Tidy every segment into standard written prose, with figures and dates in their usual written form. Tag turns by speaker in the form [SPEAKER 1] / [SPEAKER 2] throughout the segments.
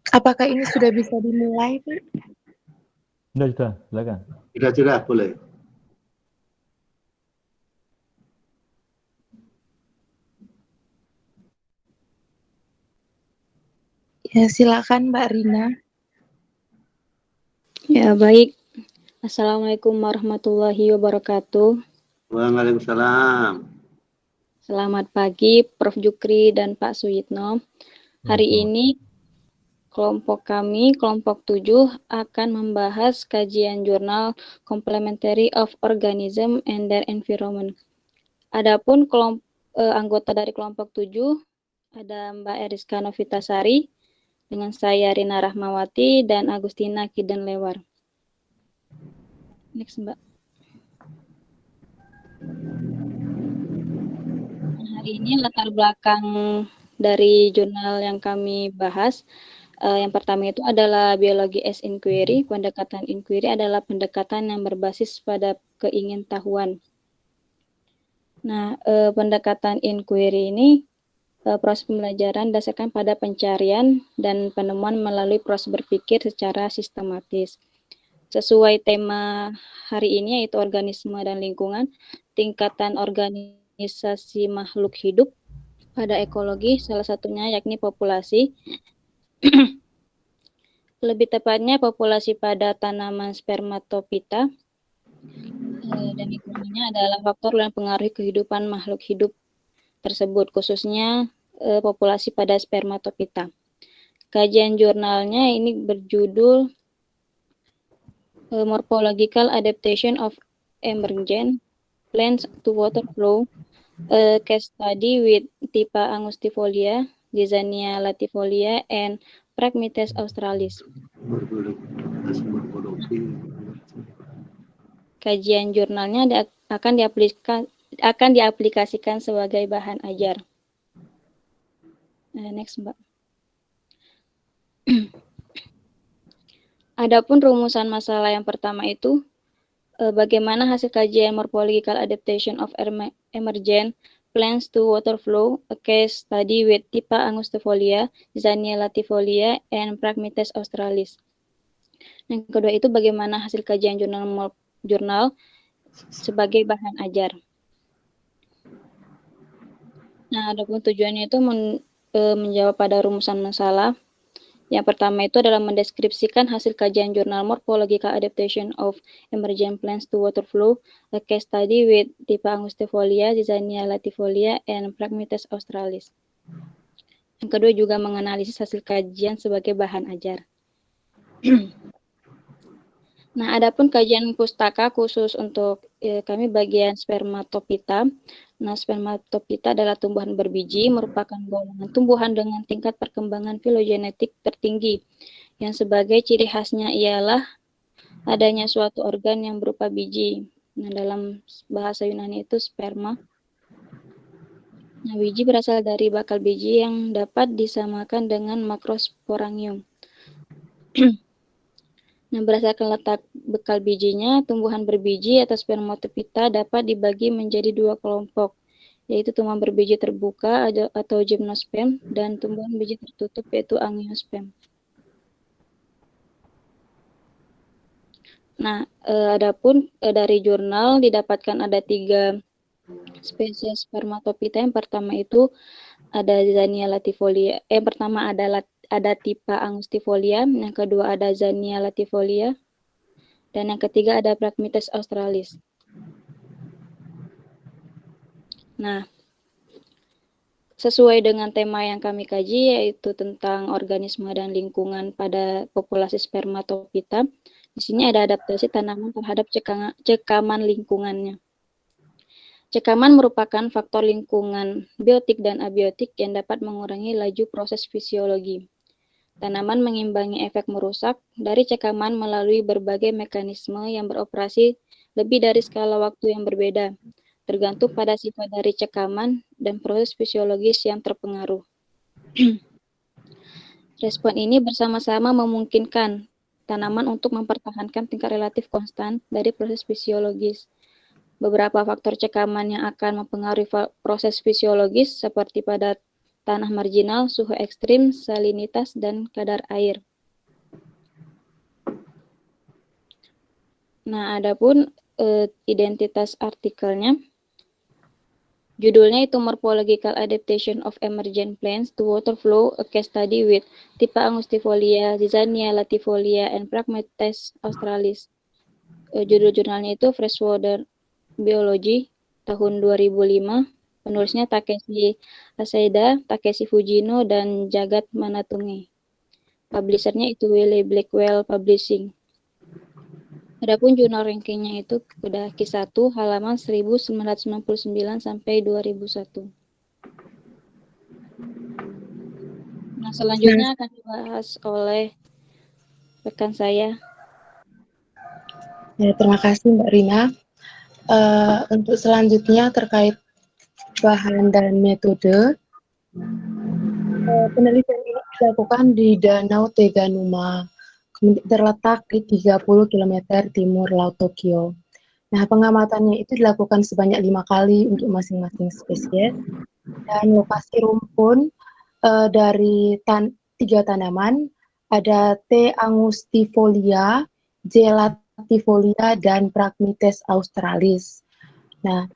[SPEAKER 1] Apakah ini sudah bisa dimulai, Pak?
[SPEAKER 2] Sudah, silakan.
[SPEAKER 3] Sudah, boleh.
[SPEAKER 1] Ya, silakan Mbak Rina.
[SPEAKER 4] Ya, baik. Assalamualaikum warahmatullahi wabarakatuh.
[SPEAKER 3] Waalaikumsalam.
[SPEAKER 4] Selamat pagi, Prof. Jukri dan Pak Suyitno. Hari ini kelompok kami, kelompok 7, akan membahas kajian jurnal Complementary of Organism and Their Environment. Adapun anggota dari kelompok 7 ada Mbak Eriska Novitasari, dengan saya Rina Rahmawati dan Agustina Kidenlewar. Next, Mbak. Hari ini latar belakang dari jurnal yang kami bahas. Yang pertama itu adalah biologi as inquiry. Pendekatan inquiry adalah pendekatan yang berbasis pada keingintahuan. Nah, pendekatan inquiry ini proses pembelajaran dasarkan pada pencarian dan penemuan melalui proses berpikir secara sistematis. Sesuai tema hari ini yaitu organisme dan lingkungan, tingkatan organisasi makhluk hidup pada ekologi, salah satunya yakni populasi. Lebih tepatnya populasi pada tanaman spermatophyta. Dan lingkungannya adalah faktor yang mempengaruhi kehidupan makhluk hidup tersebut, khususnya populasi pada spermatophyta. Kajian jurnalnya ini berjudul Morphological Adaptation of Emergent Plants to Water Flow, case study with Typha angustifolia, Zizania latifolia, and Phragmites australis. Kajian jurnalnya akan diaplikasikan sebagai bahan ajar. Next, Mbak. Adapun rumusan masalah yang pertama itu, bagaimana hasil kajian morphological adaptation of emergent plants to water flow, a case study with Typha angustifolia, Zizania latifolia, and Phragmites australis. Yang kedua itu bagaimana hasil kajian jurnal sebagai bahan ajar. Nah, adapun tujuannya itu menjawab pada rumusan masalah. Yang pertama itu adalah mendeskripsikan hasil kajian jurnal Morphological Adaptation of Emergent Plants to Water Flow, a case study with Typha angustifolia, Zizania latifolia, and Phragmites australis. Yang kedua juga menganalisis hasil kajian sebagai bahan ajar. Nah, adapun kajian pustaka khusus untuk kami bagian spermatophyta. Nah, spermatophyta adalah tumbuhan berbiji, merupakan golongan tumbuhan dengan tingkat perkembangan filogenetik tertinggi, yang sebagai ciri khasnya ialah adanya suatu organ yang berupa biji. Nah, dalam bahasa Yunani itu sperma. Nah, biji berasal dari bakal biji yang dapat disamakan dengan makrosporangium. Nah, berdasarkan letak bekal bijinya, tumbuhan berbiji atau spermatophyta dapat dibagi menjadi dua kelompok, yaitu tumbuhan berbiji terbuka atau gymnosperm dan tumbuhan biji tertutup yaitu angiosperm. Nah, adapun dari jurnal didapatkan ada 3 spesies spermatophyta. Yang pertama itu ada Zizania latifolia. Yang pertama ada Typha angustifolia, yang kedua ada Zizania latifolia, dan yang ketiga ada Phragmites australis. Nah, sesuai dengan tema yang kami kaji yaitu tentang organisme dan lingkungan pada populasi spermatophyta. Di sini ada adaptasi tanaman terhadap cekaman lingkungannya. Cekaman merupakan faktor lingkungan biotik dan abiotik yang dapat mengurangi laju proses fisiologi. Tanaman mengimbangi efek merusak dari cekaman melalui berbagai mekanisme yang beroperasi lebih dari skala waktu yang berbeda, tergantung pada sifat dari cekaman dan proses fisiologis yang terpengaruh. Respon ini bersama-sama memungkinkan tanaman untuk mempertahankan tingkat relatif konstan dari proses fisiologis. Beberapa faktor cekaman yang akan mempengaruhi proses fisiologis seperti pada tanah marginal, suhu ekstrim, salinitas, dan kadar air. Nah, adapun identitas artikelnya, judulnya itu Morphological Adaptation of Emergent Plants to Water Flow, a Case Study with Typha angustifolia, Zizania latifolia, and Phragmites australis. Judul jurnalnya itu Freshwater Biology tahun 2005. Penulisnya Takeshi Aseda, Takeshi Fujino, dan Jagat Manatungi. Publishernya itu Wiley Blackwell Publishing. Adapun jurnal rankingnya itu udah Q1 halaman 1999 sampai 2001. Nah, selanjutnya akan dibahas oleh rekan saya.
[SPEAKER 1] Ya, terima kasih Mbak Rina. Untuk selanjutnya terkait bahan dan metode, penelitian ini dilakukan di Danau Teganuma, terletak di 30 km timur Laut Tokyo. Nah, pengamatannya itu dilakukan sebanyak 5 kali untuk masing-masing spesies, dan lokasi rumpun dari 3 tanaman, ada T. angustifolia, J. latifolia, dan Phragmites australis. Nah,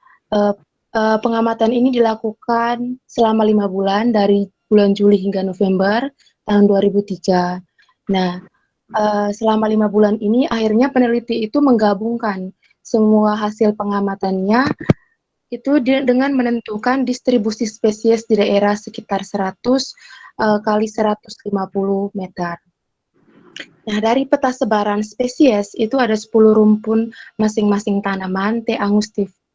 [SPEAKER 1] pengamatan ini dilakukan selama 5 bulan dari bulan Juli hingga November tahun 2003. Nah, selama 5 bulan ini akhirnya peneliti itu menggabungkan semua hasil pengamatannya itu dengan menentukan distribusi spesies di daerah sekitar 100 kali 150 meter. Nah, dari peta sebaran spesies itu ada 10 rumpun masing-masing tanaman T.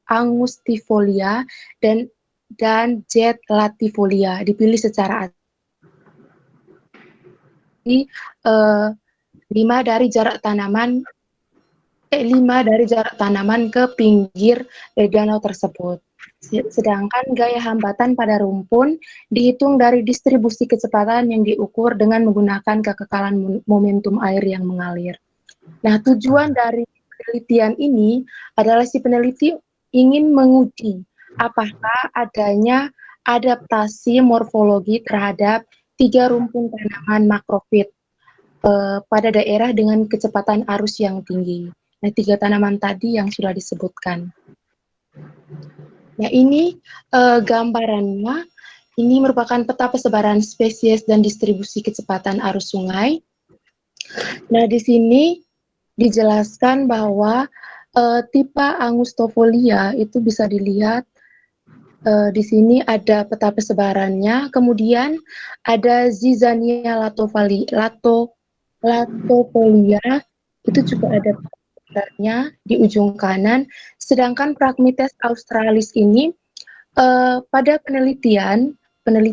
[SPEAKER 1] angustifolia dan J. latifolia dipilih secara 5 dari jarak tanaman ke pinggir danau tersebut. Sedangkan gaya hambatan pada rumpun dihitung dari distribusi kecepatan yang diukur dengan menggunakan kekekalan momentum air yang mengalir. Nah, tujuan dari penelitian ini adalah si peneliti ingin menguji apakah adanya adaptasi morfologi terhadap 3 rumpun tanaman makrofit pada daerah dengan kecepatan arus yang tinggi. Nah, 3 tanaman tadi yang sudah disebutkan. Nah, ini gambarannya. Ini merupakan peta persebaran spesies dan distribusi kecepatan arus sungai. Nah, di sini dijelaskan bahwa Typha angustifolia itu bisa dilihat di sini ada peta persebarannya. Kemudian ada Zizania latifolia itu juga ada di ujung kanan, sedangkan Phragmites australis ini pada penelitian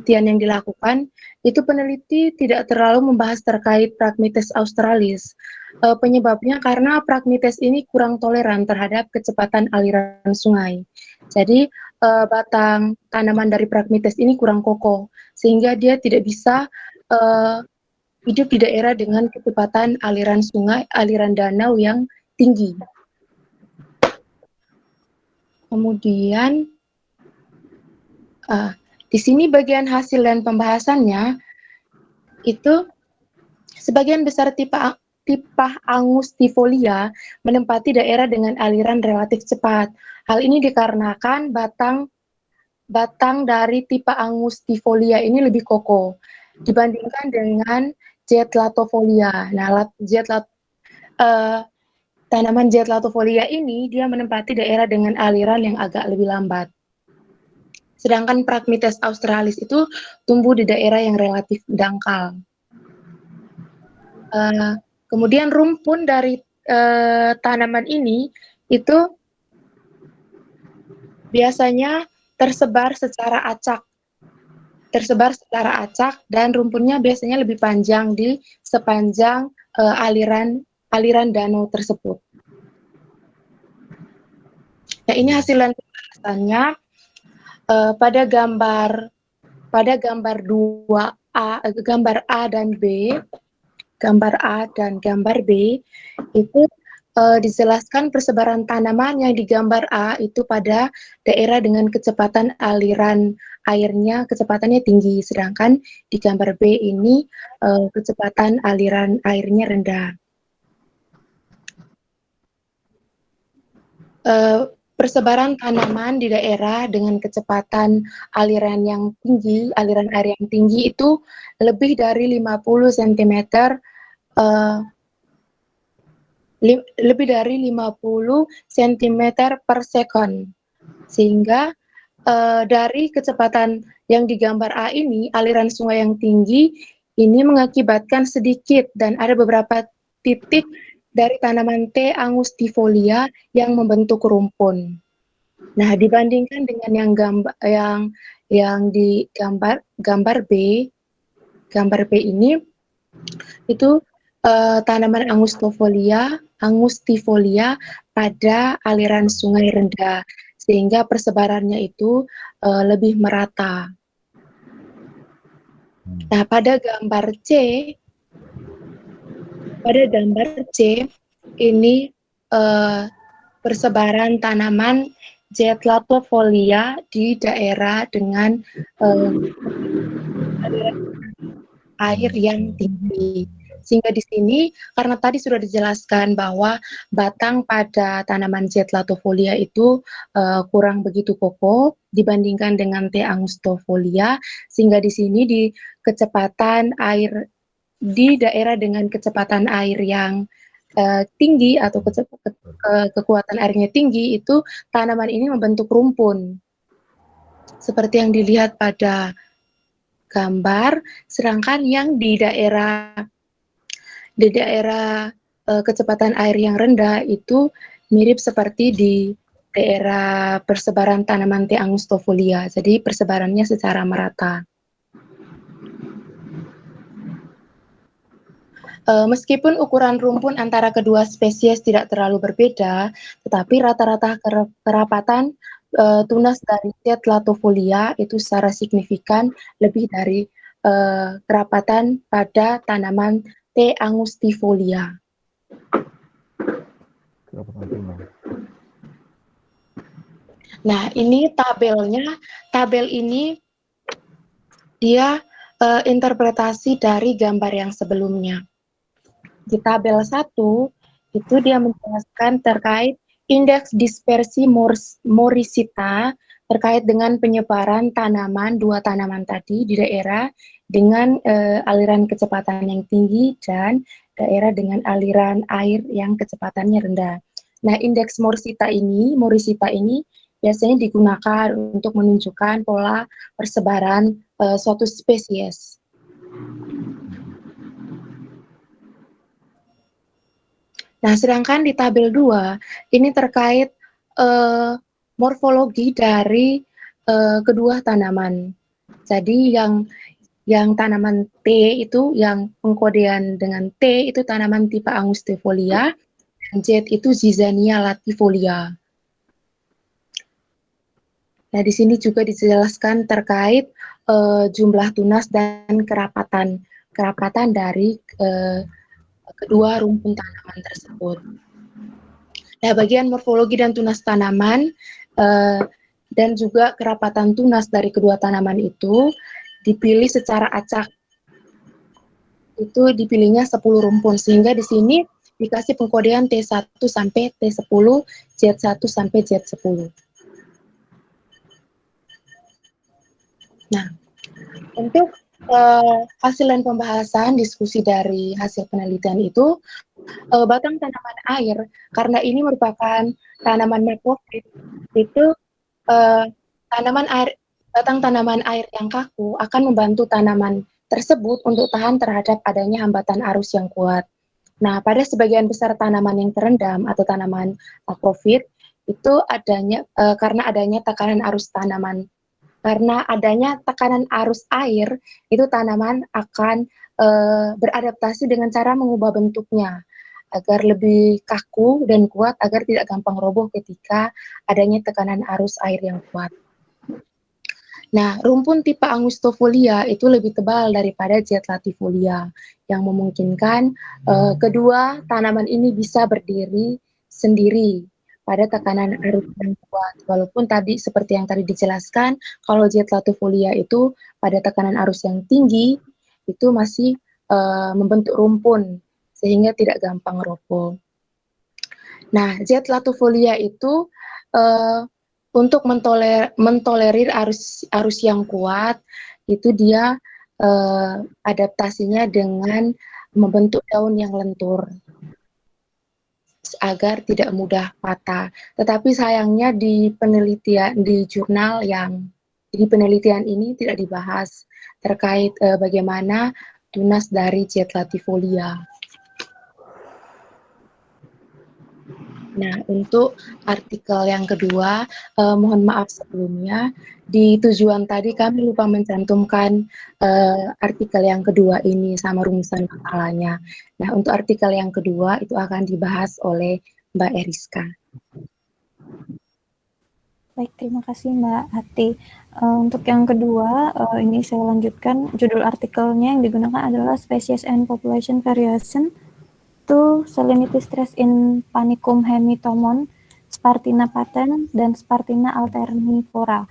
[SPEAKER 1] yang dilakukan itu peneliti tidak terlalu membahas terkait Phragmites australis. Penyebabnya karena Phragmites ini kurang toleran terhadap kecepatan aliran sungai. Jadi batang tanaman dari Phragmites ini kurang kokoh sehingga dia tidak bisa hidup di daerah dengan kecepatan aliran sungai, aliran danau yang tinggi. Kemudian di sini bagian hasil dan pembahasannya itu sebagian besar Typha angustifolia menempati daerah dengan aliran relatif cepat. Hal ini dikarenakan batang dari Typha angustifolia ini lebih kokoh dibandingkan dengan J. latifolia. Nah, tanaman J. latifolia ini dia menempati daerah dengan aliran yang agak lebih lambat. Sedangkan Phragmites australis itu tumbuh di daerah yang relatif dangkal. Kemudian rumpun dari tanaman ini itu biasanya tersebar secara acak dan rumpunnya biasanya lebih panjang di sepanjang aliran danau tersebut. Nah, ini hasil dan pembahasannya pada gambar 2A, gambar A dan B, gambar A dan gambar B itu dijelaskan persebaran tanaman yang di gambar A itu pada daerah dengan kecepatan aliran airnya kecepatannya tinggi, sedangkan di gambar B ini kecepatan aliran airnya rendah. Persebaran tanaman di daerah dengan kecepatan aliran air yang tinggi itu lebih dari 50 cm lebih dari 50 cm per second. Sehingga dari kecepatan yang digambar A ini, aliran sungai yang tinggi ini mengakibatkan sedikit dan ada beberapa titik dari tanaman T. angustifolia yang membentuk rumpun. Nah, dibandingkan dengan yang di gambar B ini itu tanaman angustifolia pada aliran sungai rendah, sehingga persebarannya itu lebih merata. Nah, pada gambar C ini persebaran tanaman Zethlatofolia di daerah dengan aliran air yang tinggi. Sehingga di sini, karena tadi sudah dijelaskan bahwa batang pada tanaman Zethlatofolia itu kurang begitu kokoh dibandingkan dengan T. angustifolia, sehingga di sini di kecepatan air di daerah dengan kecepatan air yang tinggi atau kekuatan airnya tinggi, itu tanaman ini membentuk rumpun. Seperti yang dilihat pada gambar, sedangkan yang di daerah kecepatan air yang rendah itu mirip seperti di daerah persebaran tanaman T. angustifolia, jadi persebarannya secara merata. Meskipun ukuran rumpun antara kedua spesies tidak terlalu berbeda, tetapi rata-rata kerapatan tunas dari Zethlatofolia itu secara signifikan lebih dari kerapatan pada tanaman T. angustifolia. Nah, ini tabelnya. Tabel ini dia interpretasi dari gambar yang sebelumnya. Di tabel 1, itu dia menjelaskan terkait indeks dispersi morisita terkait dengan penyebaran dua tanaman tadi di daerah dengan aliran kecepatan yang tinggi dan daerah dengan aliran air yang kecepatannya rendah. Nah, indeks morisita ini biasanya digunakan untuk menunjukkan pola persebaran suatu spesies. Nah, sedangkan di tabel 2, ini terkait morfologi dari kedua tanaman. Jadi yang tanaman T itu, yang pengkodean dengan T itu tanaman tipe angustifolia, dan Z itu Zizania latifolia. Nah, di sini juga dijelaskan terkait jumlah tunas dan kerapatan dari kedua rumpun tanaman tersebut. Nah, bagian morfologi dan tunas tanaman dan juga kerapatan tunas dari kedua tanaman itu dipilih secara acak. Itu dipilihnya 10 rumpun, sehingga di sini dikasih pengkodean T1 sampai T10, Z1 sampai Z10. Nah, untuk hasil dan pembahasan diskusi dari hasil penelitian itu, batang tanaman air, karena ini merupakan tanaman makrofit, itu batang tanaman air yang kaku akan membantu tanaman tersebut untuk tahan terhadap adanya hambatan arus yang kuat. Nah, pada sebagian besar tanaman yang terendam atau tanaman makrofit, itu karena adanya tekanan arus tanaman. Karena adanya tekanan arus air, itu tanaman akan beradaptasi dengan cara mengubah bentuknya agar lebih kaku dan kuat, agar tidak gampang roboh ketika adanya tekanan arus air yang kuat. Nah, rumpun tipe angustifolia itu lebih tebal daripada Zethlatofolia, yang memungkinkan kedua tanaman ini bisa berdiri sendiri pada tekanan arus yang kuat. Walaupun tadi seperti yang tadi dijelaskan, kalau jet latifolia itu pada tekanan arus yang tinggi itu masih membentuk rumpun sehingga tidak gampang roboh. Nah, jet latifolia itu untuk mentolerir arus yang kuat itu dia adaptasinya dengan membentuk daun yang lentur agar tidak mudah patah. Tetapi sayangnya di penelitian di jurnal yang di penelitian ini tidak dibahas terkait bagaimana tunas dari jet latifolia. Nah, untuk artikel yang kedua, mohon maaf sebelumnya, di tujuan tadi kami lupa mencantumkan artikel yang kedua ini sama rumusan masalahnya. Nah, untuk artikel yang kedua itu akan dibahas oleh Mbak Eriska.
[SPEAKER 5] Baik, terima kasih Mbak Hati. Untuk yang kedua, ini saya lanjutkan. Judul artikelnya yang digunakan adalah Species and Population Variation to Salinity Stress in Panicum hemitomon, Spartina patent, dan Spartina alternifora.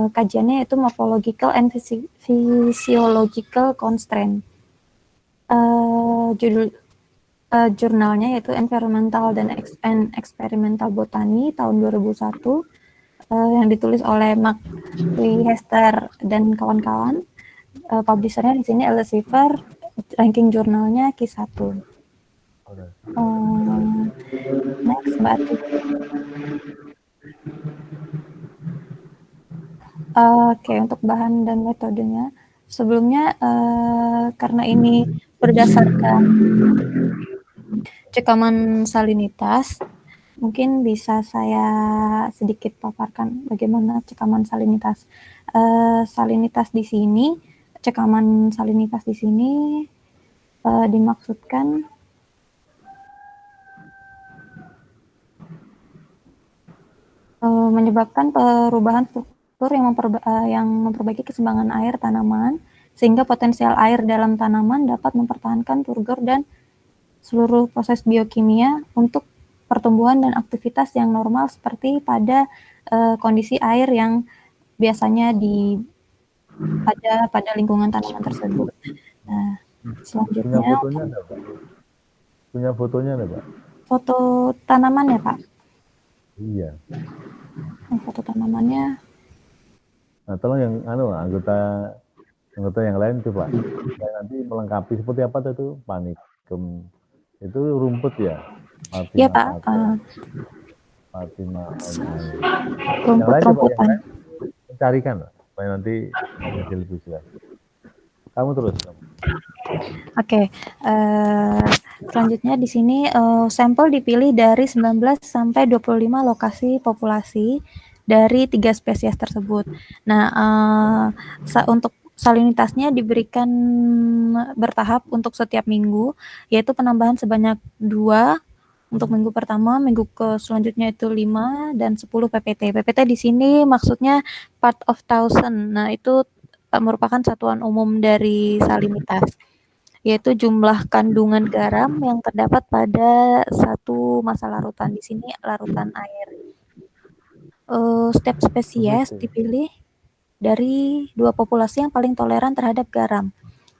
[SPEAKER 5] Kajiannya itu Morphological and Physiological Constraint. Jurnalnya yaitu Environmental dan Experimental Botany tahun 2001, yang ditulis oleh Mark Lee Hester dan kawan-kawan. Publishernya di sini Elsevier, ranking jurnalnya Q1. Next, Mbak Ati. Oke, untuk bahan dan metodenya, sebelumnya karena ini berdasarkan cekaman salinitas, mungkin bisa saya sedikit paparkan bagaimana cekaman salinitas. Salinitas di sini, cekaman salinitas di sini dimaksudkan menyebabkan perubahan struktur yang memperbaiki keseimbangan air tanaman, sehingga potensial air dalam tanaman dapat mempertahankan turgor dan seluruh proses biokimia untuk pertumbuhan dan aktivitas yang normal seperti pada kondisi air yang biasanya pada lingkungan tanaman tersebut. Nah, selanjutnya
[SPEAKER 2] punya fotonya ada, Pak?
[SPEAKER 5] Foto tanaman ya, Pak?
[SPEAKER 2] Iya.
[SPEAKER 5] Foto tanamannya.
[SPEAKER 2] Nah, tolong yang anggota yang lain coba nanti melengkapi seperti apa itu Panicum. Itu rumput ya?
[SPEAKER 5] Iya, Pak.
[SPEAKER 2] Fatima.
[SPEAKER 5] Rumput-rumputan.
[SPEAKER 2] Carikan supaya nanti menjadi lebih jelas. Kamu terus.
[SPEAKER 5] Oke. Selanjutnya di sini sampel dipilih dari 19 sampai 25 lokasi populasi dari 3 spesies tersebut. Nah, untuk salinitasnya diberikan bertahap untuk setiap minggu, yaitu penambahan sebanyak 2 untuk minggu pertama, minggu selanjutnya itu 5 dan 10 PPT. PPT di sini maksudnya part of thousand. Nah, itu merupakan satuan umum dari salinitas, yaitu jumlah kandungan garam yang terdapat pada satu masa larutan. Di sini larutan air. Setiap spesies dipilih dari 2 populasi yang paling toleran terhadap garam.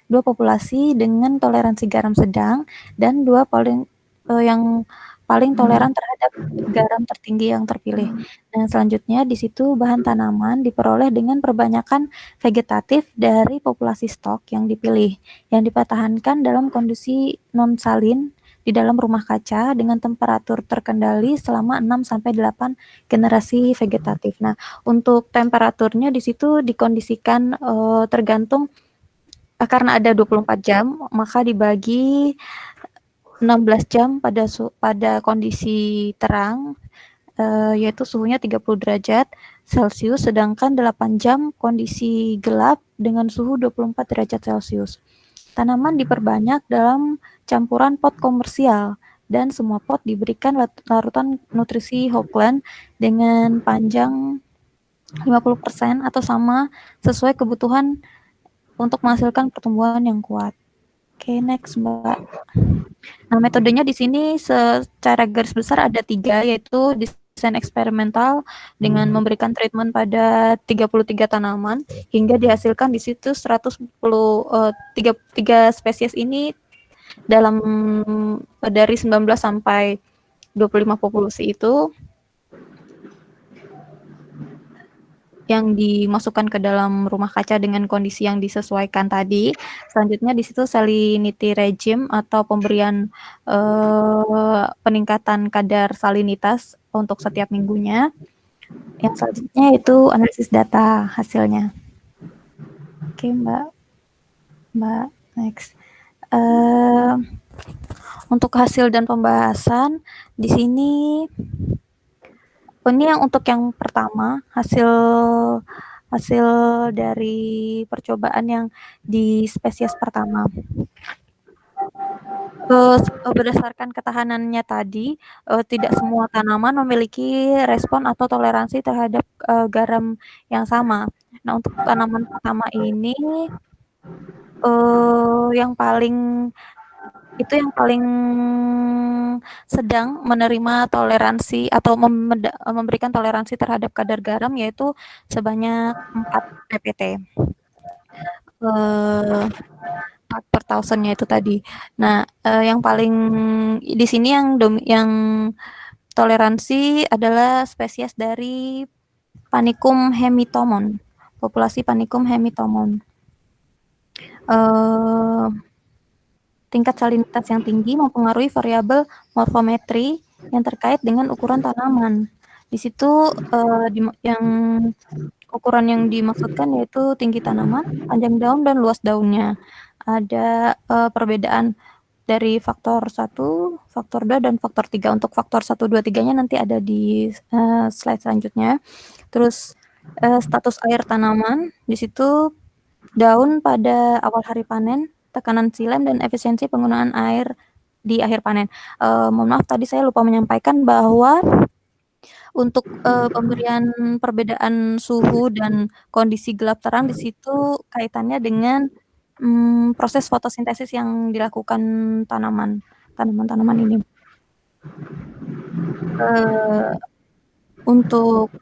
[SPEAKER 5] 2 populasi dengan toleransi garam sedang dan 2 yang paling toleran terhadap garam tertinggi yang terpilih. Nah, selanjutnya di situ bahan tanaman diperoleh dengan perbanyakan vegetatif dari populasi stok yang dipilih, yang dipertahankan dalam kondisi non-salin di dalam rumah kaca dengan temperatur terkendali selama 6-8 generasi vegetatif. Nah, untuk temperaturnya di situ dikondisikan tergantung karena ada 24 jam, maka dibagi 16 jam pada kondisi terang, yaitu suhunya 30 derajat Celcius, sedangkan 8 jam kondisi gelap dengan suhu 24 derajat Celcius. Tanaman diperbanyak dalam campuran pot komersial dan semua pot diberikan larutan nutrisi Hoagland dengan panjang 50% atau sama sesuai kebutuhan untuk menghasilkan pertumbuhan yang kuat. Oke, next Mbak. Nah, metodenya di sini secara garis besar ada 3, yaitu desain eksperimental dengan memberikan treatment pada 33 tanaman hingga dihasilkan di situ 3 spesies ini dalam dari 19 sampai 25 populasi itu yang dimasukkan ke dalam rumah kaca dengan kondisi yang disesuaikan tadi. Selanjutnya di situ salinity regime atau pemberian peningkatan kadar salinitas untuk setiap minggunya. Yang selanjutnya itu analisis data hasilnya. Oke, Mbak, next. Untuk hasil dan pembahasan di sini, ini yang untuk yang pertama hasil dari percobaan yang di spesies pertama. Berdasarkan ketahanannya tadi, tidak semua tanaman memiliki respon atau toleransi terhadap garam yang sama. Nah, untuk tanaman pertama ini yang paling sedang menerima toleransi atau memberikan toleransi terhadap kadar garam yaitu sebanyak 4 ppt. 4 per thousand-nya itu tadi. Nah, yang paling di sini yang toleransi adalah spesies dari Panicum hemitomon, populasi Panicum hemitomon. Tingkat salinitas yang tinggi mempengaruhi variabel morfometri yang terkait dengan ukuran tanaman. Di situ yang ukuran yang dimaksudkan yaitu tinggi tanaman, panjang daun, dan luas daunnya. Ada perbedaan dari faktor 1, faktor 2, dan faktor 3. Untuk faktor 1, 2, 3-nya nanti ada di slide selanjutnya. Terus status air tanaman, di situ daun pada awal hari panen, tekanan silem, dan efisiensi penggunaan air di akhir panen. Mohon maaf tadi saya lupa menyampaikan bahwa untuk pemberian perbedaan suhu dan kondisi gelap terang di situ kaitannya dengan proses fotosintesis yang dilakukan tanaman-tanaman ini. Untuk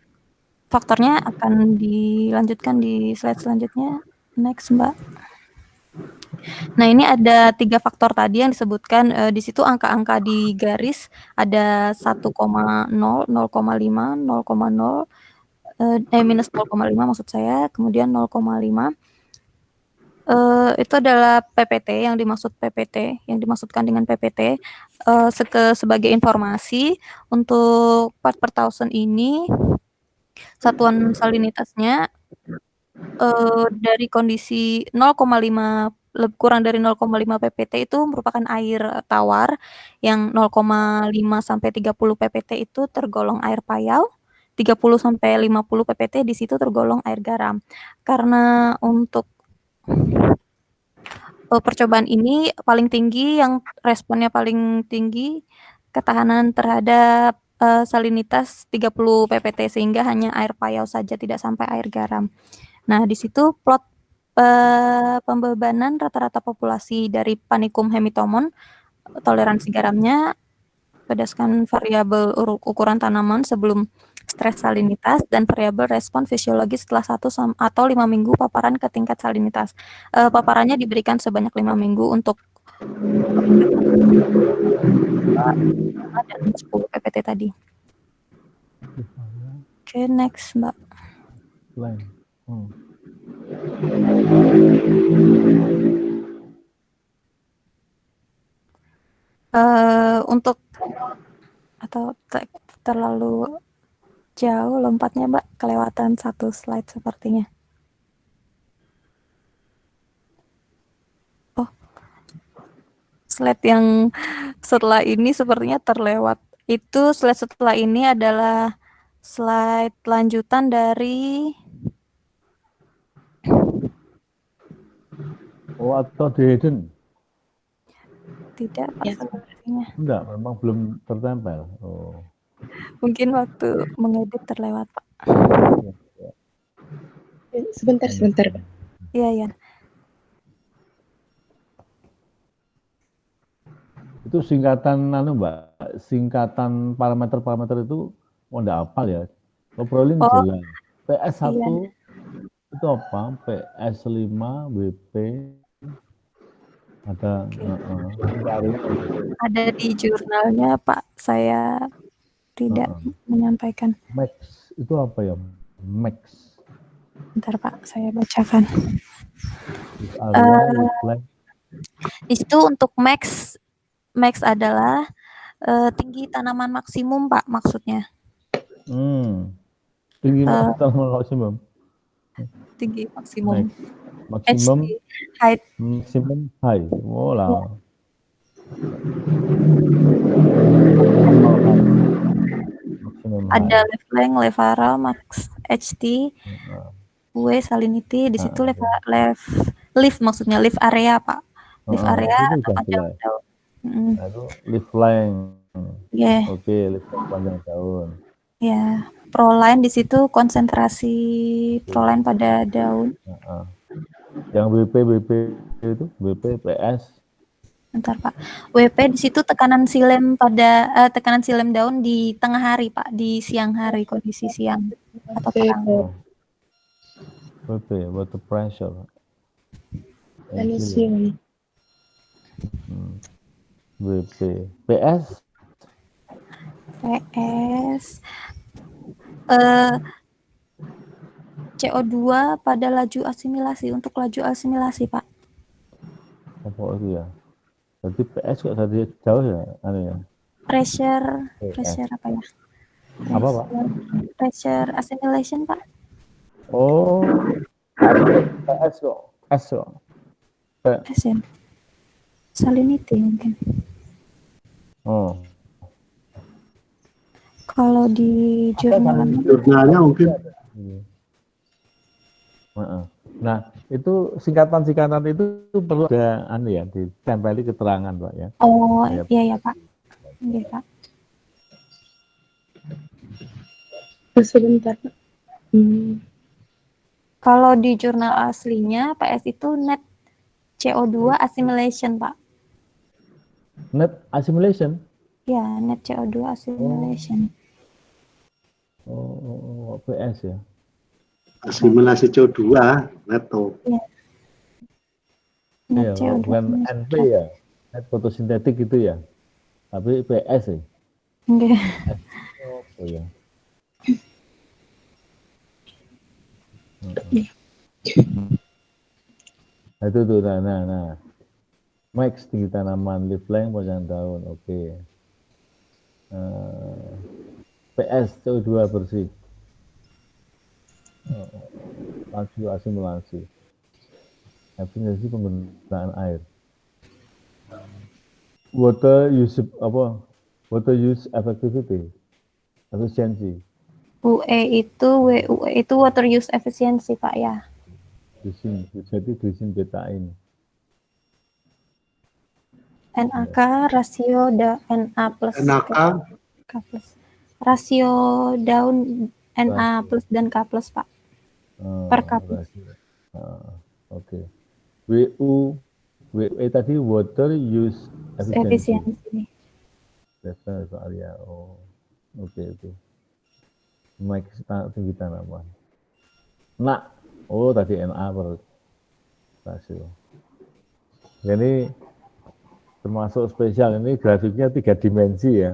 [SPEAKER 5] faktornya akan dilanjutkan di slide selanjutnya. Next, Mbak. Nah, ini ada 3 faktor tadi yang disebutkan, di situ angka-angka di garis ada 1,0, 0,5, 0,0, minus 0,5 maksud saya, kemudian 0,5. Itu adalah PPT, yang dimaksudkan dengan PPT. Sebagai informasi, untuk part per thousand ini, satuan salinitasnya dari kondisi 0,5 kurang dari 0,5 ppt itu merupakan air tawar, yang 0,5 sampai 30 ppt itu tergolong air payau, 30 sampai 50 ppt di situ tergolong air garam. Karena untuk percobaan ini paling tinggi, yang responnya paling tinggi, ketahanan terhadap salinitas 30 ppt, sehingga hanya air payau saja, tidak sampai air garam. Nah, di situ plot pembebanan rata-rata populasi dari Panicum hemitomon, toleransi garamnya berdasarkan variabel ukuran tanaman sebelum stres salinitas dan variabel respon fisiologis setelah 1 atau 5 minggu paparan ke tingkat salinitas. Paparannya diberikan sebanyak 5 minggu untuk dan 10 ppt tadi. Oke, next, Mbak. Untuk atau terlalu jauh lompatnya, Mbak, kelewatan 1 slide sepertinya. Oh, slide yang setelah ini sepertinya terlewat. Itu slide setelah ini adalah slide lanjutan dari
[SPEAKER 2] atau di hidden?
[SPEAKER 5] Tidak, Pak,
[SPEAKER 1] Ya.
[SPEAKER 5] sepertinya.
[SPEAKER 2] Enggak, memang belum tertempel.
[SPEAKER 5] Mungkin waktu mengedit terlewat, Pak.
[SPEAKER 1] Sebentar.
[SPEAKER 5] Iya.
[SPEAKER 2] Itu singkatan Mbak, singkatan parameter-parameter itu enggak hafal ya. Ngobrolin
[SPEAKER 5] Oh,
[SPEAKER 2] jelas. PS1
[SPEAKER 5] iya.
[SPEAKER 2] itu apa? PS5, WP, ada
[SPEAKER 5] Ada di jurnalnya, Pak. Saya tidak menyampaikan.
[SPEAKER 2] Max itu apa ya? Max.
[SPEAKER 5] Bentar, Pak, saya bacakan.
[SPEAKER 2] Area, reply.
[SPEAKER 5] Di situ untuk max adalah tinggi tanaman maksimum, Pak, maksudnya.
[SPEAKER 2] Tinggi tanaman maksimum.
[SPEAKER 5] Tinggi maksimum.
[SPEAKER 2] Maksimum
[SPEAKER 5] height.
[SPEAKER 2] Maximum high. Oh lah.
[SPEAKER 5] Ada left length, left area, max HT, W salinity. Di situ leaf maksudnya leaf area, Pak. Leaf area atau panjang daun.
[SPEAKER 2] Itu leaf length.
[SPEAKER 5] Yeah.
[SPEAKER 2] Oke, leaf length panjang daun.
[SPEAKER 5] Ya, proline di situ konsentrasi proline pada daun.
[SPEAKER 2] Yang WP itu WP PS.
[SPEAKER 5] Bentar, Pak. WP di situ tekanan silem daun di tengah hari, Pak, di siang hari, kondisi siang atau terang.
[SPEAKER 2] WP, water pressure. WP. PS.
[SPEAKER 5] CO2 pada laju asimilasi, untuk laju asimilasi, Pak.
[SPEAKER 2] Apa itu ya? Berarti PS kok tadi jauh ya? Ya?
[SPEAKER 5] Pressure apa ya?
[SPEAKER 2] Apa, Pak?
[SPEAKER 5] Pressure assimilation, Pak.
[SPEAKER 2] Oh, PS kok. S kok.
[SPEAKER 5] S ya? Salinity mungkin.
[SPEAKER 2] Oh.
[SPEAKER 5] Kalau di
[SPEAKER 3] jurnalnya mungkin.
[SPEAKER 2] Nah, itu singkatan-singkatan itu perlu ada ditempeli keterangan, Pak ya.
[SPEAKER 5] Oh, iya ya, Pak. Iya, Pak.
[SPEAKER 1] Sebentar.
[SPEAKER 5] Kalau di jurnal aslinya PS itu net CO2 assimilation, Pak.
[SPEAKER 2] Net assimilation?
[SPEAKER 5] Ya, net CO2 assimilation.
[SPEAKER 2] PS ya.
[SPEAKER 3] Asimilasi CO2 neto.
[SPEAKER 5] Iya. Net
[SPEAKER 2] Iya,
[SPEAKER 5] CO2.
[SPEAKER 2] bukan NP ya. Net fotosintetik gitu ya. Tapi PS ya.
[SPEAKER 5] Enggak.
[SPEAKER 2] Oh ya. Nah, itu tuh, nah. Max tinggi tanaman, leaf length panjang daun, oke. PS CO2 bersih. Laju asimilasi. Efisiensi penggunaan air. Water use effectivity. Efisiensi.
[SPEAKER 5] WUE itu water use efficiency, Pak ya.
[SPEAKER 2] Jadi disinfektain.
[SPEAKER 5] NaK rasio Na plus.
[SPEAKER 3] NaK
[SPEAKER 5] K plus. Rasio daun Na plus dan K plus, Pak. Per K plus.
[SPEAKER 2] Oke. WE tadi water use efficiency. Dasar area. Oh. Oke. Max tinggi tanaman. Tadi Na per rasio. Jadi termasuk spesial, ini grafiknya 3 dimensi ya.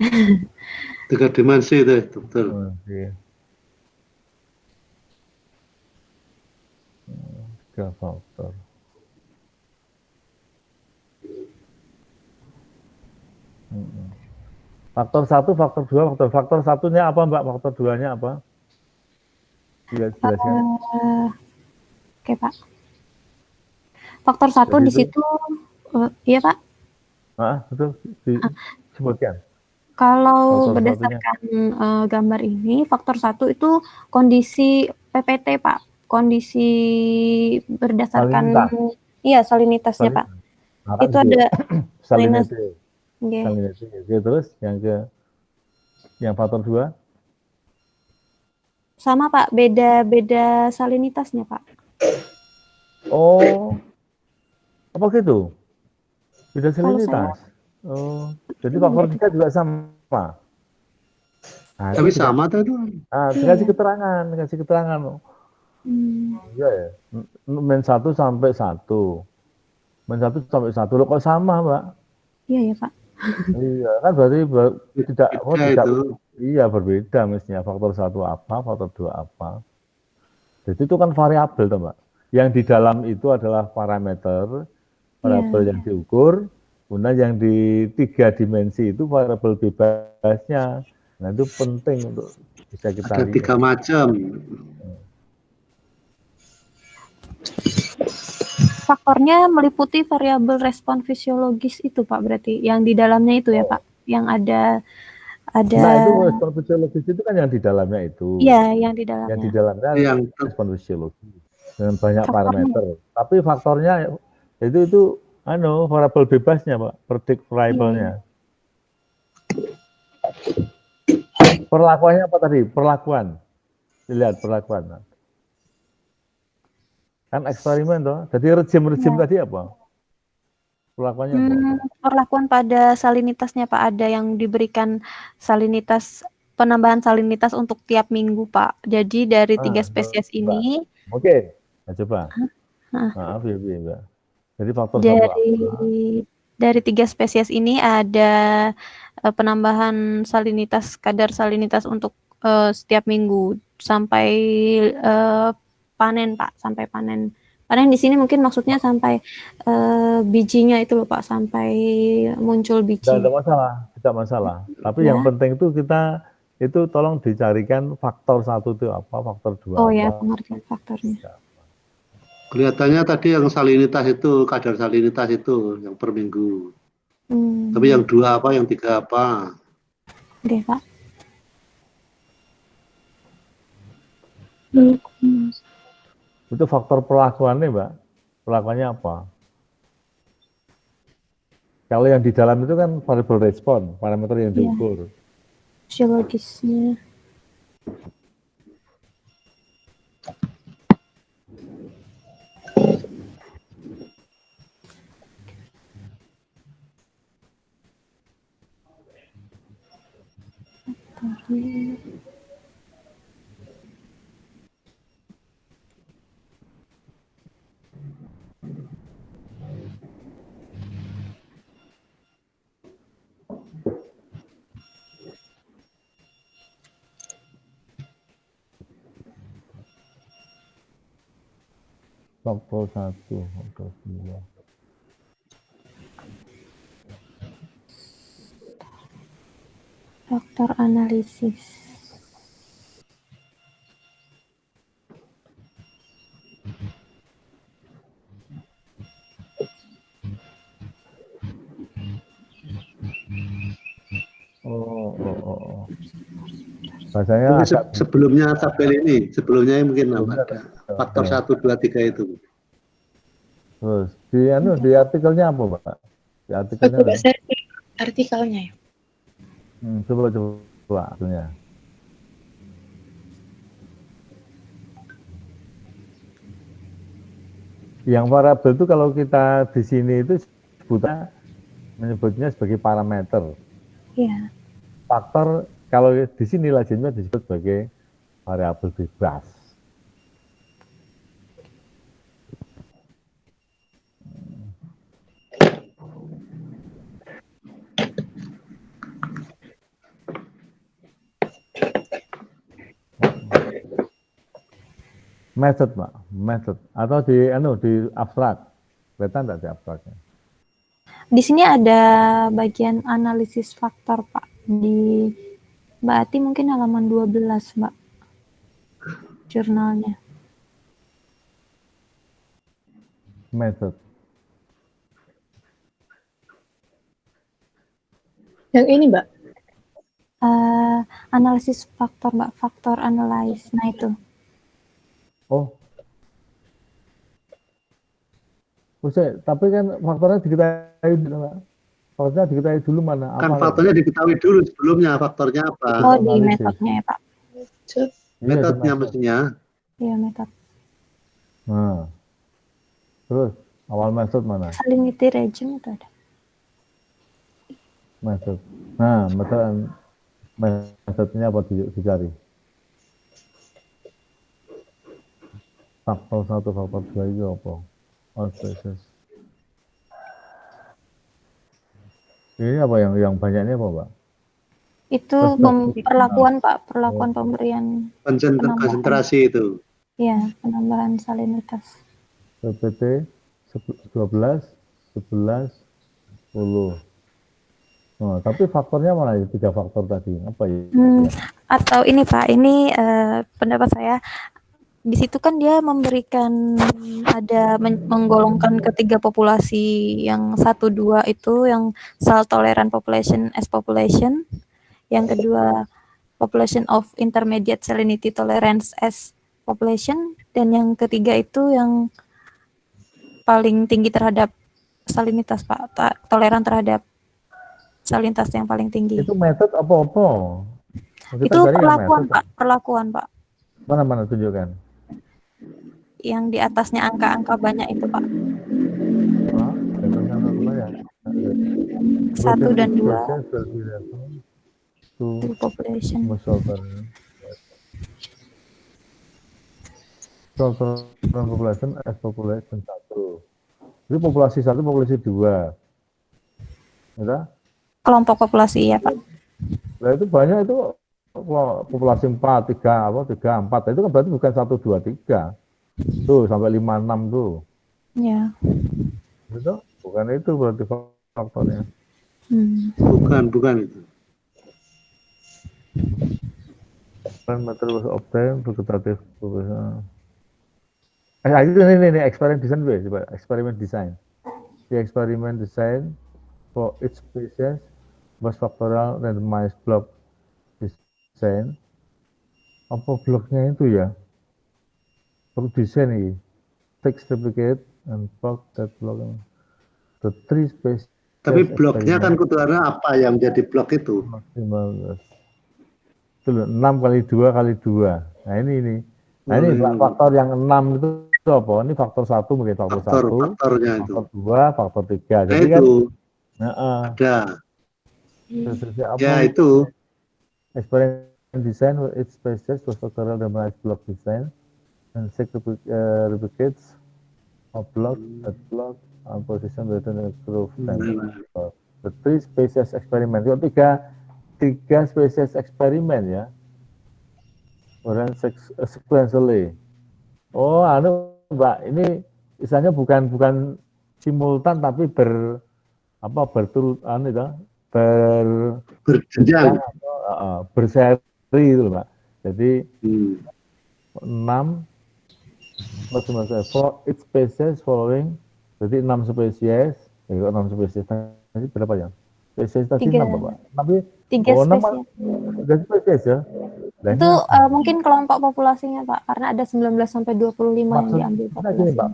[SPEAKER 3] 3 dimensi itu, dokter.
[SPEAKER 2] Oke. 3 faktor. Faktor 1, faktor 2, faktor 1-nya apa, Mbak? Faktor 2-nya apa? Jelaskan.
[SPEAKER 5] Oke, Pak. Faktor 1 di situ, iya, Pak.
[SPEAKER 2] Betul, disebutkan.
[SPEAKER 5] Kalau berdasarkan gambar ini, faktor 1 itu kondisi PPT, Pak. Kondisi berdasarkan salinitasnya, Pak. Itu ada
[SPEAKER 2] salinity.
[SPEAKER 5] Okay.
[SPEAKER 2] Terus yang faktor 2?
[SPEAKER 5] Sama, Pak, beda salinitasnya, Pak.
[SPEAKER 2] Oh. Apa gitu? Beda salinitas? Oh, jadi faktor 3 juga sama. Nah,
[SPEAKER 3] Tapi
[SPEAKER 2] itu
[SPEAKER 3] sama tuh itu.
[SPEAKER 2] dikasih keterangan. Iya ya. Men 1 sampai 1. Men 1 sampai 1. Loh kok sama, Mbak?
[SPEAKER 5] Iya ya, Pak.
[SPEAKER 2] Iya, kan berarti tidak
[SPEAKER 3] Beda itu.
[SPEAKER 2] iya berbeda mestinya. Faktor 1 apa, faktor 2 apa. Jadi itu kan variabel, toh, Mbak. Yang di dalam itu adalah parameter, variabel yang diukur, kemudian yang di 3 dimensi itu variabel bebasnya. Nah, itu penting untuk bisa kita
[SPEAKER 3] Ada 3
[SPEAKER 2] lihat.
[SPEAKER 3] macam.
[SPEAKER 5] Faktornya meliputi variabel respon fisiologis itu, Pak, berarti yang di dalamnya itu ya, Pak, yang ada.
[SPEAKER 2] Nah, itu respon fisiologis itu kan yang di dalamnya itu.
[SPEAKER 5] Iya, yang di
[SPEAKER 2] Yang di
[SPEAKER 5] dalamnya.
[SPEAKER 2] dalamnya
[SPEAKER 3] Yang
[SPEAKER 2] respon fisiologis dengan banyak
[SPEAKER 5] Faktornya.
[SPEAKER 2] parameter. Tapi faktornya itu variabel bebasnya, Pak, predict variabelnya. Perlakuannya apa tadi? Perlakuan. Dilihat perlakuan. Kan eksperimen toh. Jadi regime tadi apa? Perlakuannya apa?
[SPEAKER 5] Perlakuan pada salinitasnya, Pak, ada yang diberikan salinitas, penambahan salinitas untuk tiap minggu, Pak. Jadi dari 3 spesies ini.
[SPEAKER 2] Oke. Nah, coba. Maaf ya, Mbak. Jadi faktor
[SPEAKER 5] dari 3 spesies ini ada penambahan kadar salinitas untuk setiap minggu sampai panen, Pak, sampai panen. Panen di sini mungkin maksudnya sampai bijinya itu loh, Pak, sampai muncul biji.
[SPEAKER 2] Tidak masalah. Tapi yang penting itu kita itu tolong dicarikan faktor 1 itu apa, faktor 2
[SPEAKER 5] Oh
[SPEAKER 2] apa.
[SPEAKER 5] ya, pengertian faktornya.
[SPEAKER 3] Kelihatannya tadi yang salinitas itu, kadar salinitas itu yang per minggu. Tapi yang 2 apa, yang 3 apa?
[SPEAKER 5] Oke, Pak.
[SPEAKER 2] Itu faktor perlakuannya, Mbak. Perlakuannya apa? Kalau yang di dalam itu kan variabel respon, parameter yang diukur.
[SPEAKER 5] Fisiologisnya.
[SPEAKER 2] Faktor 1, faktor 2.
[SPEAKER 5] Faktor analisis.
[SPEAKER 2] Bahasanya
[SPEAKER 3] sebelumnya tabel ini, sebelumnya mungkin ada faktor 1, 2, 3 itu.
[SPEAKER 2] Terus di artikelnya apa, Pak? Di artikelnya.
[SPEAKER 1] Coba saya artikelnya ya.
[SPEAKER 2] Coba artikelnya. Yang variabel itu kalau kita di sini itu menyebutnya sebagai parameter.
[SPEAKER 5] Iya.
[SPEAKER 2] Faktor kalau di sini lazimnya disebut sebagai variabel bebas. Method, Pak, method atau di abstrak. Kelihatan enggak di abstraknya?
[SPEAKER 5] Di sini ada bagian analisis faktor, Pak. Di Mbak Ati mungkin halaman 12, Mbak. Jurnalnya.
[SPEAKER 2] Method.
[SPEAKER 1] Yang ini, Mbak.
[SPEAKER 5] Analisis faktor, Mbak. Faktor analyze. Nah, itu.
[SPEAKER 2] Oh. Tapi kan faktornya diketahui dulu, Pak. Faktornya diketahui dulu mana?
[SPEAKER 3] Kan faktornya diketahui dulu sebelumnya, faktornya apa?
[SPEAKER 5] Oh, di metodenya ya, Pak.
[SPEAKER 3] Metodenya mestinya.
[SPEAKER 5] Iya, metode.
[SPEAKER 2] Nah. Terus, awal metode mana?
[SPEAKER 5] Salinity regime itu ada.
[SPEAKER 2] Method. Nah, metodenya apa dicari? Faktor 1, faktor 2 itu apa? All species. Ini apa yang banyak ini apa, Pak?
[SPEAKER 5] Itu perlakuan, Pak, perlakuan pemberian
[SPEAKER 3] konsentrasi itu.
[SPEAKER 5] Iya, penambahan salinitas.
[SPEAKER 2] PPT 12, 11, 10. Oh, tapi faktornya mana ya? 3 faktor tadi. Apa ya?
[SPEAKER 5] Atau ini Pak, ini pendapat saya. Di situ kan dia memberikan ada menggolongkan ketiga populasi, yang 1-2 itu yang salt tolerant population as population, yang kedua population of intermediate salinity tolerance as population, dan yang ketiga itu yang paling tinggi terhadap salinitas, Pak, toleran terhadap salinitas yang paling tinggi.
[SPEAKER 2] Itu metode apa-apa?
[SPEAKER 5] Itu perlakuan, Pak, perlakuan, Pak.
[SPEAKER 2] Mana tunjukkan.
[SPEAKER 5] Yang di atasnya angka-angka banyak itu, Pak. Satu dan 2. To population.
[SPEAKER 2] Population as population 1. Jadi populasi 1, populasi 2. Ya?
[SPEAKER 5] Kelompok populasi ya, Pak.
[SPEAKER 2] Nah, itu banyak itu populasi 4, 3, 4. Itu kan berarti bukan 1, 2, 3. Tuh sampai 5, 6 tuh.
[SPEAKER 5] Ya.
[SPEAKER 2] Itu bukan itu berarti faktornya.
[SPEAKER 3] Bukan itu.
[SPEAKER 2] Parameter was obtained vegetative population. Ini experiment design coba. Experiment design. The experiment design for each species was factorial randomized block design. Apa bloknya itu ya? Blok design ini. Fixed replicate and block that block. The 3 species.
[SPEAKER 3] Tapi bloknya kan kutuannya apa yang jadi blok itu?
[SPEAKER 2] 6 kali 2 kali 2. Nah ini. Nah ini faktor yang 6 itu apa? Ini faktor 1 mungkin faktor 1.
[SPEAKER 3] Faktornya
[SPEAKER 2] faktor
[SPEAKER 3] itu.
[SPEAKER 2] 2, faktor 3.
[SPEAKER 3] Nah,
[SPEAKER 2] jadi
[SPEAKER 3] itu.
[SPEAKER 2] Kan
[SPEAKER 3] ada. Ya itu.
[SPEAKER 2] Experiment design with each species was factorial randomized block design and 6 replicates of block that block and position within the group. The 3 species experiment. Itu 3 spesies eksperimen ya. Orang sequentially. Oh, Mbak, ini misalnya bukan simultan tapi
[SPEAKER 3] berjenjang,
[SPEAKER 2] berseri itu, Mbak. Jadi 6 for each species following. Jadi 6 spesies. 6 spesies tadi berapa ya? Spesies tadi 6, Bapak. Tapi 3 spesies ya.
[SPEAKER 5] Itu mungkin kelompok populasinya, Pak, karena ada 19 sampai 25 yang diambil populasi.
[SPEAKER 2] Gini, Pak,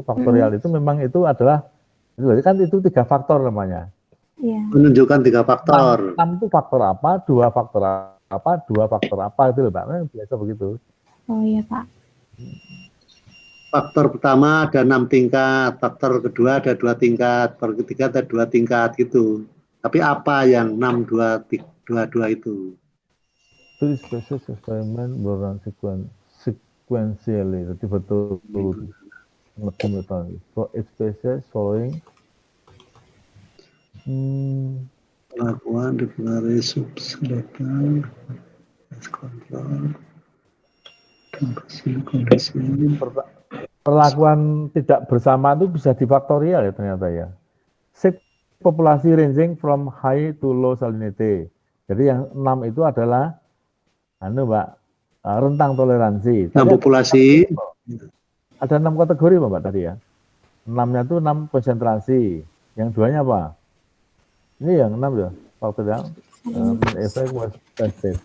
[SPEAKER 2] faktorial itu memang itu adalah kan itu 3 faktor namanya.
[SPEAKER 5] Iya.
[SPEAKER 3] Menunjukkan 3 faktor.
[SPEAKER 2] 6 itu faktor apa, 2 faktor apa, 2 faktor apa itu loh, Pak. Biasa begitu.
[SPEAKER 5] Oh iya, Pak.
[SPEAKER 3] Faktor pertama ada 6 tingkat, faktor kedua ada 2 tingkat, faktor ketiga ada 2 tingkat gitu. Tapi apa yang 6, 2, 2 itu?
[SPEAKER 2] Itu spesies eksperimen berorang sequentially, jadi betul for each species following
[SPEAKER 3] Pelakuan dipengaruhi subsletan, kontrol, kondisi.
[SPEAKER 2] Perlakuan tidak bersama itu bisa difaktorial ya ternyata ya. Populasi ranging from high to low salinity. Jadi yang 6 itu adalah Mbak, rentang toleransi.
[SPEAKER 3] 6 populasi.
[SPEAKER 2] Ada 6 kategori Mbak tadi ya. 6-nya itu 6 konsentrasi. Yang 2-nya apa? Ini yang 6 ya. Faktor yang effect was tested.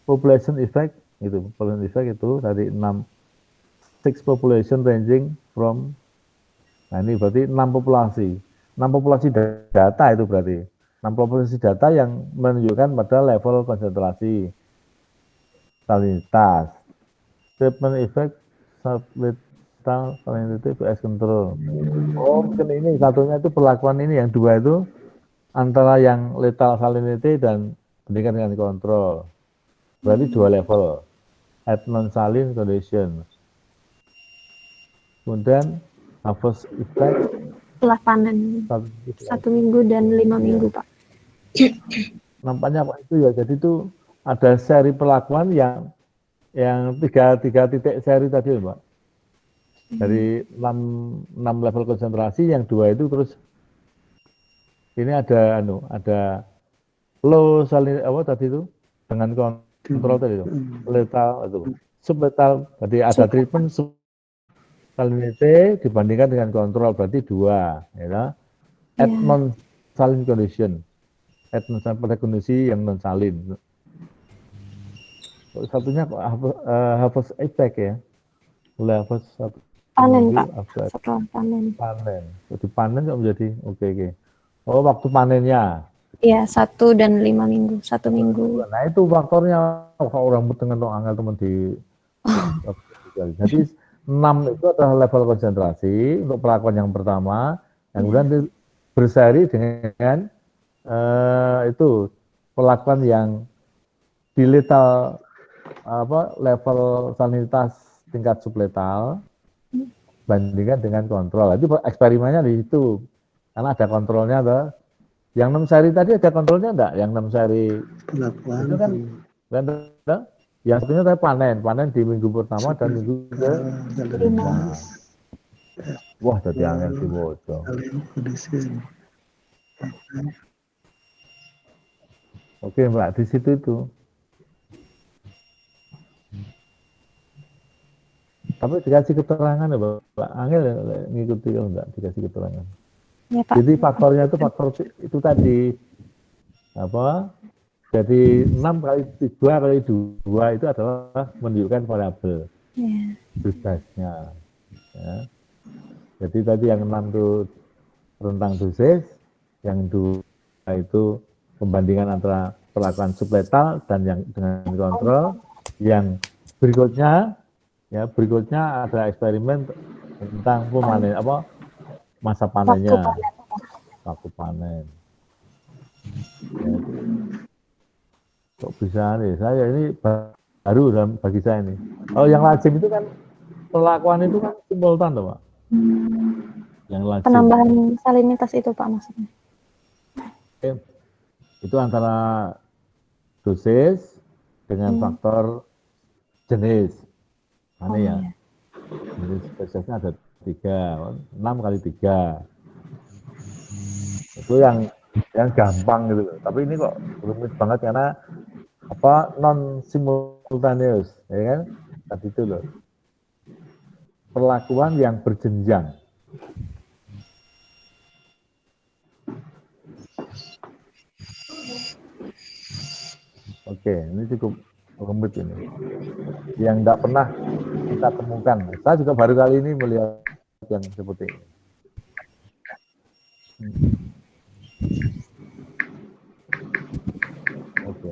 [SPEAKER 2] Population effect itu. Population effect itu dari 6. 6 population ranging from. Nah ini berarti 6 populasi. 6 populasi data itu berarti. 6 populasi data yang menunjukkan pada level konsentrasi salinitas. Treatment effect subletal salinity vs control. Oh, mungkin ini satunya itu perlakuan ini, yang 2 itu antara yang lethal salinity dan bandingkan dengan kontrol. Berarti 2 level. At non-saline condition. Kemudian harvest effect
[SPEAKER 6] Setelah panen 1 minggu dan 5 minggu, Pak.
[SPEAKER 2] Nampaknya apa itu ya? Jadi itu ada seri perlakuan yang tiga titik seri tadi, Mbak. Dari 6 level konsentrasi, yang 2 itu terus ini ada low saline apa tadi itu dengan kontrol tadi itu lethal itu sublethal, berarti ada treatment salinity dibandingkan dengan kontrol, berarti 2 ya. At non saline condition, at non pada kondisi yang non salin. Satunya harvest effect ya, mulai harvest
[SPEAKER 6] panen Pak, setelah panen.
[SPEAKER 2] Jadi panen kok menjadi oke. Oh, waktu panennya.
[SPEAKER 6] Iya, 1 dan 5 minggu, 1 minggu.
[SPEAKER 2] Nah, itu faktornya orang dengan angel teman di. Jadi 6 itu adalah level konsentrasi untuk perlakuan yang pertama, yang kemudian berseri dengan itu perlakuan yang di lethal level salinitas tingkat subletal bandingkan dengan kontrol. Itu eksperimennya di situ. Karena ada kontrolnya tuh. Yang 6 seri tadi ada kontrolnya enggak? Yang 6 seri itu kan yang satunya tadi panen di minggu pertama dan minggu ke-5. Wah, jadi angel di bojo. Oke, Mbak, di situ itu. Tapi dikasih keterangan ya, Pak Angel ngikuti kalau enggak dikasih keterangan.
[SPEAKER 6] Ya, Pak.
[SPEAKER 2] Jadi faktornya itu faktor itu tadi apa? Jadi 6 kali 2 kali 2 itu adalah menunjukkan variabel dosisnya. Ya. Jadi tadi yang 6 itu rentang dosis, yang 2 itu pembandingan antara perlakuan subletal dan yang dengan kontrol. Yang berikutnya ada eksperimen tentang pemanen masa panennya, waktu panen. Ya. Kok bisa nih, saya ini baru dalam bagi saya ini. Oh, yang lazim itu kan perlakuan itu kan simultan loh, Pak. Yang lazim.
[SPEAKER 6] Penambahan salinitas itu, Pak, maksudnya.
[SPEAKER 2] Itu antara dosis dengan faktor jenis. Mana ya? Jenis spesiesnya ada 3, 6 kali 3. Itu yang gampang gitu loh. Tapi ini kok rumit banget karena non simultaneous, ya kan? Tadi itu loh. Perlakuan yang berjenjang. Oke, ini cukup rumit ini. Yang nggak pernah kita temukan. Saya juga baru kali ini melihat yang seperti ini. Oke.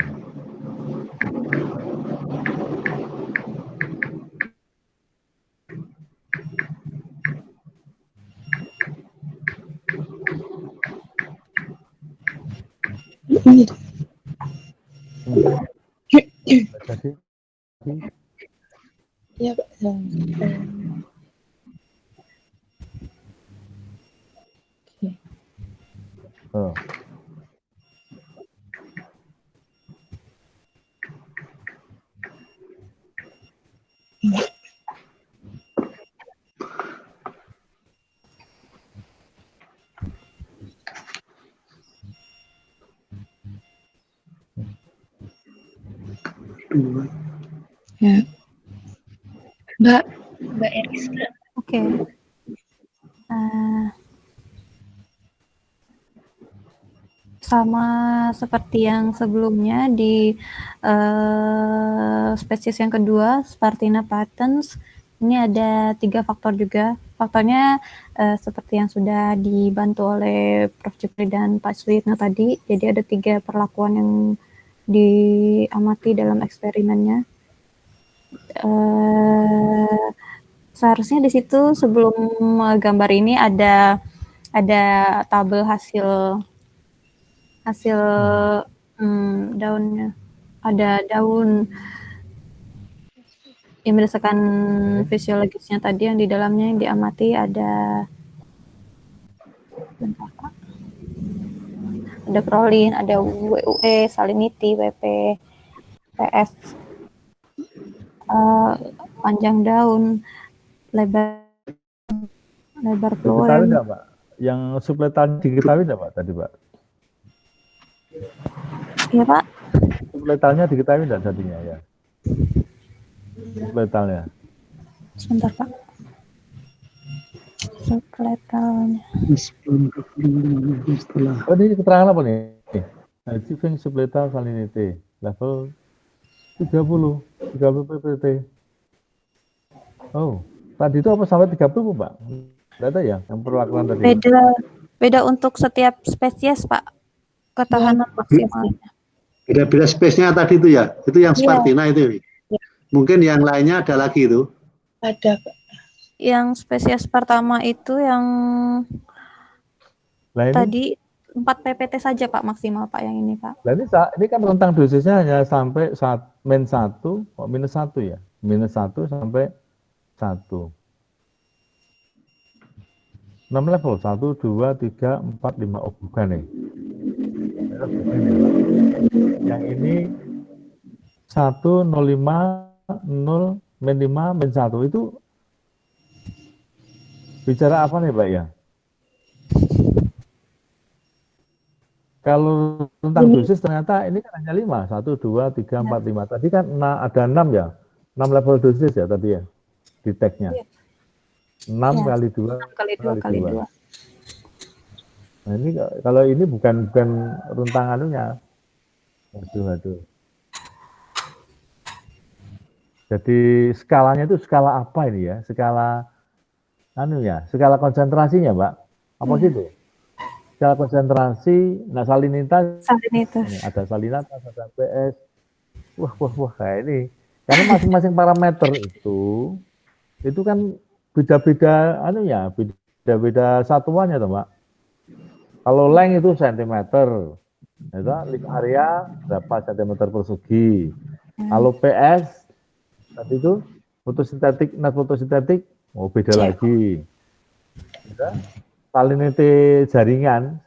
[SPEAKER 1] Ya, Pak.
[SPEAKER 2] Oh.
[SPEAKER 1] Ya. Mbak Eriska.
[SPEAKER 5] Oke. Sama seperti yang sebelumnya di spesies yang kedua, Spartina patens, ini ada 3 faktor juga. Faktornya seperti yang sudah dibantu oleh Prof. Jupri dan Pak Suyitno tadi. Jadi ada 3 perlakuan yang diamati dalam eksperimennya. Seharusnya di situ sebelum gambar ini ada tabel hasil
[SPEAKER 6] hasil daunnya. Ada daun yang berdasarkan fisiologisnya tadi yang di dalamnya yang diamati ada prolin, ada WUE, salinity, WP, PS, panjang daun, lebar
[SPEAKER 2] Diketahui
[SPEAKER 6] floem.
[SPEAKER 2] nggak Pak? Yang supletan diketahui nggak Pak tadi Pak?
[SPEAKER 5] Iya Pak.
[SPEAKER 2] Supletannya diketahui nggak tadinya ya? Supletannya.
[SPEAKER 5] Sebentar Pak. Supletannya.
[SPEAKER 2] Oh ini keterangan apa nih? Achieving supletal salinity level 30 ppt. Oh, tadi itu apa sampai 30 Pak? Tidak ada ya yang perlakuan tadi?
[SPEAKER 5] Beda untuk setiap spesies Pak, ketahanan maksimalnya.
[SPEAKER 3] Beda-beda space-nya tadi itu ya, itu yang Spartina itu. Mungkin yang lainnya ada lagi itu.
[SPEAKER 1] Ada Pak.
[SPEAKER 5] Yang spesies pertama itu yang tadi 4 ppt saja Pak maksimal Pak yang ini Pak.
[SPEAKER 2] Nah ini kan rentang dosisnya hanya sampai -1, -1 ya, -1 sampai 1. 6 level, 1, 2, 3, 4, 5, oh bukan nih. Yang ini 1, 0, 5, 0, -5, -1 itu bicara apa nih Pak ya? Kalau tentang dosis ternyata ini kan hanya 5, 1, 2, 3, 4, 5. Tadi kan ada 6 ya, 6 level dosis ya tadi ya, di tag-nya. 6 kali 2
[SPEAKER 5] kali 2.
[SPEAKER 2] Nah ini kalau ini bukan rentang anunya. Waduh. Jadi skalanya itu skala apa ini ya? Skala skala konsentrasinya, Mbak. Apa gitu? Skala konsentrasi, nah salinitas. Ada salinitas, ada PS. Wah kayak ini. Karena masing-masing parameter itu kan beda-beda beda-beda satuannya toh, Mbak. Kalau length itu sentimeter, itu lip area berapa sentimeter persegi. Kalau PS tadi itu fotosintetik, net fotosintetik, beda lagi. Salinity jaringan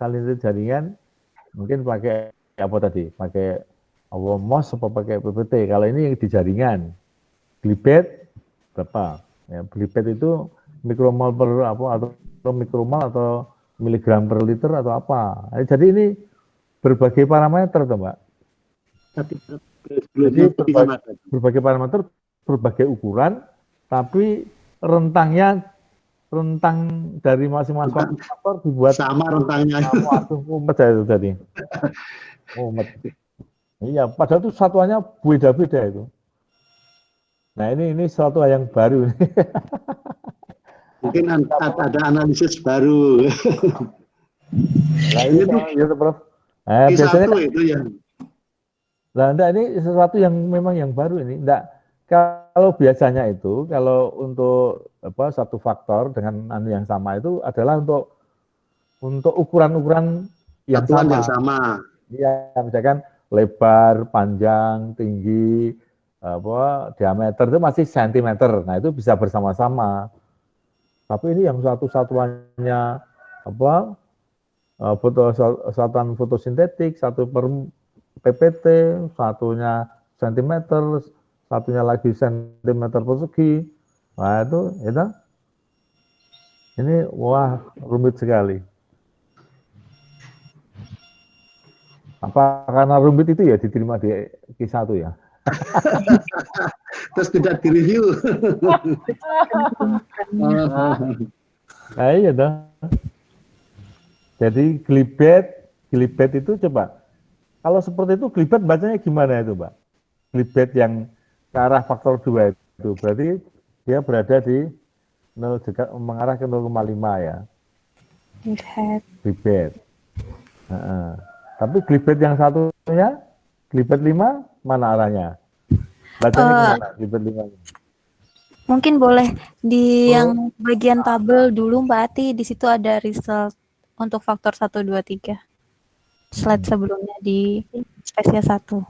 [SPEAKER 2] mungkin pakai apa tadi? Pakai MOS atau pakai PPT. Kalau ini yang di jaringan, glibet berapa? Ya, glibet itu mikromol per atau mikromol atau miligram per liter atau apa. Jadi ini berbagai parameter toh, Mbak. Jadi berbagai parameter, berbagai ukuran, tapi rentang dari masing-masing faktor dibuat
[SPEAKER 3] sama rentangnya.
[SPEAKER 2] Umet itu tadi. Umet. Iya, padahal itu satuannya beda-beda itu. Nah ini suatu yang baru.
[SPEAKER 3] Mungkin ada analisis baru.
[SPEAKER 2] Nah ini tuh ya Prof. Biasanya kan,
[SPEAKER 3] itu yang.
[SPEAKER 2] Nah, ini sesuatu yang memang yang baru ini. Kalau biasanya itu kalau untuk satu faktor dengan yang sama itu adalah untuk ukuran-ukuran yang sama. Iya, misalkan lebar, panjang, tinggi, diameter itu masih sentimeter. Nah, itu bisa bersama-sama. Tapi ini yang satuannya satuan fotosintetik, satu per PPT, satunya sentimeter, satunya lagi sentimeter persegi. Nah, itu ini wah rumit sekali. Apa karena rumit itu ya diterima di Q1 ya?
[SPEAKER 3] Terus tidak direview.
[SPEAKER 2] Nah, iya dong. Jadi glibet itu coba. Kalau seperti itu glibet bacanya gimana itu, Mbak? Glibet yang ke arah faktor 2 itu berarti dia berada di mengarah ke 0,5 ya. Glibet. Tapi glibet yang satunya, glibet 5 mana arahnya? Bacanya gimana glibet 5-nya?
[SPEAKER 5] Mungkin boleh di yang bagian tabel dulu Mbak Ati, di situ ada result untuk faktor 1, 2, 3. slide sebelumnya di spesies 1.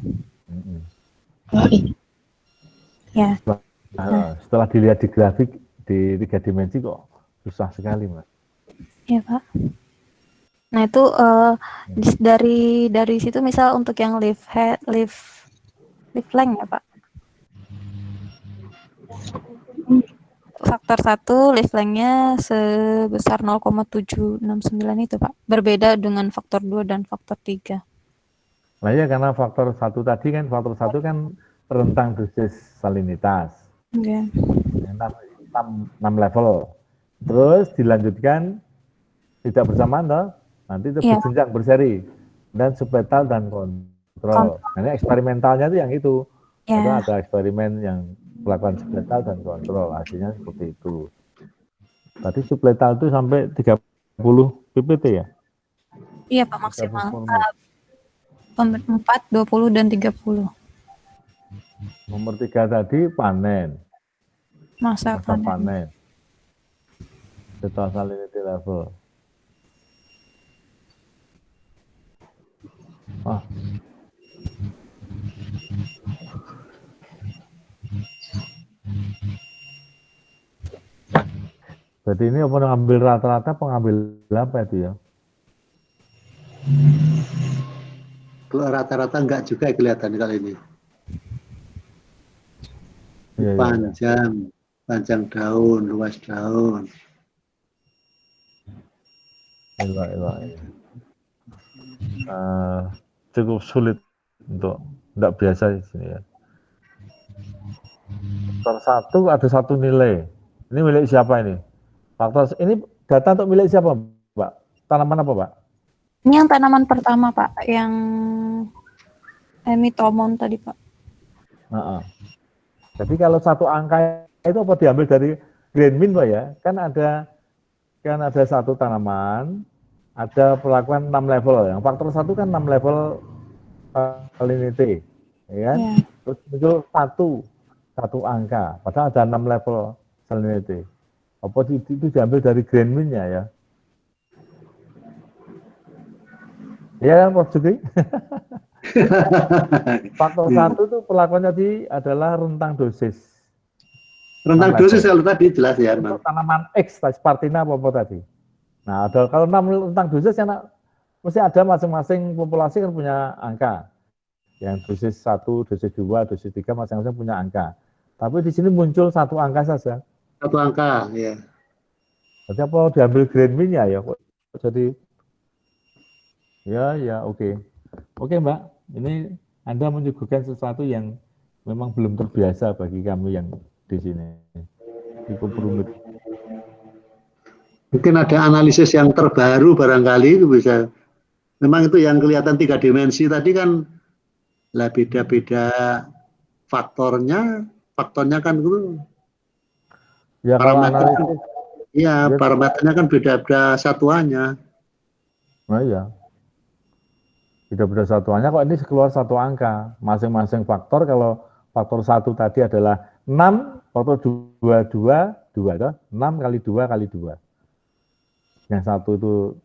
[SPEAKER 1] Oh, iya.
[SPEAKER 5] Ya.
[SPEAKER 2] Setelah dilihat di grafik di 3 dimensi kok susah sekali, Mas.
[SPEAKER 5] Iya, Pak. Nah, itu dari situ misal untuk yang leaf length ya, Pak. Faktor 1 leaf length-nya sebesar 0,769 itu, Pak. Berbeda dengan faktor 2 dan faktor 3.
[SPEAKER 2] Nah ya, karena faktor 1 tadi kan, faktor 1 kan rentang dosis salinitas.
[SPEAKER 5] Okay.
[SPEAKER 2] 6 level. Terus dilanjutkan tidak bersamaan toh, nanti itu berjenjang berseri dan subletal dan kontrol. Nah, ini eksperimentalnya itu yang itu. Ada eksperimen yang melakukan subletal dan kontrol, hasilnya seperti itu. Tadi subletal itu sampai 30 ppt ya?
[SPEAKER 5] Iya, Pak, maksimal. 4, 20 dan 30.
[SPEAKER 2] Nomor 3 tadi panen.
[SPEAKER 5] Masa
[SPEAKER 2] panen. Total salinity level. Berarti ini apa ngambil rata-rata, pengambil apa itu ya?
[SPEAKER 3] Kalau rata-rata enggak juga kelihatan kali ini.
[SPEAKER 2] Ya,
[SPEAKER 3] panjang daun, luas daun.
[SPEAKER 2] Cukup sulit untuk tidak biasa di sini ya. Faktor 1 ada 1 nilai. Ini milik siapa ini? Faktor ini data untuk milik siapa, Pak? Tanaman apa, Pak?
[SPEAKER 5] Ini yang tanaman pertama, Pak, yang Hemitomon tadi, Pak.
[SPEAKER 2] Jadi kalau 1 angka itu apa diambil dari grain mean, Pak ya? Kan ada 1 tanaman, ada perlakuan 6 level. Yang faktor 1 kan 6 level salinity, ya kan? Terus muncul 1 angka, padahal ada 6 level salinity. Apa itu diambil dari grain mean-nya ya? Iya kan, Prof. Jukri? Faktor 1 itu perlakuannya adalah rentang dosis.
[SPEAKER 3] Rentang dosis kalau tadi jelas ya.
[SPEAKER 2] Untuk tanaman X, Spartina apa tadi. Nah, kalau 6 rentang dosis yang mesti ada masing-masing populasi kan punya angka. Yang dosis 1, dosis 2, dosis 3 masing-masing punya angka. Tapi di sini muncul 1 angka saja.
[SPEAKER 3] 1 angka, ya.
[SPEAKER 2] Berarti apa diambil grain mean-nya ya? Jadi ya, oke. Oke, Mbak. Ini Anda menyuguhkan sesuatu yang memang belum terbiasa bagi kami yang di sini. Cukup rumit.
[SPEAKER 3] Mungkin ada analisis yang terbaru barangkali itu bisa. Memang itu yang kelihatan 3 dimensi tadi kan lah beda-beda faktornya kan itu.
[SPEAKER 2] Ya, parameter.
[SPEAKER 3] Iya, parameternya kan beda-beda satuannya.
[SPEAKER 2] Nah, iya. Beda-beda satuannya kok ini keluar 1 angka. Masing-masing faktor, kalau faktor 1 tadi adalah 6, faktor 2, 2, 6 kali 2 kali 2. Yang 1 itu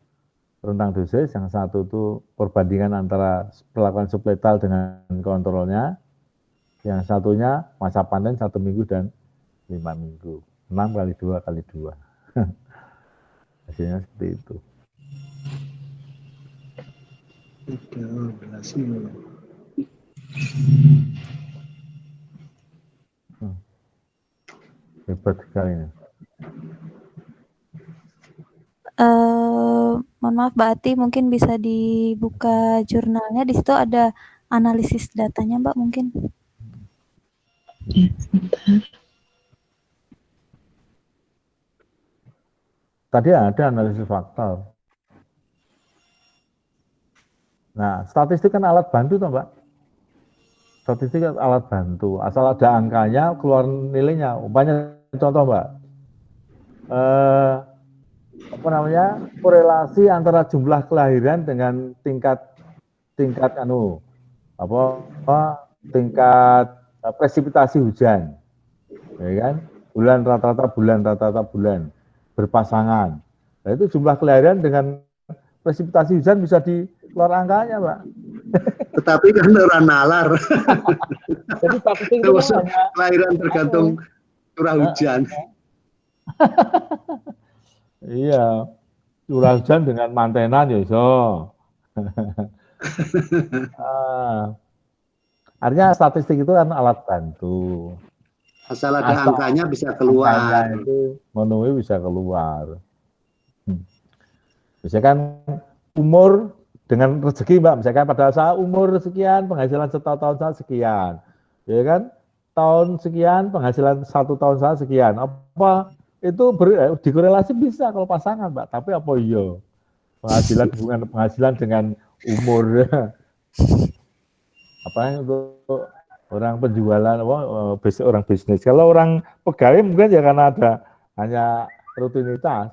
[SPEAKER 2] rentang dosis, yang 1 itu perbandingan antara perlakuan subletal dengan kontrolnya, yang satunya masa panen 1 minggu dan 5 minggu. 6 kali 2 kali 2. Hasilnya seperti itu. Hebat sekali ini.
[SPEAKER 5] Mohon maaf, Mbak Ati, mungkin bisa dibuka jurnalnya. Di situ ada analisis datanya, Mbak, mungkin.
[SPEAKER 1] Ya, sebentar.
[SPEAKER 2] Tadi ada analisis faktor. Nah, statistik kan alat bantu toh, Mbak? Statistik kan alat bantu. Asal ada angkanya, keluar nilainya. Umpamanya contoh, Mbak. Korelasi antara jumlah kelahiran dengan tingkat presipitasi hujan, ya kan? Bulan rata-rata bulan berpasangan. Nah, itu jumlah kelahiran dengan presipitasi hujan bisa keluar angkanya, Pak.
[SPEAKER 3] Tetapi kan orang nalar.
[SPEAKER 2] Jadi statistik itu kan
[SPEAKER 3] Termasuk
[SPEAKER 2] hanya
[SPEAKER 3] kelahiran tergantung curah hujan.
[SPEAKER 2] iya, curah hujan dengan mantenan ya iso. Ah, artinya statistik itu kan alat bantu.
[SPEAKER 3] Asal ada
[SPEAKER 2] Asal
[SPEAKER 3] angkanya bisa
[SPEAKER 2] angkanya
[SPEAKER 3] keluar.
[SPEAKER 2] itu memenuhi bisa keluar. Misalkan umur dengan rezeki, Mbak. Misalkan pada saat umur sekian, penghasilan setahun saya sekian. Ya kan? Tahun sekian, penghasilan 1 tahun saya sekian. Apa itu dikorelasi bisa kalau pasangan, Mbak. Tapi apa iya? Hubungan penghasilan dengan umur. Apa untuk orang penjualan, orang bisnis. Kalau orang pegawai mungkin ya karena ada hanya rutinitas.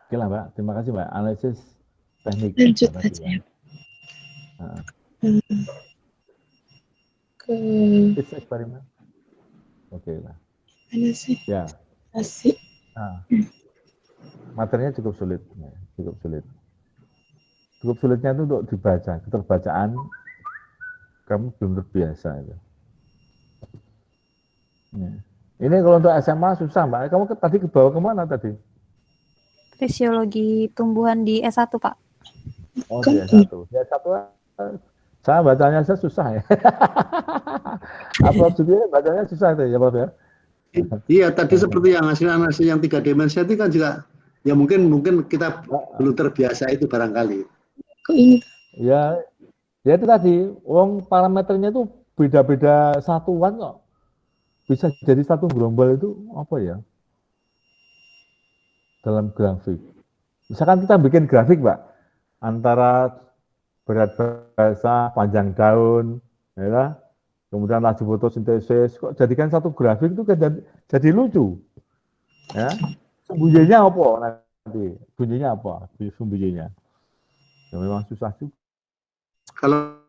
[SPEAKER 2] Oke lah, Mbak. Terima kasih, Mbak. Analisis teknik.
[SPEAKER 1] Lanjut
[SPEAKER 2] Mbak,
[SPEAKER 1] aja.
[SPEAKER 2] ya.
[SPEAKER 1] Ke
[SPEAKER 2] It's eksperimen. Oke lah.
[SPEAKER 1] mana sih?
[SPEAKER 2] Ya.
[SPEAKER 1] Asik.
[SPEAKER 2] Nah, materinya cukup sulit. Ya, cukup sulit. Cukup sulitnya itu untuk dibaca. Keterbacaan kamu belum terbiasa. Itu. Ya. Ini kalau untuk SMA susah, Mbak. Kamu tadi ke bawah kemana tadi?
[SPEAKER 5] Fisiologi tumbuhan di S1, Pak.
[SPEAKER 2] Oh, di S1. Di S1 saya bacanya saya susah ya. Apa judulnya bacanya susah itu ya, Pak ya?
[SPEAKER 3] Iya, tadi seperti yang hasil analisis yang 3 dimensi itu kan juga ya mungkin kita belum terbiasa itu barangkali.
[SPEAKER 1] Kok ini?
[SPEAKER 2] Ya, ya itu tadi, parameternya itu beda-beda satuan kok. Bisa jadi satu gerombol itu apa ya? Dalam grafik. Misalkan kita bikin grafik, Pak, antara berat basa, panjang daun, ya, kemudian laju fotosintesis, kok jadikan satu grafik itu jadi lucu. Ya, sembunyinya apa nanti? Bunyinya apa? Sembunyinya. Ya memang susah juga.
[SPEAKER 3] Kalau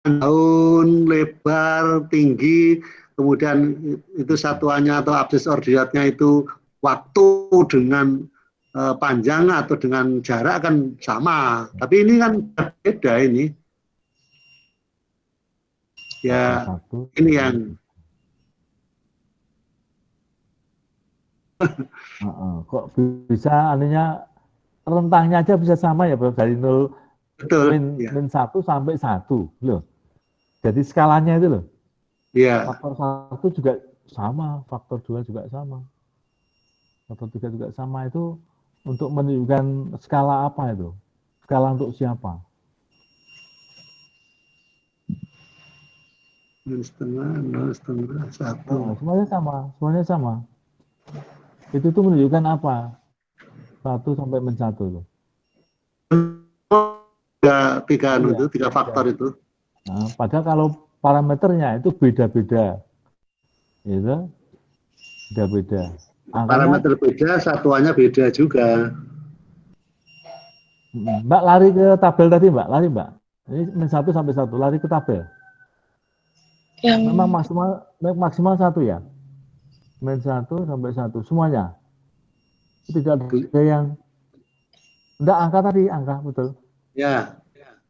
[SPEAKER 3] daun lebar, tinggi, kemudian itu satuannya atau absis ordinatnya itu waktu dengan panjang atau dengan jarak kan sama. Tapi ini kan beda ini. Ya, ini yang
[SPEAKER 2] kok bisa anunya rentangnya aja bisa sama ya, Bro, dari 0
[SPEAKER 3] betul,
[SPEAKER 2] min 1 sampai 1 loh. Jadi skalanya itu loh.
[SPEAKER 3] Iya.
[SPEAKER 2] Faktor 1 juga sama, faktor 2 juga sama. Faktor 3 juga sama. Itu untuk menunjukkan skala apa itu? Skala untuk siapa?
[SPEAKER 3] 0,5, 1.
[SPEAKER 2] Semuanya sama. Itu tuh menunjukkan apa? 1 sampai min 1 loh.
[SPEAKER 3] Tiga faktor itu.
[SPEAKER 2] Nah, padahal kalau parameternya itu beda-beda. Gitu. Beda-beda.
[SPEAKER 3] Parameter beda, satuannya beda juga.
[SPEAKER 2] Mbak lari ke tabel tadi, Mbak. Lari, Mbak. Ini min 1 sampai 1. Lari ke tabel.
[SPEAKER 1] Yang
[SPEAKER 2] Memang maksimal 1 ya? Min 1 sampai 1. Semuanya. Tidak ada yang... Enggak, angka betul.
[SPEAKER 3] Ya.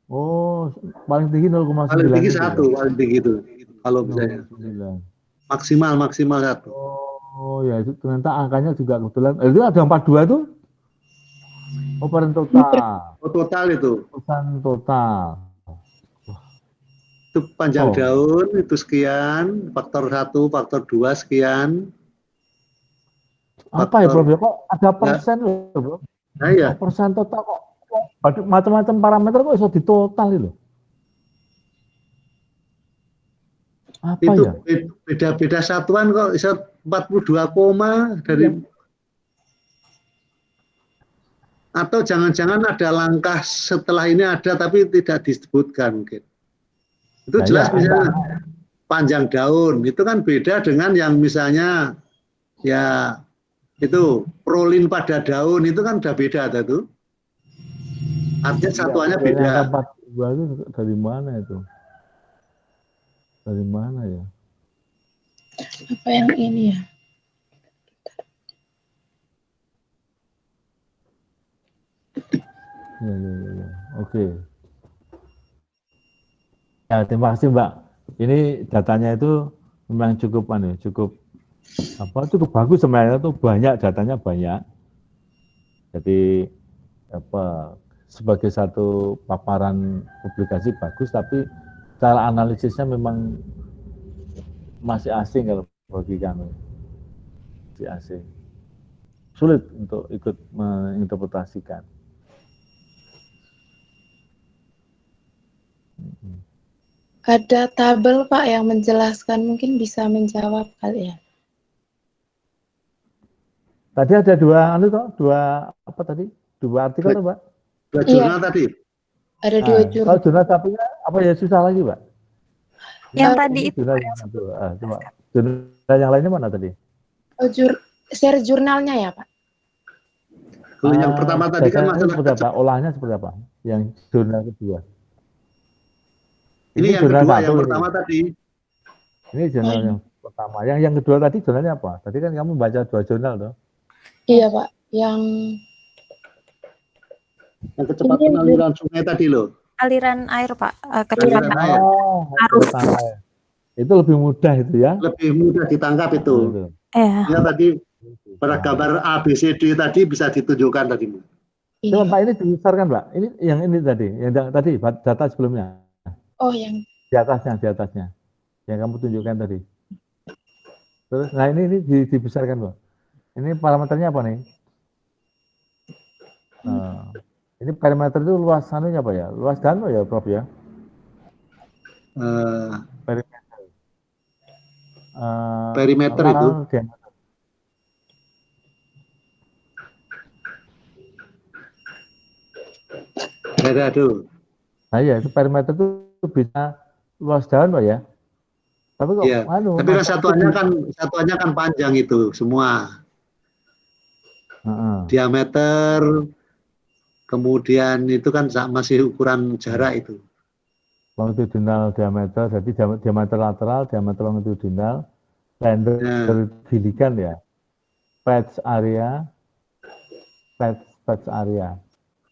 [SPEAKER 2] Oh, paling tinggi 0,9.
[SPEAKER 3] Paling tinggi 1, paling tinggi itu. Kalau misalnya. Maksimal 1.
[SPEAKER 2] Oh ya, itu ternyata angkanya juga kebetulan. Itu ada 42 tuh? Operan total.
[SPEAKER 3] Oh, total itu.
[SPEAKER 2] Operan total.
[SPEAKER 3] Itu panjang daun itu sekian, faktor 1, faktor 2 sekian.
[SPEAKER 2] Apa ya, Bro? Kok ada persen loh, Bro?
[SPEAKER 3] Nah, iya.
[SPEAKER 2] Persen total kok macam-macam parameter kok bisa ditotal itu. Apa
[SPEAKER 3] itu
[SPEAKER 2] ya?
[SPEAKER 3] Beda-beda satuan kok bisa 42 koma dari atau jangan-jangan ada langkah setelah ini ada tapi tidak disebutkan mungkin. Itu jelas misalnya panjang daun itu kan beda dengan yang misalnya ya itu prolin pada daun itu kan udah beda itu. Artinya satuannya beda.
[SPEAKER 2] 42 itu dari mana itu? Dari mana ya?
[SPEAKER 1] Apa yang ini ya?
[SPEAKER 2] Ya. Oke. Ya, terima kasih Mbak. Ini datanya itu memang cukup cukup bagus sebenarnya, tuh banyak datanya banyak. Jadi sebagai satu paparan publikasi bagus, tapi cara analisisnya memang masih asing kalau bagi kami, masih asing, sulit untuk ikut menginterpretasikan.
[SPEAKER 1] Ada tabel Pak yang menjelaskan, mungkin bisa menjawab kali ya.
[SPEAKER 2] Tadi ada dua artikel tuh Mbak?
[SPEAKER 3] Dua jurnal tadi.
[SPEAKER 1] Ada dua
[SPEAKER 2] Kalau
[SPEAKER 1] jurnal.
[SPEAKER 2] jurnal sapinya apa ya susah lagi Mbak?
[SPEAKER 5] Yang tadi itu
[SPEAKER 2] jurnal yang satu. Coba jurnal yang lainnya mana tadi?
[SPEAKER 1] Oh, share jurnalnya ya Pak?
[SPEAKER 3] Kalau yang pertama tadi kan masalah
[SPEAKER 2] seperti apa? Olahnya seperti apa? Yang jurnal kedua.
[SPEAKER 3] Ini yang
[SPEAKER 2] jurnal
[SPEAKER 3] kedua,
[SPEAKER 2] satu
[SPEAKER 3] yang
[SPEAKER 2] ini.
[SPEAKER 3] pertama tadi.
[SPEAKER 2] Ini jurnal yang pertama. Yang kedua tadi jurnalnya apa? Tadi kan kamu baca 2 jurnal tuh.
[SPEAKER 1] Iya Pak, yang
[SPEAKER 3] kecepatan aliran sungai tadi loh.
[SPEAKER 5] aliran air Pak, kecepatan
[SPEAKER 3] air.
[SPEAKER 5] arus.
[SPEAKER 2] Itu lebih mudah itu ya?
[SPEAKER 3] Lebih mudah ditangkap itu. Ya tadi pada gambar A, B, C, D tadi bisa ditunjukkan tadi.
[SPEAKER 2] Coba Pak, ini dibesarkan Pak. Ini yang ini tadi, yang tadi data sebelumnya.
[SPEAKER 1] Oh, yang
[SPEAKER 2] di atasnya. Yang kamu tunjukkan tadi. Terus, nah ini dibesarkan Pak. Ini parameternya apa nih? Ini parameter itu luas anunya apa ya? Luas danau ya, Prof ya? Perimeter.
[SPEAKER 3] Perimeter itu. Aduh.
[SPEAKER 2] Nah ya, itu perimeter itu bisa luas danau ya. Tapi kok
[SPEAKER 3] ya. Tapi kan satuannya kan panjang itu semua. Diameter, kemudian itu kan masih ukuran jarak itu.
[SPEAKER 2] Longitudinal diameter, jadi diameter lateral, diameter longitudinal, length bilikan ya, patch area,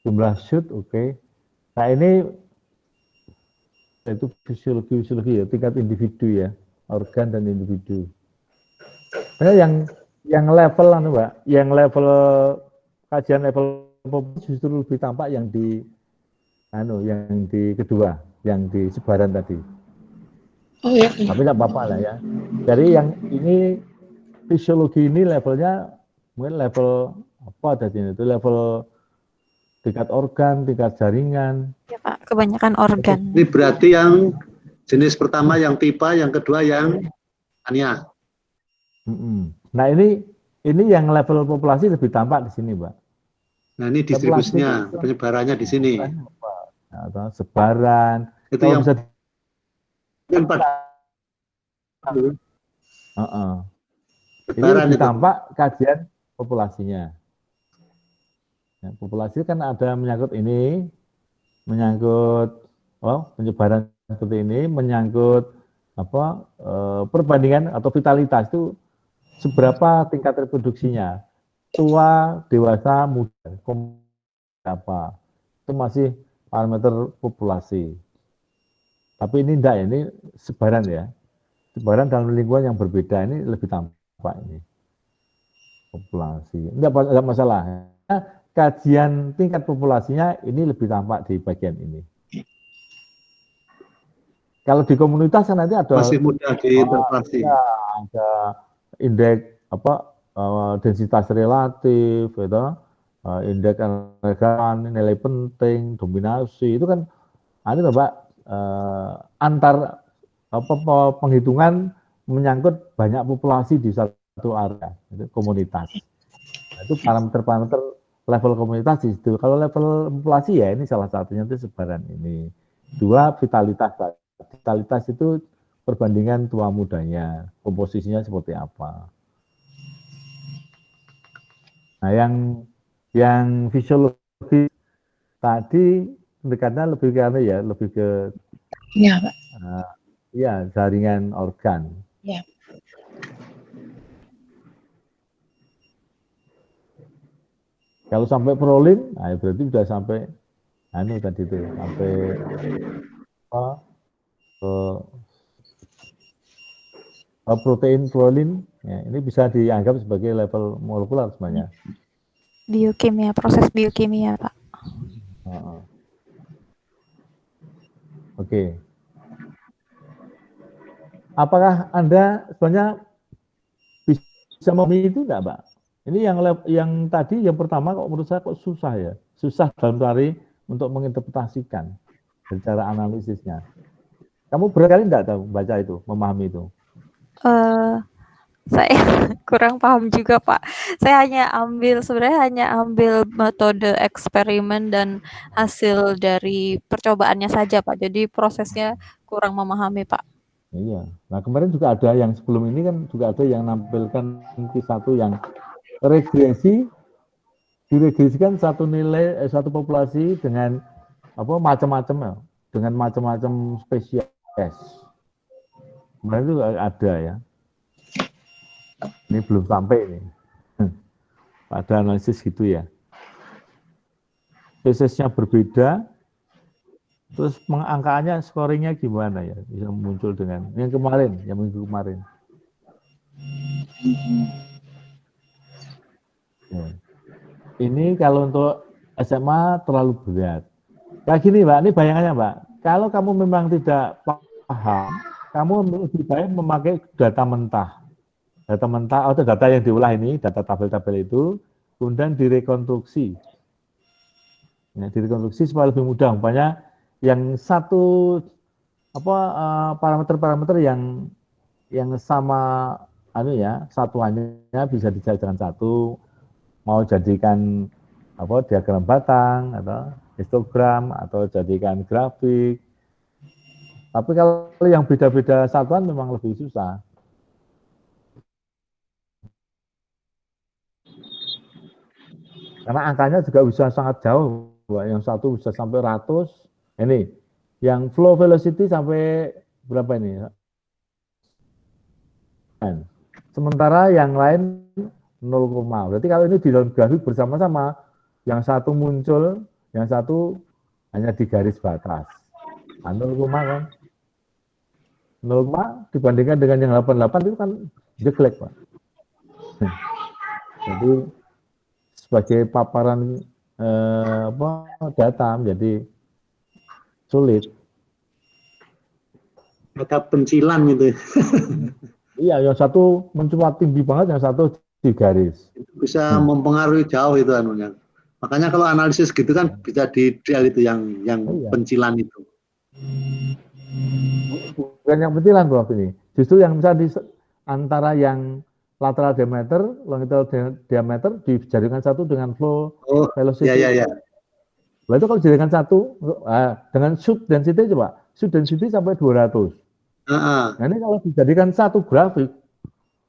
[SPEAKER 2] jumlah shoot, oke. Nah ini itu fisiologi ya, tingkat individu ya, organ dan individu. Nah, yang level Mbak, yang level kajian level justru lebih tampak yang di kedua, yang di sebaran tadi.
[SPEAKER 1] Oh iya.
[SPEAKER 2] Tapi tidak apa-apa lah ya. Jadi yang ini fisiologi ini levelnya mungkin level apa tadi itu, level tingkat organ, tingkat jaringan.
[SPEAKER 5] Ya Pak, kebanyakan organ.
[SPEAKER 3] Ini berarti yang jenis pertama yang pipa, yang kedua yang ania.
[SPEAKER 2] Nah ini yang level populasi lebih tampak di sini, Mbak.
[SPEAKER 3] Nah ini distribusinya, penyebarannya di sini.
[SPEAKER 2] Atau sebaran.
[SPEAKER 3] Itu yang
[SPEAKER 2] bisa ini lebih tampak kajian populasinya. Ya, populasi kan ada menyangkut penyebaran seperti ini, menyangkut perbandingan atau vitalitas itu seberapa tingkat reproduksinya, tua, dewasa, muda, apa, itu masih parameter populasi. Tapi ini enggak, ini sebaran ya, sebaran dalam lingkungan yang berbeda, ini lebih tampak ini populasi. Enggak masalah. Kajian tingkat populasinya ini lebih tampak di bagian ini. Kalau di komunitas kan nanti ada
[SPEAKER 3] masih mudah diinterpretasi.
[SPEAKER 2] Ada indeks densitas relatif, gitu, indeks keanekaragaman, nilai penting, dominasi, itu kan Mbak, antar penghitungan menyangkut banyak populasi di satu area, itu komunitas. Nah, itu parameter level komunitas di situ. Kalau level populasi ya ini salah satunya itu sebaran ini. 2, vitalitas. Vitalitas itu perbandingan tua mudanya, komposisinya seperti apa. Nah, yang fisiologi tadi pendekatannya lebih ke
[SPEAKER 1] ya, Pak.
[SPEAKER 2] Jaringan organ.
[SPEAKER 1] Ya.
[SPEAKER 2] Kalau sampai proline, nah berarti sudah sampai anu tadi itu, sampai apa? Protein proline, ya, ini bisa dianggap sebagai level molekular sebenarnya.
[SPEAKER 5] Biokimia, proses biokimia, Pak.
[SPEAKER 2] Oke. Apakah Anda sebenarnya bisa memahami itu enggak, Mbak? Ini yang tadi, yang pertama kok menurut saya kok susah ya. Susah dalam arti untuk menginterpretasikan secara analisisnya. Kamu berkali enggak tahu baca itu, memahami itu?
[SPEAKER 5] Saya kurang paham juga, Pak. Saya sebenarnya hanya ambil metode eksperimen dan hasil dari percobaannya saja, Pak. Jadi prosesnya kurang memahami, Pak.
[SPEAKER 2] Iya. Nah, kemarin juga ada yang sebelum ini kan juga ada yang nampilkan satu yang regresi, diregresikan satu nilai, satu populasi dengan apa macam-macam ya, dengan macam-macam spesies. Kemarin itu ada ya. Ini belum sampai ini. Pada analisis gitu ya. Spesiesnya berbeda, terus angkaannya, scoringnya gimana ya? Bisa muncul dengan yang kemarin, yang minggu kemarin. Ya. Ini kalau untuk SMA terlalu berat. Kayak gini Mbak, ini bayangannya Mbak. Kalau kamu memang tidak paham, kamu lebih baik memakai data mentah. Data mentah atau data yang diolah ini, data tabel-tabel itu, kemudian direkonstruksi. Ya, direkonstruksi supaya lebih mudah. Umpamanya yang satu parameter-parameter yang sama satuannya bisa dijadikan satu, mau jadikan diagram batang atau histogram atau jadikan grafik. Tapi kalau yang beda-beda satuan memang lebih susah. Karena angkanya juga bisa sangat jauh, yang satu bisa sampai ratus. Ini, yang flow velocity sampai berapa ini? Sementara yang lain 0, berarti kalau ini di dalam grafik bersama-sama, yang satu muncul, yang satu hanya di garis batas. 0, kan? 0, dibandingkan dengan yang 88 itu kan jelek, Pak. Jadi sebagai paparan data menjadi sulit.
[SPEAKER 3] Data pencilan gitu.
[SPEAKER 2] Iya, yang satu mencuat tinggi banget, yang satu di garis.
[SPEAKER 3] Bisa mempengaruhi jauh itu anunya. Makanya kalau analisis gitu kan bisa detail itu yang pencilan itu.
[SPEAKER 2] Bukan yang pencilan Prof ini. Justru yang bisa antara yang lateral diameter, longitudinal diameter dijadikan satu dengan flow velocity.
[SPEAKER 3] Iya.
[SPEAKER 2] Lalu itu kalau dijadikan satu dengan shoot density coba, shoot density sampai 200. Nah ini kalau dijadikan satu grafik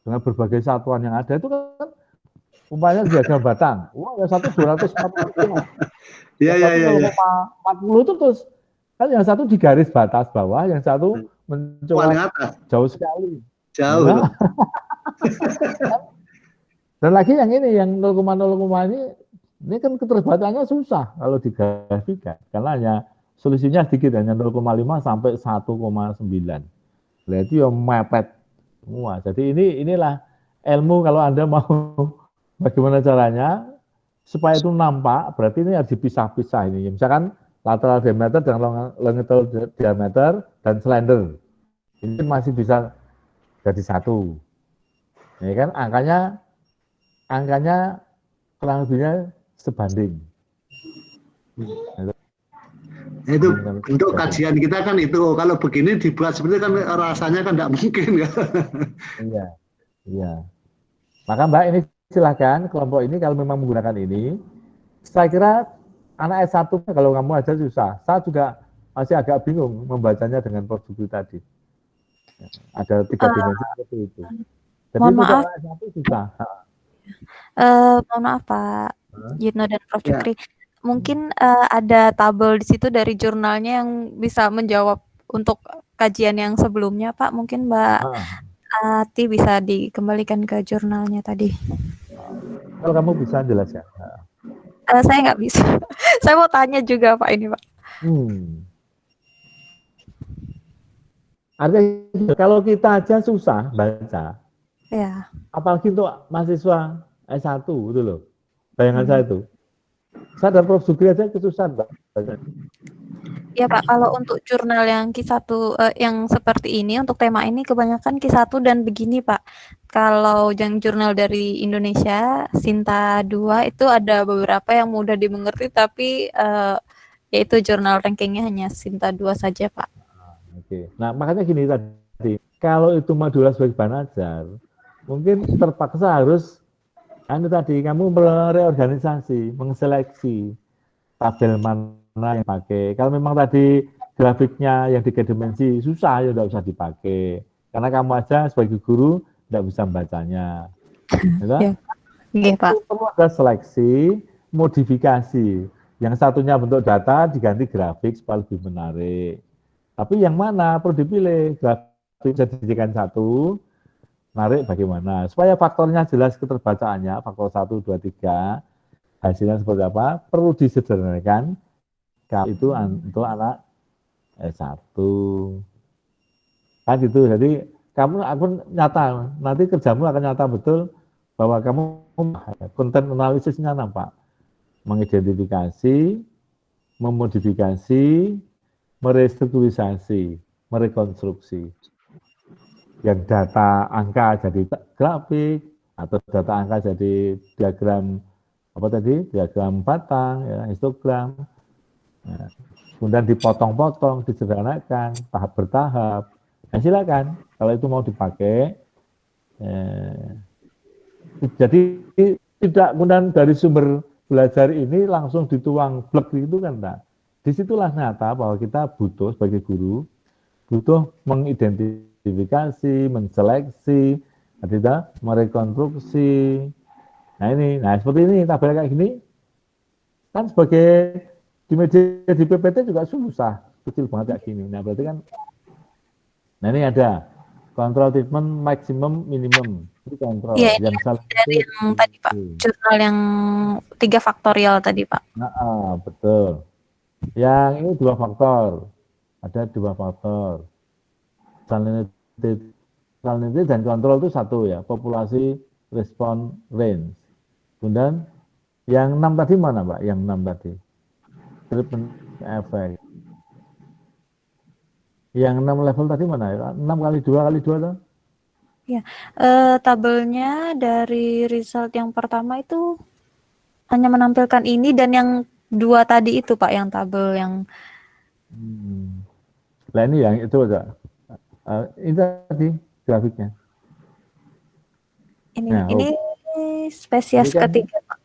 [SPEAKER 2] dengan berbagai satuan yang ada itu kan umpamanya diagram batang. Wah, yang satu 240. Iya. 40 itu terus kan yang satu di garis batas bawah, yang satu mencoba jauh sekali.
[SPEAKER 3] Jauh.
[SPEAKER 2] Nah, dan lagi yang ini yang 0,0 ini kan keterbatannya susah kalau digrafikan karena hanya selisihnya sedikit, hanya 0,5 sampai 1,9. Berarti ya mepet semua. Jadi inilah ilmu kalau Anda mau bagaimana caranya supaya itu nampak, berarti ini harus dipisah-pisah ini. Misalkan lateral diameter dan longitudinal diameter dan slender. Ini masih bisa jadi satu. Ya kan angkanya kurang lebihnya sebanding.
[SPEAKER 3] Itu untuk kajian kita kan itu kalau begini dibuat seperti kan rasanya kan tidak mungkin kan.
[SPEAKER 2] Iya. Maka Mbak ini silakan kelompok ini kalau memang menggunakan ini, saya kira anak S1 kalau kamu aja susah. Saya juga masih agak bingung membacanya dengan Prof. Zuhri tadi. Ada 3 dimensi seperti itu. Jadi
[SPEAKER 5] mohon maaf.
[SPEAKER 2] S1 susah.
[SPEAKER 5] Mohon maaf Pak Yitno dan Prof. Zuhri. Mungkin ada tabel di situ dari jurnalnya yang bisa menjawab untuk kajian yang sebelumnya, Pak. Mungkin Mbak Ati bisa dikembalikan ke jurnalnya tadi.
[SPEAKER 2] Kalau kamu bisa jelaskan.
[SPEAKER 5] Saya nggak bisa. Saya mau tanya juga Pak ini Pak.
[SPEAKER 2] Artinya kalau kita aja susah baca,
[SPEAKER 5] Ya.
[SPEAKER 2] apalagi untuk mahasiswa S1 itu loh. Bayangan saya itu. Saya dan Prof. Sugri aja kesusahan Mbak.
[SPEAKER 5] Ya Pak, kalau untuk jurnal yang Q1 yang seperti ini untuk tema ini kebanyakan Q1 dan begini Pak. Kalau yang jurnal dari Indonesia Sinta 2 itu ada beberapa yang mudah dimengerti tapi yaitu jurnal rankingnya hanya Sinta 2 saja Pak.
[SPEAKER 2] Oke. Nah, makanya gini tadi, kalau itu modul sebagai bahan ajar, mungkin terpaksa harus tadi kamu mereorganisasi, mengseleksi tabel mana yang pakai. Kalau memang tadi grafiknya yang 3 dimensi susah, ya tidak usah dipakai. Karena kamu aja sebagai guru tidak bisa membacanya. Ya.
[SPEAKER 5] Iya, Pak.
[SPEAKER 2] Perlu ada seleksi, modifikasi. Yang satunya bentuk data diganti grafik supaya lebih menarik. Tapi yang mana perlu dipilih, grafik bisa dijadikan satu, menarik bagaimana. Supaya faktornya jelas keterbacaannya, faktor 1, 2, 3, hasilnya seperti apa, perlu disederhanakan. Kalau itu untuk anak S1. Kan gitu, jadi kamu akan nyata, nanti kerjamu akan nyata betul bahwa kamu konten analisisnya nampak. Mengidentifikasi, memodifikasi, merestrukturisasi, merekonstruksi. Yang data angka jadi grafik, atau data angka jadi diagram apa tadi, diagram batang, ya, histogram. Nah, kemudian dipotong-potong, disederhanakan, tahap bertahap. Nah, silakan, kalau itu mau dipakai. Jadi tidak kemudian dari sumber belajar ini langsung dituang blek itu kan, enggak. Disitulah nyata bahwa kita butuh sebagai guru, butuh mengidentifikasi, menseleksi, tidak merekonstruksi. Nah ini, nah seperti ini tabel kayak gini, kan sebagai di media di PPT juga susah, kecil banget kayak gini. Nah berarti kan, nah ini ada kontrol treatment maksimum minimum, itu kontrol.
[SPEAKER 5] Iya,
[SPEAKER 2] yang
[SPEAKER 5] dari yang tadi Pak, jurnal yang 3 faktorial tadi Pak.
[SPEAKER 2] Nah, betul. Yang ini 2 faktor, ada 2 faktor. Salinity dan kontrol itu satu ya, populasi respon range. Kemudian yang 6 tadi mana Mbak? Yang 6 tadi. Treatment effect. Yang 6 level tadi mana ya? 6 kali 2 kali 2 tuh?
[SPEAKER 5] Ya, tabelnya dari result yang pertama itu hanya menampilkan ini dan yang 2 tadi itu Pak, yang tabel yang
[SPEAKER 2] Nah ini yang itu aja. Ini tadi grafiknya.
[SPEAKER 5] Ini
[SPEAKER 2] Nah,
[SPEAKER 5] ini spesies
[SPEAKER 2] ini kan
[SPEAKER 5] ketiga Pak.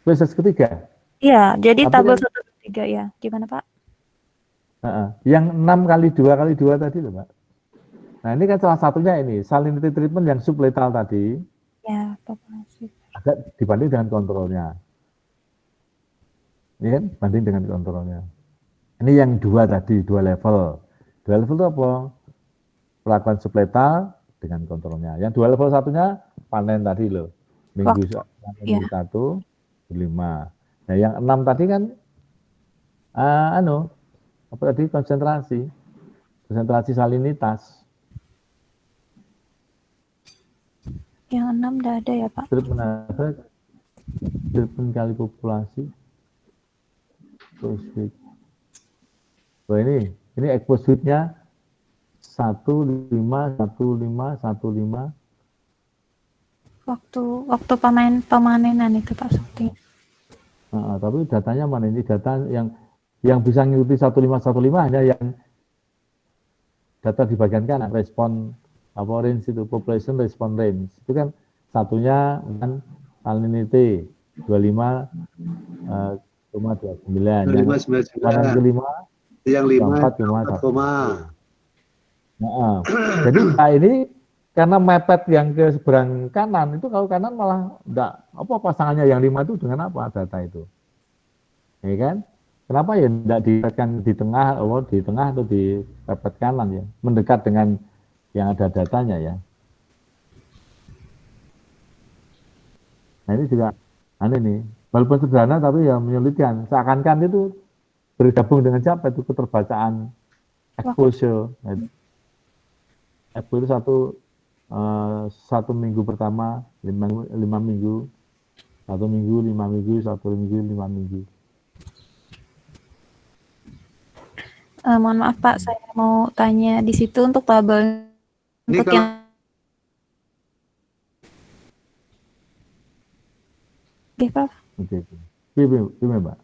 [SPEAKER 2] Spesies ketiga?
[SPEAKER 5] Iya, jadi
[SPEAKER 2] Tapi
[SPEAKER 5] tabel
[SPEAKER 2] kan,
[SPEAKER 5] 1 dan 3 ya. Gimana Pak?
[SPEAKER 2] Yang 6 kali 2 kali 2 tadi loh Pak. Nah ini kan salah satunya ini, salinity treatment yang subletal tadi.
[SPEAKER 5] Ya, populasi.
[SPEAKER 2] Agak dibanding dengan kontrolnya. Ini kan banding dengan kontrolnya. Ini yang 2 tadi, 2 level. 2 level itu apa? Perlakuan subletal dengan kontrolnya. Yang 2 level satunya panen tadi loh. Minggu 1, 5. Nah yang 6 tadi kan apa tadi, konsentrasi salinitas.
[SPEAKER 5] Yang 6 udah ada ya Pak.
[SPEAKER 2] Treatment kali populasi. Wah ini exposure-nya 15, 15.
[SPEAKER 5] Waktu pemanenan itu Pak Sakti.
[SPEAKER 2] Tapi datanya mana ini? Data yang bisa ngikuti 1515 hanya yang data di bagian kanan, respon apa range itu, population response range. Itu kan satunya kan salinity 25,29. Yang kelima
[SPEAKER 3] yang 5,4.
[SPEAKER 2] Jadi ini karena mepet yang ke seberang kanan itu, kalau kanan malah enggak apa pasangannya yang 5 itu dengan apa data itu. Ya kan? Kenapa ya enggak dipepetkan di tengah atau di pepet kanan ya, mendekat dengan yang ada datanya ya. Nah ini juga aneh nih, walaupun sederhana tapi ya menyulitkan. Seakan-akan itu bergabung dengan siapa itu keterbacaan exposure. Expo itu satu minggu pertama 5 minggu, 1 minggu 5 minggu, 1 minggu 5 minggu.
[SPEAKER 5] Mohon maaf Pak, saya mau tanya di situ untuk tabel
[SPEAKER 3] Ini
[SPEAKER 5] untuk
[SPEAKER 3] kalau
[SPEAKER 5] yang Oke, Pak.
[SPEAKER 2] Oke. Gimana, Mbak?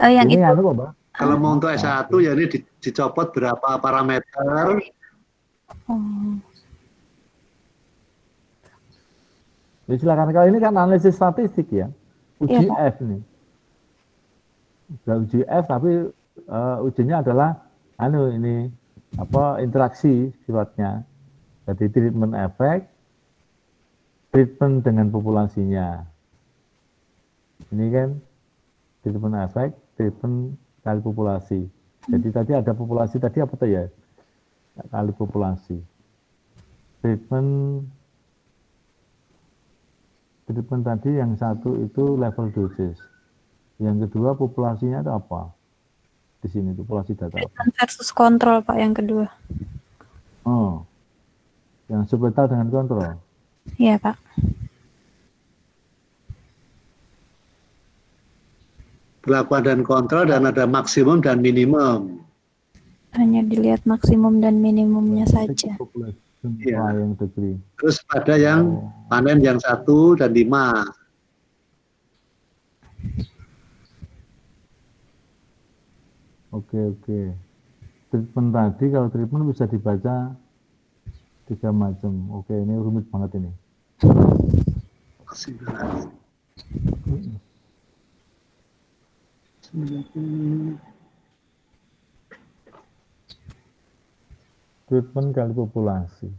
[SPEAKER 5] Yang
[SPEAKER 2] Ini
[SPEAKER 5] itu
[SPEAKER 2] anu kok, Mbak.
[SPEAKER 3] kalau mau untuk S1 ya ini dicopot berapa parameter.
[SPEAKER 5] oh,
[SPEAKER 2] Ya, silakan. Kalau ini kan analisis statistik ya,
[SPEAKER 5] Iya,
[SPEAKER 2] UGF nih. Udah UGF tapi ujinya adalah ini interaksi sifatnya. Jadi treatment efek, treatment dengan populasinya. Ini kan treatment efek, treatment kali populasi. Jadi tadi ada populasi tadi apa tuh ya? Kali populasi. Treatment tadi yang satu itu level dosis. Yang kedua populasinya itu apa? Di sini populasi data apa?
[SPEAKER 5] treatment versus kontrol Pak yang kedua.
[SPEAKER 2] Oh, yang subletal dengan kontrol.
[SPEAKER 5] Iya Pak.
[SPEAKER 3] Perlakuan dan kontrol dan ada maksimum dan minimum.
[SPEAKER 5] Hanya dilihat maksimum dan minimumnya saja.
[SPEAKER 3] Iya.
[SPEAKER 2] Yang degree.
[SPEAKER 3] Terus ada yang panen yang 1 dan 5.
[SPEAKER 2] Oke. Treatment tadi kalau treatment bisa dibaca 3 macam. Oke, ini rumit banget ini. Treatment kali populasi.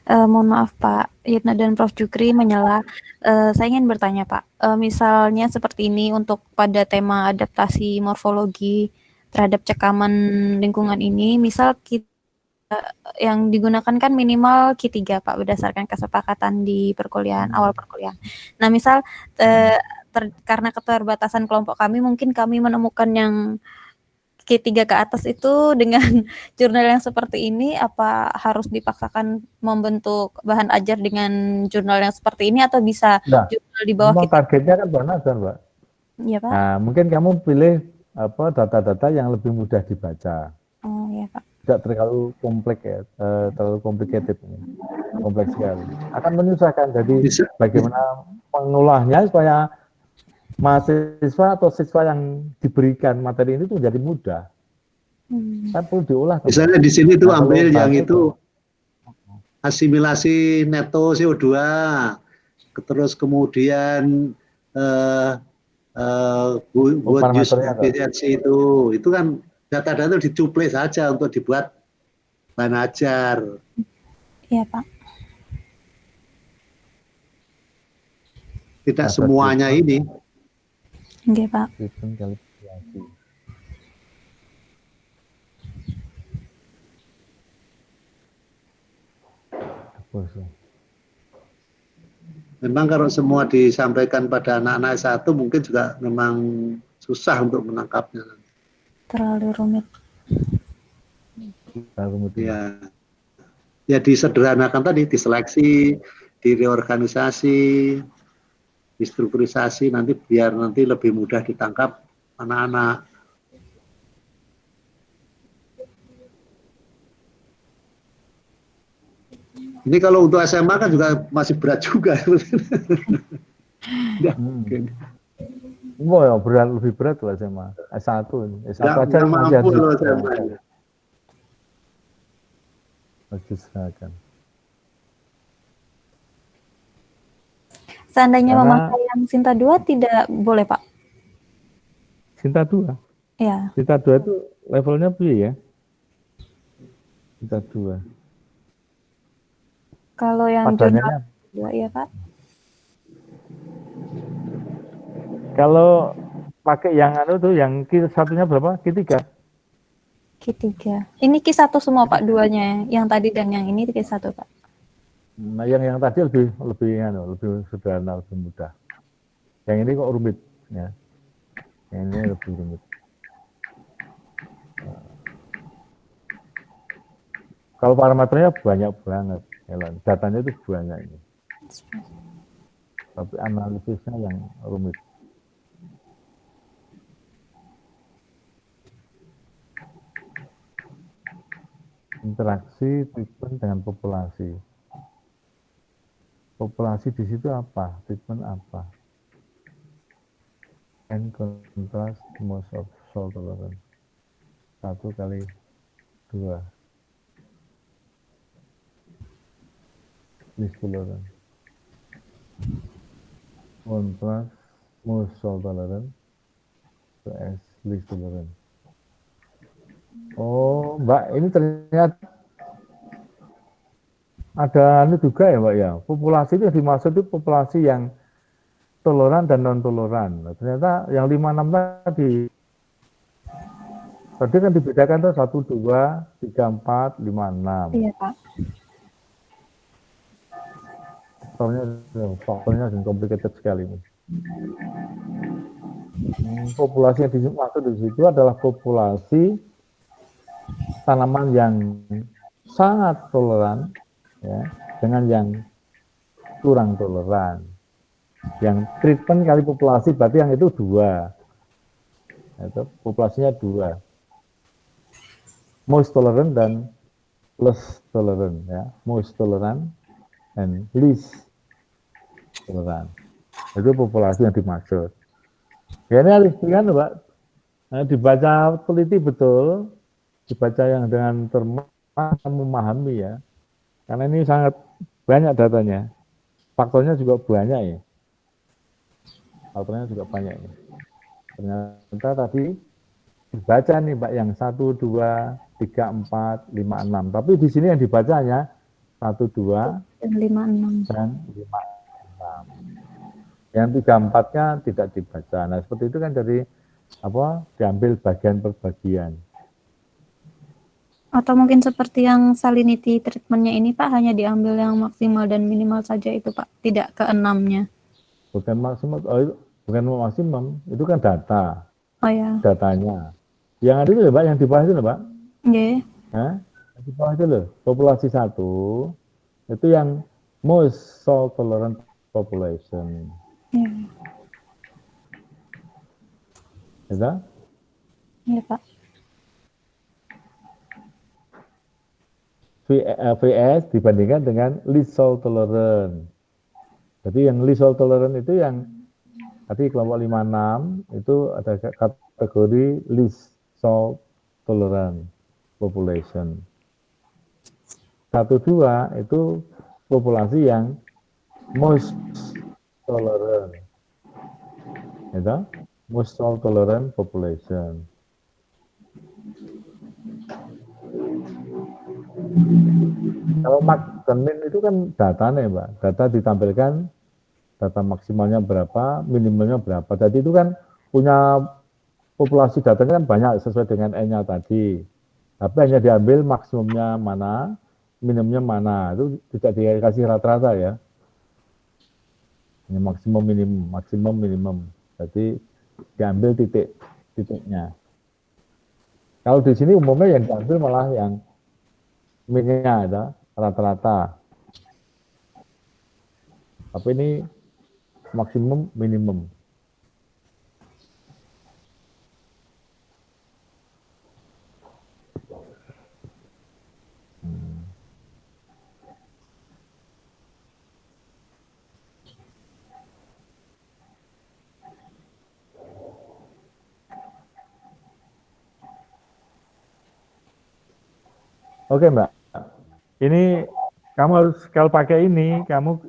[SPEAKER 5] Mohon maaf Pak, Yitna dan Prof. Jukri menyela. Saya ingin bertanya Pak, misalnya seperti ini untuk pada tema adaptasi morfologi terhadap cekaman lingkungan ini, misal kita yang digunakan kan minimal Q3 Pak berdasarkan kesepakatan di perkuliahan awal perkuliahan. Nah misal karena keterbatasan kelompok kami mungkin kami menemukan yang Q3 ke atas itu dengan jurnal yang seperti ini, apa harus dipaksakan membentuk bahan ajar dengan jurnal yang seperti ini atau bisa jurnal di bawah
[SPEAKER 2] Memang targetnya kan bahan ajar, Mbak.
[SPEAKER 5] Iya Pak.
[SPEAKER 2] Nah, mungkin kamu pilih data-data yang lebih mudah dibaca.
[SPEAKER 5] Oh iya Pak.
[SPEAKER 2] Tidak terlalu kompleks ya, terlalu complicated, kompleks sekali. Akan menyusahkan. Jadi bagaimana mengolahnya supaya mahasiswa atau siswa yang diberikan materi ini tuh menjadi mudah. Kan perlu diolah.
[SPEAKER 3] Misalnya di sini tuh ambil yang itu asimilasi neto CO2, terus kemudian buat use efisiensi itu kan data-data dicuplik saja untuk dibuat bahan ajar.
[SPEAKER 5] Iya Pak.
[SPEAKER 3] Tidak semuanya ini.
[SPEAKER 5] Oke Pak.
[SPEAKER 3] Memang kalau semua disampaikan pada anak-anak S1 mungkin juga memang susah untuk menangkapnya.
[SPEAKER 5] Terlalu rumit.
[SPEAKER 3] Ya disederhanakan tadi, diseleksi, direorganisasi, distrukturisasi nanti biar nanti lebih mudah ditangkap anak-anak. Ini kalau untuk SMA kan juga masih berat juga.
[SPEAKER 2] Oh ya, lebih berat loh SMA. S1 ini. S1 aja masih harus diserahkan.
[SPEAKER 5] Seandainya memakai yang Sinta 2 tidak boleh Pak?
[SPEAKER 2] Sinta 2?
[SPEAKER 5] Iya.
[SPEAKER 2] Sinta 2 itu levelnya berapa ya? Sinta 2.
[SPEAKER 5] Kalau yang jurnal 2 ya Pak?
[SPEAKER 2] Kalau pakai yang yang satunya berapa? Q3?
[SPEAKER 5] Q3. Ini Q1 semua Pak, duanya. Yang tadi dan yang ini Q1 Pak.
[SPEAKER 2] Nah, yang tadi lebih sederhana, lebih mudah. Yang ini kok rumit, ya. Yang ini lebih rumit. Kalau parameternya banyak banget, datanya itu banyak ini. Tapi analisisnya yang rumit. Interaksi treatment dengan populasi. Populasi di situ apa? Treatment apa? N contrast most of salt tolerance. 1/2. Least tolerance. Contrast most salt tolerance to S least tolerance. Oh, Mbak, ini ternyata ada ini juga ya, Mbak ya. Populasi itu yang dimaksud itu populasi yang toleran dan non toleran. Nah, ternyata yang 56 tadi kan dibedakan tuh 1, 2, 3, 4, 5, 6.
[SPEAKER 5] Iya Pak.
[SPEAKER 2] Faktornya complicated sekali. Populasi yang dimaksud di situ adalah populasi tanaman yang sangat toleran, ya, dengan yang kurang toleran. Yang treatment kali populasi berarti yang itu 2. Itu populasinya 2. Most tolerant dan less tolerant, ya. Most tolerant and least tolerant. Itu populasi yang dimaksud. Ya ini harus kan, Mbak. Nah, dibaca teliti betul, dibaca yang dengan cermat, memahami ya. Karena ini sangat banyak datanya. Faktornya juga banyak ya. Faktornya juga banyak ya. Ternyata tadi dibaca nih Pak yang 1, 2, 3, 4, 5, 6. Tapi di sini yang dibacanya 1, 2,
[SPEAKER 5] Dan 56.
[SPEAKER 2] dan 5, 6. Yang 3, 4-nya tidak dibaca. Nah seperti itu kan dari diambil bagian per bagian.
[SPEAKER 5] Atau mungkin seperti yang salinity treatmentnya ini Pak, hanya diambil yang maksimal dan minimal saja itu Pak, tidak ke 6-nya.
[SPEAKER 2] Bukan maksimal, bukan maksimum, itu kan data.
[SPEAKER 5] Oh ya.
[SPEAKER 2] Datanya. Yang ada itu loh Pak, yang dibahas itu loh Pak.
[SPEAKER 5] Nggih.
[SPEAKER 2] Yang dibahas itu loh, populasi 1, itu yang most salt tolerant population.
[SPEAKER 5] Iya.
[SPEAKER 2] Gitu?
[SPEAKER 5] Iya Pak.
[SPEAKER 2] VS dibandingkan dengan least salt tolerant. Jadi yang least salt tolerant itu yang tadi kelompok 56 itu ada kategori least salt tolerant population. 1, 2 itu populasi yang most tolerant. Gitu? Most salt tolerant population. Kalau max dan min itu kan datanya Mbak, data ditampilkan, data maksimalnya berapa, minimalnya berapa. Jadi itu kan punya populasi datanya kan banyak sesuai dengan N-nya tadi. Tapi hanya diambil maksimumnya mana, minimumnya mana, itu tidak dikasih rata-rata ya. Ini maksimum minimum. Jadi diambil titiknya. Kalau di sini umumnya yang diambil malah yang minnya ada rata-rata. Tapi ini maksimum minimum. Oke Mbak, ini kamu harus kalau pakai ini, kamu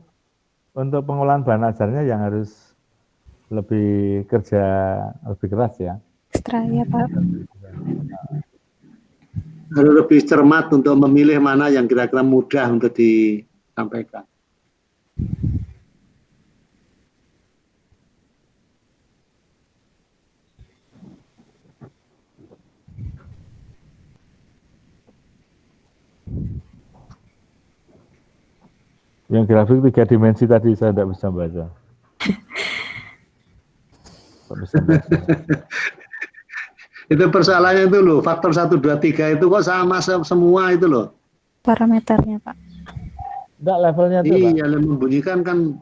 [SPEAKER 2] untuk pengolahan bahan ajarnya yang harus lebih kerja lebih keras ya.
[SPEAKER 5] Ekstra ya Pak.
[SPEAKER 3] Harus lebih cermat untuk memilih mana yang kira-kira mudah untuk disampaikan.
[SPEAKER 2] Yang grafik 3 dimensi tadi saya tidak bisa baca. Tidak bisa baca.
[SPEAKER 3] Itu persoalannya itu loh, faktor 1, 2, 3 itu kok sama semua itu loh.
[SPEAKER 5] Parameternya, Pak.
[SPEAKER 2] Enggak, levelnya itu, Pak.
[SPEAKER 3] Iya, yang membunyikan kan.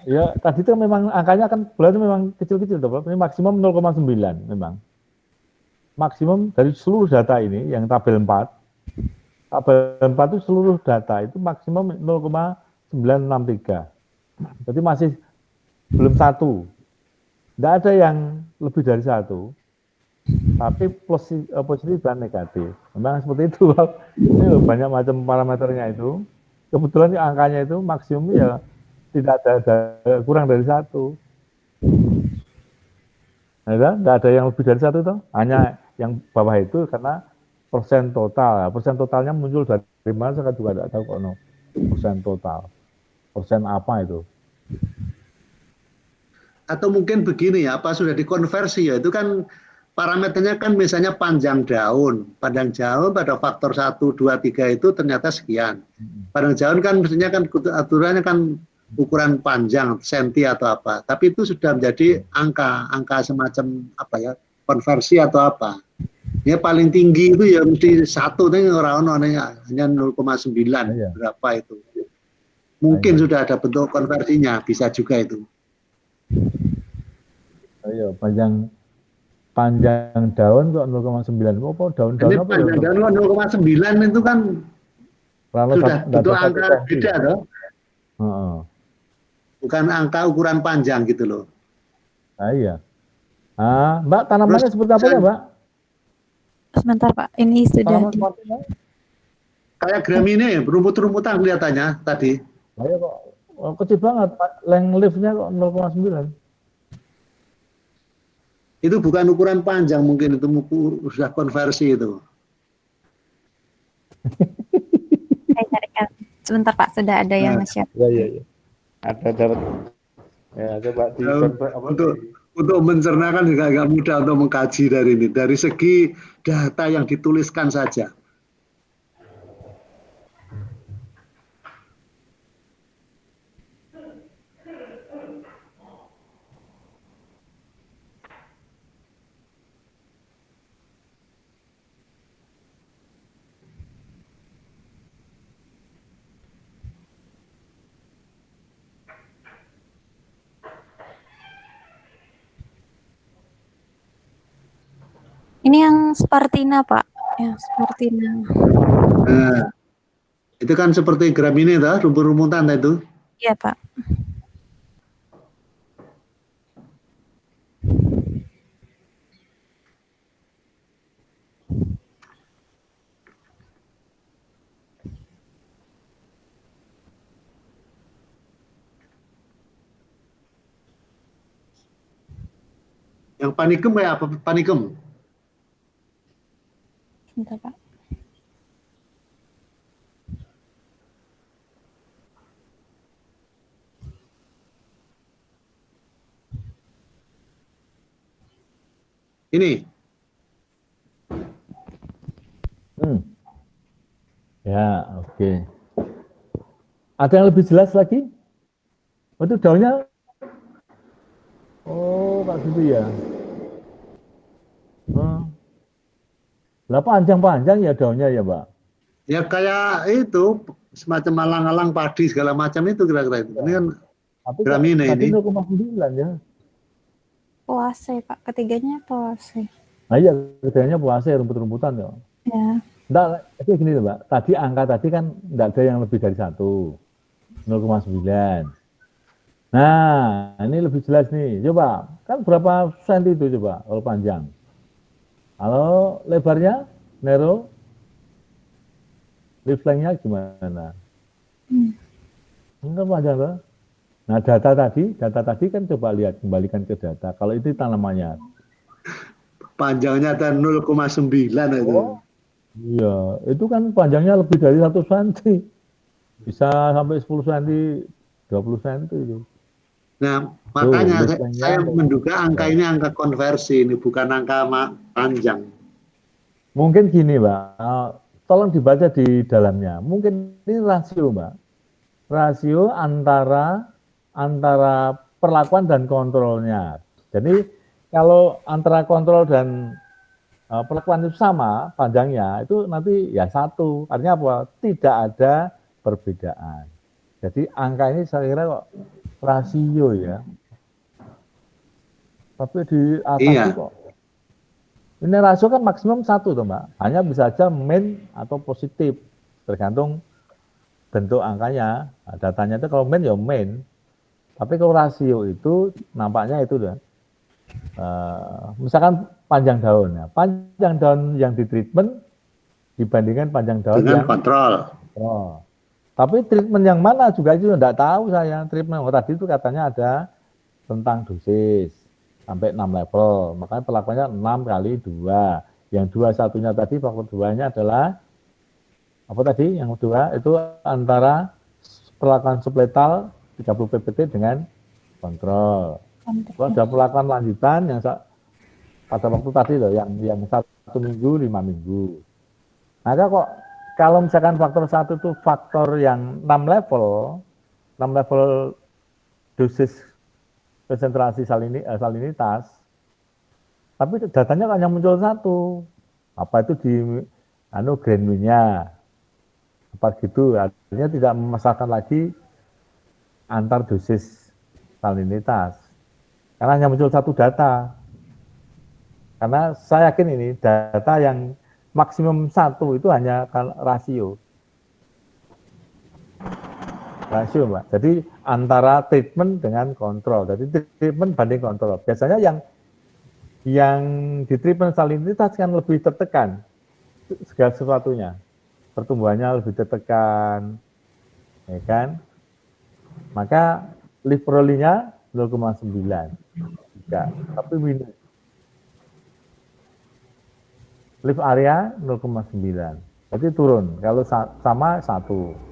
[SPEAKER 2] Ya, tadi itu memang angkanya kan bulan itu memang kecil-kecil, Pak. Ini maksimum 0,9 memang. Maksimum dari seluruh data ini, yang tabel 4. Tabel 4 itu seluruh data itu maksimum 0,963. Jadi masih belum 1. Tidak ada yang lebih dari 1. Tapi positif dan negatif. Memang seperti itu, Pak. Ini loh, banyak macam parameternya itu. Kebetulan angkanya itu maksimum ya tidak ada kurang dari 1. Nah, tidak ada yang lebih dari 1 toh. Hanya yang bawah itu karena persen total. Persen totalnya muncul dari mana saya juga tidak tahu kok. No. Persen total. Persen apa itu?
[SPEAKER 3] Atau mungkin begini ya, apa sudah dikonversi ya, itu kan parameternya kan misalnya panjang daun. Panjang daun pada faktor 1, 2, 3 itu ternyata sekian. Panjang daun kan mestinya kan aturannya kan ukuran panjang, senti atau apa. Tapi itu sudah menjadi angka semacam apa ya, konversi atau apa. Ya paling tinggi itu ya mesti 1, ini orang-orang hanya 0,9 berapa itu. Mungkin sudah ada bentuk konversinya, bisa juga itu.
[SPEAKER 2] Ayo, panjang daun kok 0,9. Apa daun-daun apa?
[SPEAKER 3] Panjang daun 0,9 itu kan sudah bentuk angka beda toh. Bukan angka ukuran panjang gitu loh.
[SPEAKER 2] Iya. Mbak, tanamannya seperti apa ya, Mbak?
[SPEAKER 5] Sebentar, Pak. Ini sudah
[SPEAKER 3] kayak Gramine, rumput-rumputan kelihatannya tadi.
[SPEAKER 2] Ayo kok kecil banget, length leaf-nya kok 0,9.
[SPEAKER 3] Itu bukan ukuran panjang, mungkin itu sudah konversi itu.
[SPEAKER 5] saya carikan. Sebentar, Pak, sudah ada yang nge-share.
[SPEAKER 2] Iya. Ada dapat. Ya, coba
[SPEAKER 3] untuk mencernakan juga agak mudah untuk mengkaji dari ini. Dari segi data yang dituliskan saja.
[SPEAKER 5] Ini yang Spartina, Pak. Ya, Spartina.
[SPEAKER 3] Nah, itu kan seperti Gramine, rumput-rumputan itu.
[SPEAKER 5] Iya, Pak.
[SPEAKER 3] Yang panikum kayak apa? Panikum?
[SPEAKER 5] Sebentar, Pak.
[SPEAKER 3] Ini.
[SPEAKER 2] Ya, oke. Ada yang lebih jelas lagi? Itu daunnya. Oh, Pak gitu ya. Lah panjang-panjang ya daunnya ya, Pak?
[SPEAKER 3] Ya kayak itu, semacam alang-alang padi segala macam itu kira-kira itu. Ini kan Gramine ini.
[SPEAKER 2] 0,9 ya.
[SPEAKER 5] Poase, Pak. Ketiganya poase.
[SPEAKER 2] Nah iya, ketiganya poase, rumput-rumputan ya.
[SPEAKER 5] Ya.
[SPEAKER 2] Enggak, jadi gini loh, Mbak. Tadi angka tadi kan enggak ada yang lebih dari 1. 0,9. Nah, ini lebih jelas nih. Coba, kan berapa senti itu coba kalau panjang? Kalau lebarnya, narrow, leaf length-nya gimana? Enggak panjang loh. Nah, data tadi kan coba lihat, kembalikan ke data. Kalau itu tanamannya.
[SPEAKER 3] Panjangnya ada 0,9 itu.
[SPEAKER 2] Oh, iya, itu kan panjangnya lebih dari 1 cm. Bisa sampai 10 cm, 20 cm itu.
[SPEAKER 3] Nah, makanya saya menduga angka ini angka konversi, ini bukan angka panjang.
[SPEAKER 2] Mungkin gini, Pak. tolong dibaca di dalamnya. Mungkin ini rasio, Mbak. Rasio antara perlakuan dan kontrolnya. Jadi kalau antara kontrol dan perlakuan itu sama panjangnya, itu nanti ya satu. Artinya apa? Tidak ada perbedaan. Jadi angka ini saya kira kok rasio ya. Tapi di atas itu kok. Ini rasio kan maksimum 1 tuh Mbak. Hanya bisa saja min atau positif. Tergantung bentuk angkanya. Nah, datanya itu kalau min ya min. Tapi kalau rasio itu nampaknya itu dah. Misalkan panjang daun. Ya. Panjang daun yang di treatment dibandingkan panjang daun
[SPEAKER 3] dengan
[SPEAKER 2] yang
[SPEAKER 3] kontrol.
[SPEAKER 2] Oh. Tapi treatment yang mana juga itu tidak tahu saya. Treatment tadi itu katanya ada tentang dosis sampai 6 level. Makanya perlakuannya 6 kali 2. Yang 21-nya tadi faktor 2-nya adalah apa tadi? Yang kedua itu antara perlakuan subletal 30 ppt dengan kontrol. Kalau ada perlakuan lanjutan yang pada waktu tadi loh, yang 1 minggu, 5 minggu. Maka kok kalau misalkan faktor 1 itu faktor yang 6 level dosis konsentrasi salinitas, tapi datanya hanya muncul 1. Apa itu di Greenwich-nya? Apa gitu? Artinya tidak memasakkan lagi antar dosis salinitas. Karena hanya muncul 1 data. Karena saya yakin ini data yang maksimum 1 itu hanya rasio. Rasio, Mbak. Jadi antara treatment dengan kontrol. Jadi treatment banding kontrol. Biasanya yang di treatment salinitas kan lebih tertekan segala sesuatunya. Pertumbuhannya lebih tertekan, ya kan? Maka leaf roll-nya 0,9. Ya, tapi minus. Leaf area 0,9. Jadi turun. Kalau sama 1.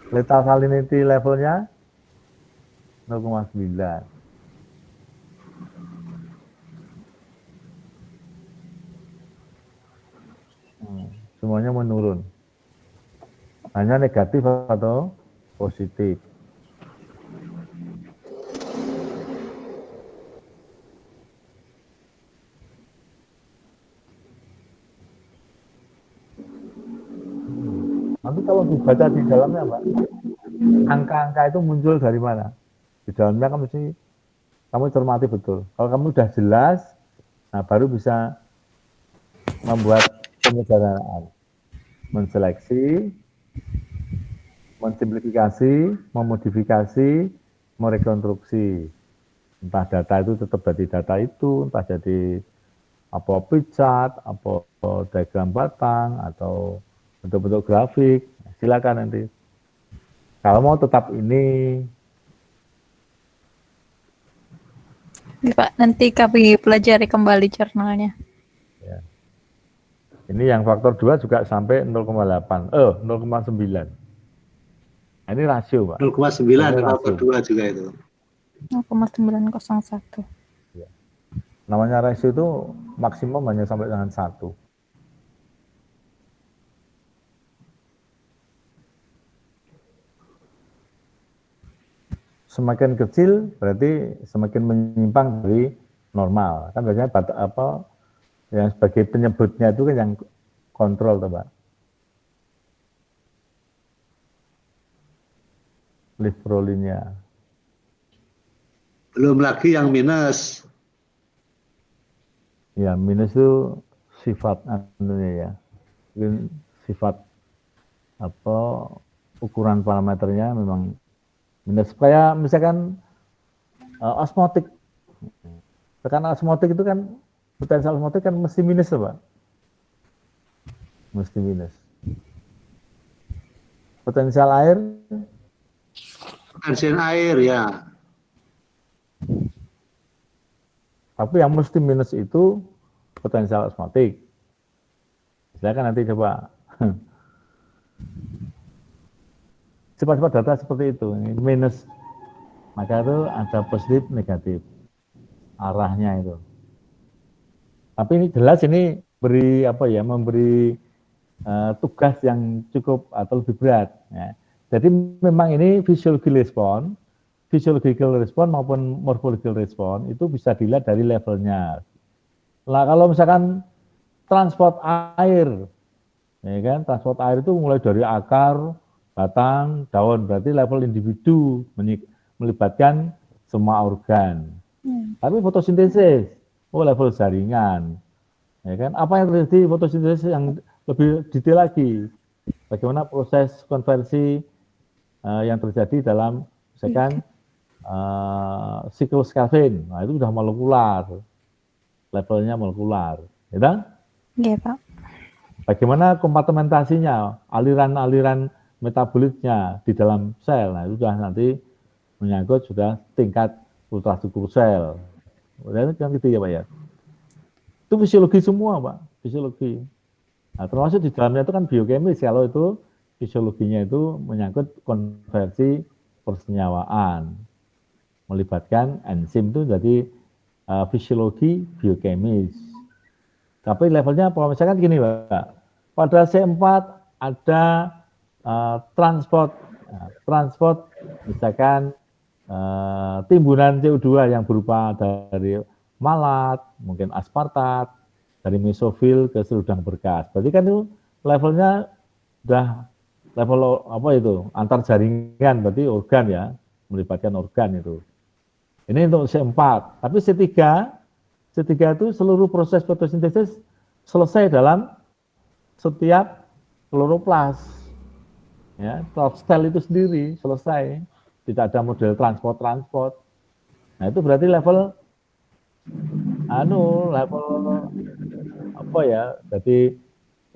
[SPEAKER 2] Lethal salinity levelnya 0,9. Semuanya menurun. Hanya negatif atau positif. Nanti kalau dibaca di dalamnya, Mbak, angka-angka itu muncul dari mana? Di dalamnya kan mesti kamu cermati betul. Kalau kamu sudah jelas, nah baru bisa membuat penyederhanaan, menseleksi, mensimplifikasi, memodifikasi, merekonstruksi. Entah data itu tetap jadi data itu, entah jadi apa pie chart, apa diagram batang, atau bentuk-bentuk grafik. Silakan nanti. Kalau mau tetap ini.
[SPEAKER 5] Pak, nanti kami pelajari kembali jurnalnya.
[SPEAKER 2] Ya. Ini yang faktor 2 juga sampai 0,8. 0,9. Nah, ini rasio, Pak.
[SPEAKER 3] 0,9 faktor 2 juga itu.
[SPEAKER 5] 0,901.
[SPEAKER 2] Ya. Namanya rasio itu maksimum hanya sampai dengan 1. Semakin kecil berarti semakin menyimpang dari normal. Kan biasanya yang sebagai penyebutnya itu kan yang kontrol, Pak. Leaf roll-nya.
[SPEAKER 3] Belum lagi yang minus.
[SPEAKER 2] Ya, minus itu sifat ya. Sifat ukuran parameternya memang minus. Supaya misalkan osmotik. Karena osmotik itu kan potensial osmotik kan mesti minus, Pak. Mesti minus. Potensial air
[SPEAKER 3] ya.
[SPEAKER 2] Tapi yang mesti minus itu potensial osmotik. Silakan nanti coba. Cepat-cepat data seperti itu, ini minus. Maka itu ada positif, negatif. Arahnya itu. Tapi ini jelas ini memberi tugas yang cukup atau lebih berat. Ya. Jadi memang ini physiological respon maupun morphological respon itu bisa dilihat dari levelnya. Nah kalau misalkan transport air, ya kan, transport air itu mulai dari akar, batang, daun, berarti level individu melibatkan semua organ. Tapi fotosintesis, level jaringan, ya kan? Apa yang terjadi fotosintesis yang lebih detail lagi? Bagaimana proses konversi yang terjadi dalam misalkan siklus Kelvin? Nah itu sudah molekular, levelnya molekular, ya kan?
[SPEAKER 5] Iya, Pak.
[SPEAKER 2] Bagaimana kompartementasinya, aliran-aliran metabolitnya di dalam sel. Nah, itu sudah nanti menyangkut sudah tingkat ultrastruktur sel. Kan gitu ya, Pak ya. Itu fisiologi semua, Pak, fisiologi. Nah, termasuk di dalamnya itu kan biokemis. Kalau itu fisiologinya itu menyangkut konversi persenyawaan, melibatkan enzim itu jadi fisiologi biokemis. Tapi levelnya misalkan gini, Pak. Pada C4 ada transport misalkan timbunan CO2 yang berupa dari malat, mungkin aspartat, dari mesofil ke seludang berkas. Berarti kan itu levelnya sudah level apa itu? Antar jaringan, berarti organ ya, melibatkan organ itu. Ini untuk C4. Tapi C3 itu seluruh proses fotosintesis selesai dalam setiap kloroplas. Ya, sel itu sendiri selesai. Tidak ada model transport. Nah, itu berarti level apa ya? Jadi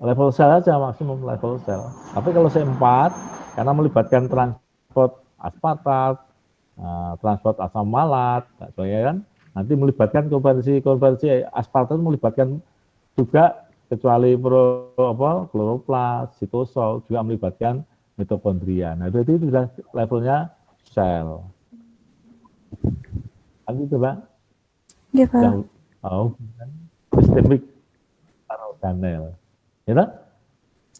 [SPEAKER 2] level sel aja, maksimum level sel. Tapi kalau C4 karena melibatkan transport aspartat, transport asam malat, kan nanti melibatkan konversi aspartat melibatkan juga kecuali kloroplas, sitosol juga melibatkan mitokondria. Nah, berarti itu sudah levelnya sel. Kan gitu, Pak?
[SPEAKER 5] Iya, Pak.
[SPEAKER 2] Sistemik organel. Ya,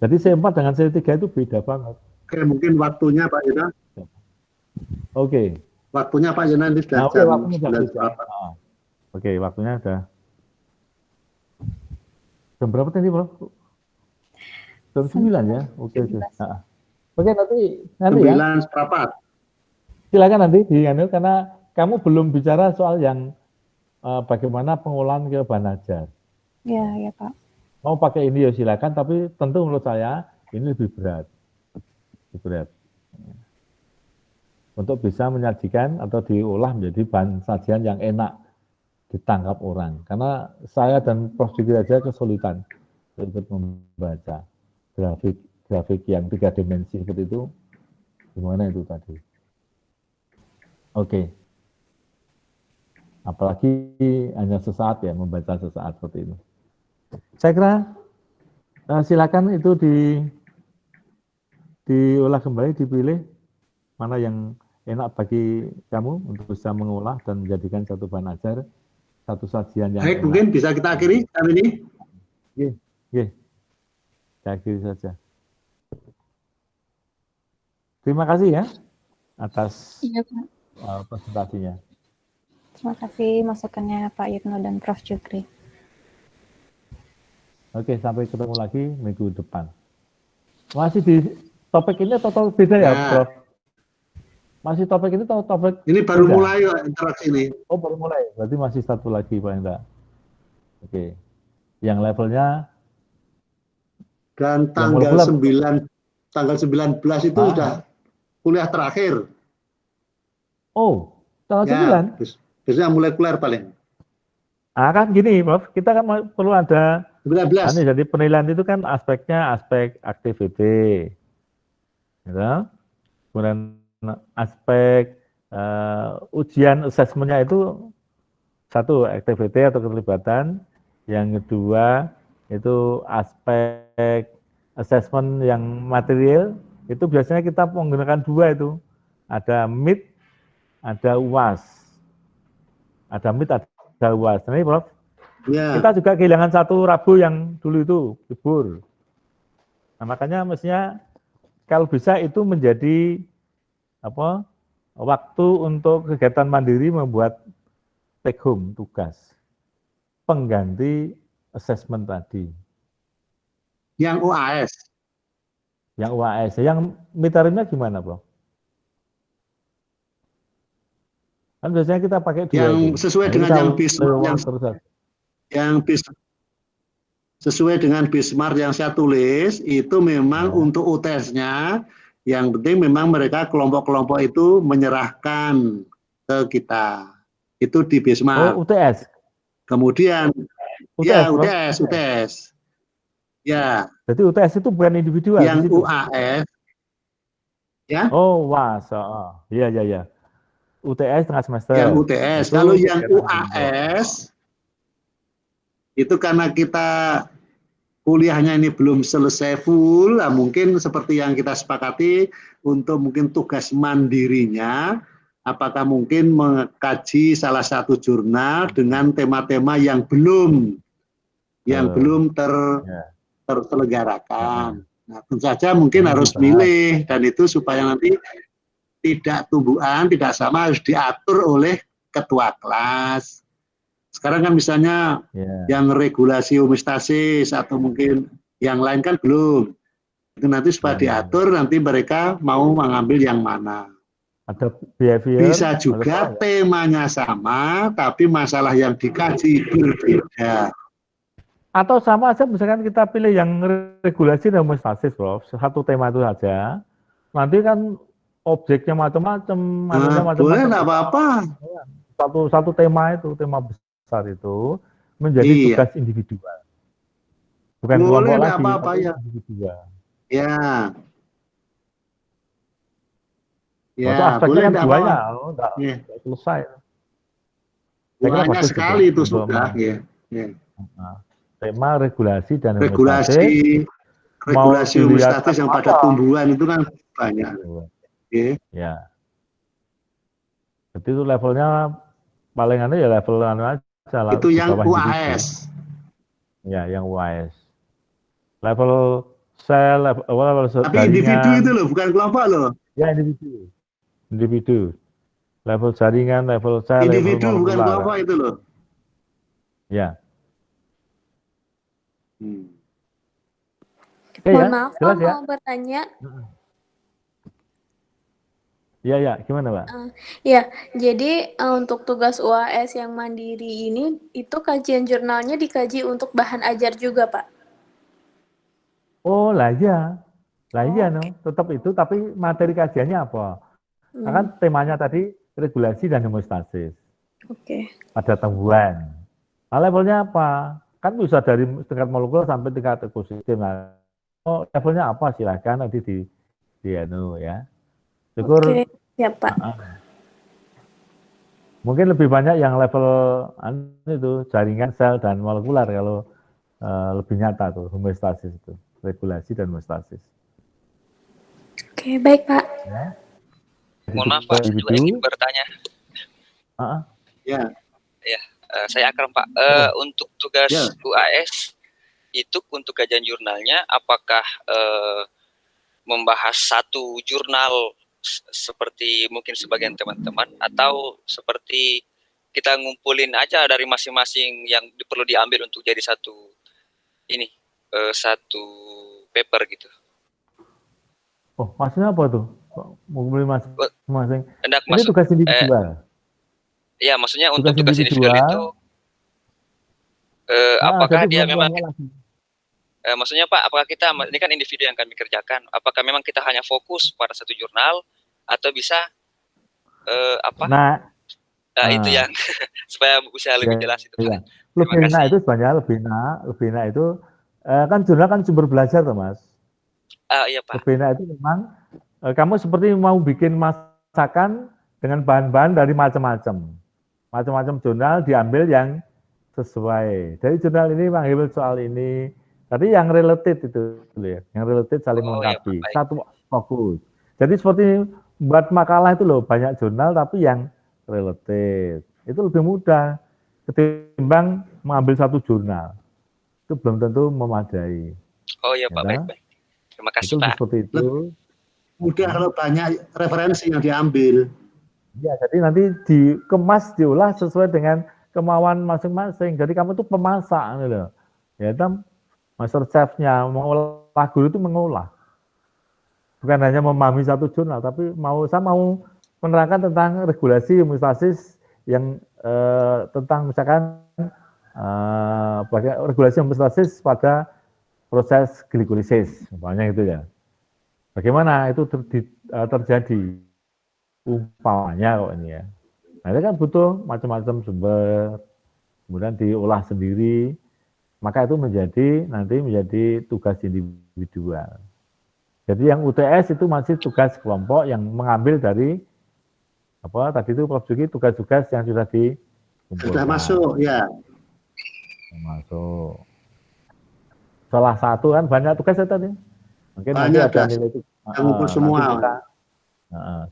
[SPEAKER 2] jadi C4 dengan C3 itu beda banget.
[SPEAKER 3] Oke, mungkin waktunya Pak Yona.
[SPEAKER 2] Oke.
[SPEAKER 3] Waktunya Pak Yona ini sudah
[SPEAKER 2] jam
[SPEAKER 3] waktunya 11.
[SPEAKER 2] Oke, waktunya sudah. Jam berapa tadi, Bro? Jam 9 ya? Oke. Oke, nanti
[SPEAKER 3] 9 seperempat.
[SPEAKER 2] Silakan nanti karena kamu belum bicara soal yang bagaimana pengolahan ke bahan ajar.
[SPEAKER 5] Iya, Pak.
[SPEAKER 2] Mau pakai ini ya silakan, tapi tentu menurut saya ini lebih berat. Untuk bisa menyajikan atau diolah menjadi bahan sajian yang enak ditangkap orang. Karena saya dan Prof. Diki aja kesulitan untuk membaca grafik yang 3 dimensi seperti itu. Gimana itu tadi? Oke. Apalagi hanya sesaat ya, membaca sesaat seperti itu. Saya kira silakan itu diolah kembali, dipilih mana yang enak bagi kamu untuk bisa mengolah dan menjadikan satu bahan ajar, satu sajian yang
[SPEAKER 3] Baik,
[SPEAKER 2] enak.
[SPEAKER 3] mungkin bisa kita akhiri kali ini.
[SPEAKER 2] Iya. Kita akhiri saja. Terima kasih ya atas presentasinya.
[SPEAKER 5] Terima kasih masukannya Pak Yitno dan Prof. Jukri.
[SPEAKER 2] Oke, sampai ketemu lagi minggu depan. Masih di topik ini atau beda ya, Prof? Masih topik ini atau topik
[SPEAKER 3] ini baru
[SPEAKER 2] beda?
[SPEAKER 3] Mulai interaksi ini.
[SPEAKER 2] Oh, baru mulai. Berarti masih satu lagi, Pak Indra. Oke. Yang levelnya
[SPEAKER 3] dan tanggal 19 itu sudah kuliah terakhir.
[SPEAKER 2] Oh, tanggal 9?
[SPEAKER 3] Biasanya molekuler paling.
[SPEAKER 2] Kan gini, Prof. Kita kan perlu ada
[SPEAKER 3] 19.
[SPEAKER 2] Jadi penilaian itu kan aspeknya aspek activity. Gitu. Kemudian aspek ujian assessment-nya itu satu activity atau keterlibatan, yang kedua itu aspek assessment yang material, itu biasanya kita menggunakan dua itu, ada MIT, ada UAS. Ada MIT, ada UAS. Ini Prof, kita juga kehilangan satu Rabu yang dulu itu libur. Nah, makanya mestinya kalau bisa itu menjadi apa waktu untuk kegiatan mandiri membuat take home tugas pengganti assessment tadi.
[SPEAKER 3] Yang UAS.
[SPEAKER 2] Yang UAS, yang midtermnya gimana, Bro? Kan biasanya kita pakai dua
[SPEAKER 3] Yang
[SPEAKER 2] itu.
[SPEAKER 3] sesuai
[SPEAKER 2] Nah,
[SPEAKER 3] dengan
[SPEAKER 2] kita
[SPEAKER 3] yang Bismarck
[SPEAKER 2] lewat
[SPEAKER 3] yang
[SPEAKER 2] terus aja.
[SPEAKER 3] sesuai dengan Bismarck yang saya tulis itu memang
[SPEAKER 2] Ya.
[SPEAKER 3] untuk UTS-nya yang penting memang mereka kelompok-kelompok itu menyerahkan ke kita. Itu di Bismarck.
[SPEAKER 2] Oh, UTS.
[SPEAKER 3] Kemudian
[SPEAKER 2] UTS,
[SPEAKER 3] ya
[SPEAKER 2] Bro.
[SPEAKER 3] UTS. Ya,
[SPEAKER 2] Jadi UTS itu bukan individual
[SPEAKER 3] yang
[SPEAKER 2] di situ.
[SPEAKER 3] UAS ya.
[SPEAKER 2] Oh, was. Oh, iya, iya, iya. UTS tengah semester.
[SPEAKER 3] Yang UTS.
[SPEAKER 2] Itu
[SPEAKER 3] Kalau yang
[SPEAKER 2] kegiatan
[SPEAKER 3] UAS itu karena kita kuliahnya ini belum selesai full, nah mungkin seperti yang kita sepakati untuk mungkin tugas mandirinya, apakah mungkin mengkaji salah satu jurnal dengan tema-tema yang belum
[SPEAKER 2] Ya.
[SPEAKER 3] terselenggarakan. Nah, tentu saja mungkin
[SPEAKER 2] Ini
[SPEAKER 3] harus
[SPEAKER 2] dibahas.
[SPEAKER 3] milih dan itu supaya nanti tidak tumbuhan, tidak sama harus diatur oleh ketua kelas. Sekarang kan misalnya yang regulasi homeostasis atau mungkin yang lain kan belum. Itu nanti supaya diatur nanti mereka mau mengambil yang mana.
[SPEAKER 2] Ada behavior.
[SPEAKER 3] Bisa juga temanya sama tapi masalah yang dikaji berbeda.
[SPEAKER 2] Atau sama aja misalkan kita pilih yang regulasi dan homeostasis, Bro. Satu tema itu saja. Nanti kan objeknya macam-macam,
[SPEAKER 3] Boleh, enggak apa-apa.
[SPEAKER 2] Satu tema itu, tema besar itu menjadi tugas individual. Bukan
[SPEAKER 3] boleh,
[SPEAKER 2] kelompok lagi,
[SPEAKER 3] apa-apa ya.
[SPEAKER 2] individual.
[SPEAKER 3] Ya.
[SPEAKER 2] Waktu aspeknya kan dua ya, enggak selesai.
[SPEAKER 3] Banyak sekali itu sudah. Ya.
[SPEAKER 2] Tema regulasi dan
[SPEAKER 3] regulasi homeostatis yang pada tumbuhan itu kan banyak.
[SPEAKER 2] Ya. Jadi itu levelnya paling aneh ya level aja.
[SPEAKER 3] Itu yang UAS.
[SPEAKER 2] Ya, yang UAS. Level sel, level
[SPEAKER 3] tapi individu itu loh, bukan kelompok loh.
[SPEAKER 2] Ya, individu. Level jaringan, level sel,
[SPEAKER 3] individu
[SPEAKER 2] level
[SPEAKER 3] bukan kelompok itu loh.
[SPEAKER 2] Ya.
[SPEAKER 7] Mohon maaf, Pak, mau bertanya.
[SPEAKER 2] Iya, gimana, Pak?
[SPEAKER 7] Ya, jadi untuk tugas UAS yang mandiri ini, itu kajian jurnalnya dikaji untuk bahan ajar juga, Pak?
[SPEAKER 2] Oh, lah iya, no. Tetap itu, tapi materi kajiannya apa? Kan temanya tadi regulasi dan homeostasis. Pada tumbuhan. Nah, levelnya apa? Kan bisa dari tingkat molekul sampai tingkat ekosistem. Nah, levelnya apa? Silakan nanti di ya. Syukur.
[SPEAKER 7] Ya, Pak.
[SPEAKER 2] Mungkin lebih banyak yang level itu jaringan sel dan molekular kalau lebih nyata tuh homeostasis itu, regulasi dan homeostasis.
[SPEAKER 7] Oke, baik, Pak.
[SPEAKER 2] Ya.
[SPEAKER 8] Mohon maaf, Pak, saya juga ingin bertanya.
[SPEAKER 3] Ya.
[SPEAKER 8] Saya Akram, Pak. Untuk tugas UAS itu untuk kajian jurnalnya, apakah membahas satu jurnal seperti mungkin sebagian teman-teman, atau seperti kita ngumpulin aja dari masing-masing yang perlu diambil untuk jadi satu paper gitu?
[SPEAKER 2] Oh, maksudnya apa tuh? Ngumpulin masing-masing? Ini tugas individual.
[SPEAKER 8] Iya, maksudnya untuk tugas individual itu apakah dia memang maksudnya Pak, apakah kita ini kan individu yang kami kerjakan, apakah memang kita hanya fokus pada satu jurnal atau bisa itu yang supaya bisa lebih jelas itu Pak.
[SPEAKER 2] Lebih itu sebenarnya lebih itu kan jurnal kan sumber belajar tuh Mas.
[SPEAKER 8] Iya Pak.
[SPEAKER 2] Lebih itu memang kamu seperti mau bikin masakan dengan bahan-bahan dari macam-macam jurnal diambil yang sesuai. Dari jurnal ini mengambil soal ini. Tadi yang related itu ya, yang related saling melengkapi.
[SPEAKER 8] Ya,
[SPEAKER 2] satu fokus. Jadi seperti buat makalah itu loh, banyak jurnal tapi yang related. Itu lebih mudah ketimbang mengambil satu jurnal. Itu belum tentu memadai.
[SPEAKER 8] Oh iya Pak, baik. Terima kasih,
[SPEAKER 2] Itu
[SPEAKER 8] Pak.
[SPEAKER 2] seperti itu.
[SPEAKER 3] Mudah kalau banyak referensi yang diambil.
[SPEAKER 2] Ya, jadi nanti dikemas, diolah sesuai dengan kemauan masing-masing. Jadi kamu tuh pemasak gitu loh. Ya, itu master chef-nya mengolah, guru itu mengolah. Bukan hanya memahami satu jurnal, tapi saya mau menerangkan tentang regulasi homeostasis yang tentang misalkan regulasi homeostasis pada proses glikolisis, umpamanya itu ya. Bagaimana itu terjadi? Umpamanya kok ini ya. Nah, itu kan butuh macam-macam sumber, kemudian diolah sendiri, maka itu nanti menjadi tugas individual. Jadi yang UTS itu masih tugas kelompok yang mengambil dari tadi itu Prof. Juki tugas-tugas yang sudah dikumpulkan.
[SPEAKER 3] Sudah masuk, ya.
[SPEAKER 2] Masuk. Salah satu kan banyak tugas ya tadi. Mungkin nanti ada nilai itu.
[SPEAKER 3] Semua.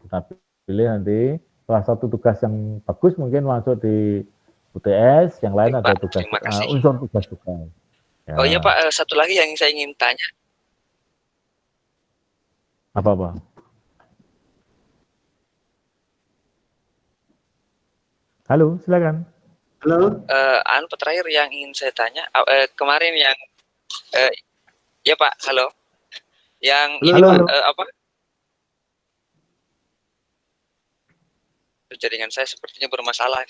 [SPEAKER 2] Kita pilih nanti salah satu tugas yang bagus mungkin masuk di UTS, yang lain ada tugas unsur tugas-tugas.
[SPEAKER 8] Ya. Oh iya Pak, satu lagi yang saya ingin tanya.
[SPEAKER 2] Apa? Halo, silakan.
[SPEAKER 3] Halo.
[SPEAKER 8] Terakhir yang ingin saya tanya, kemarin yang, ya Pak, halo. Yang
[SPEAKER 2] halo.
[SPEAKER 8] Ini apa? Jaringan saya sepertinya bermasalah.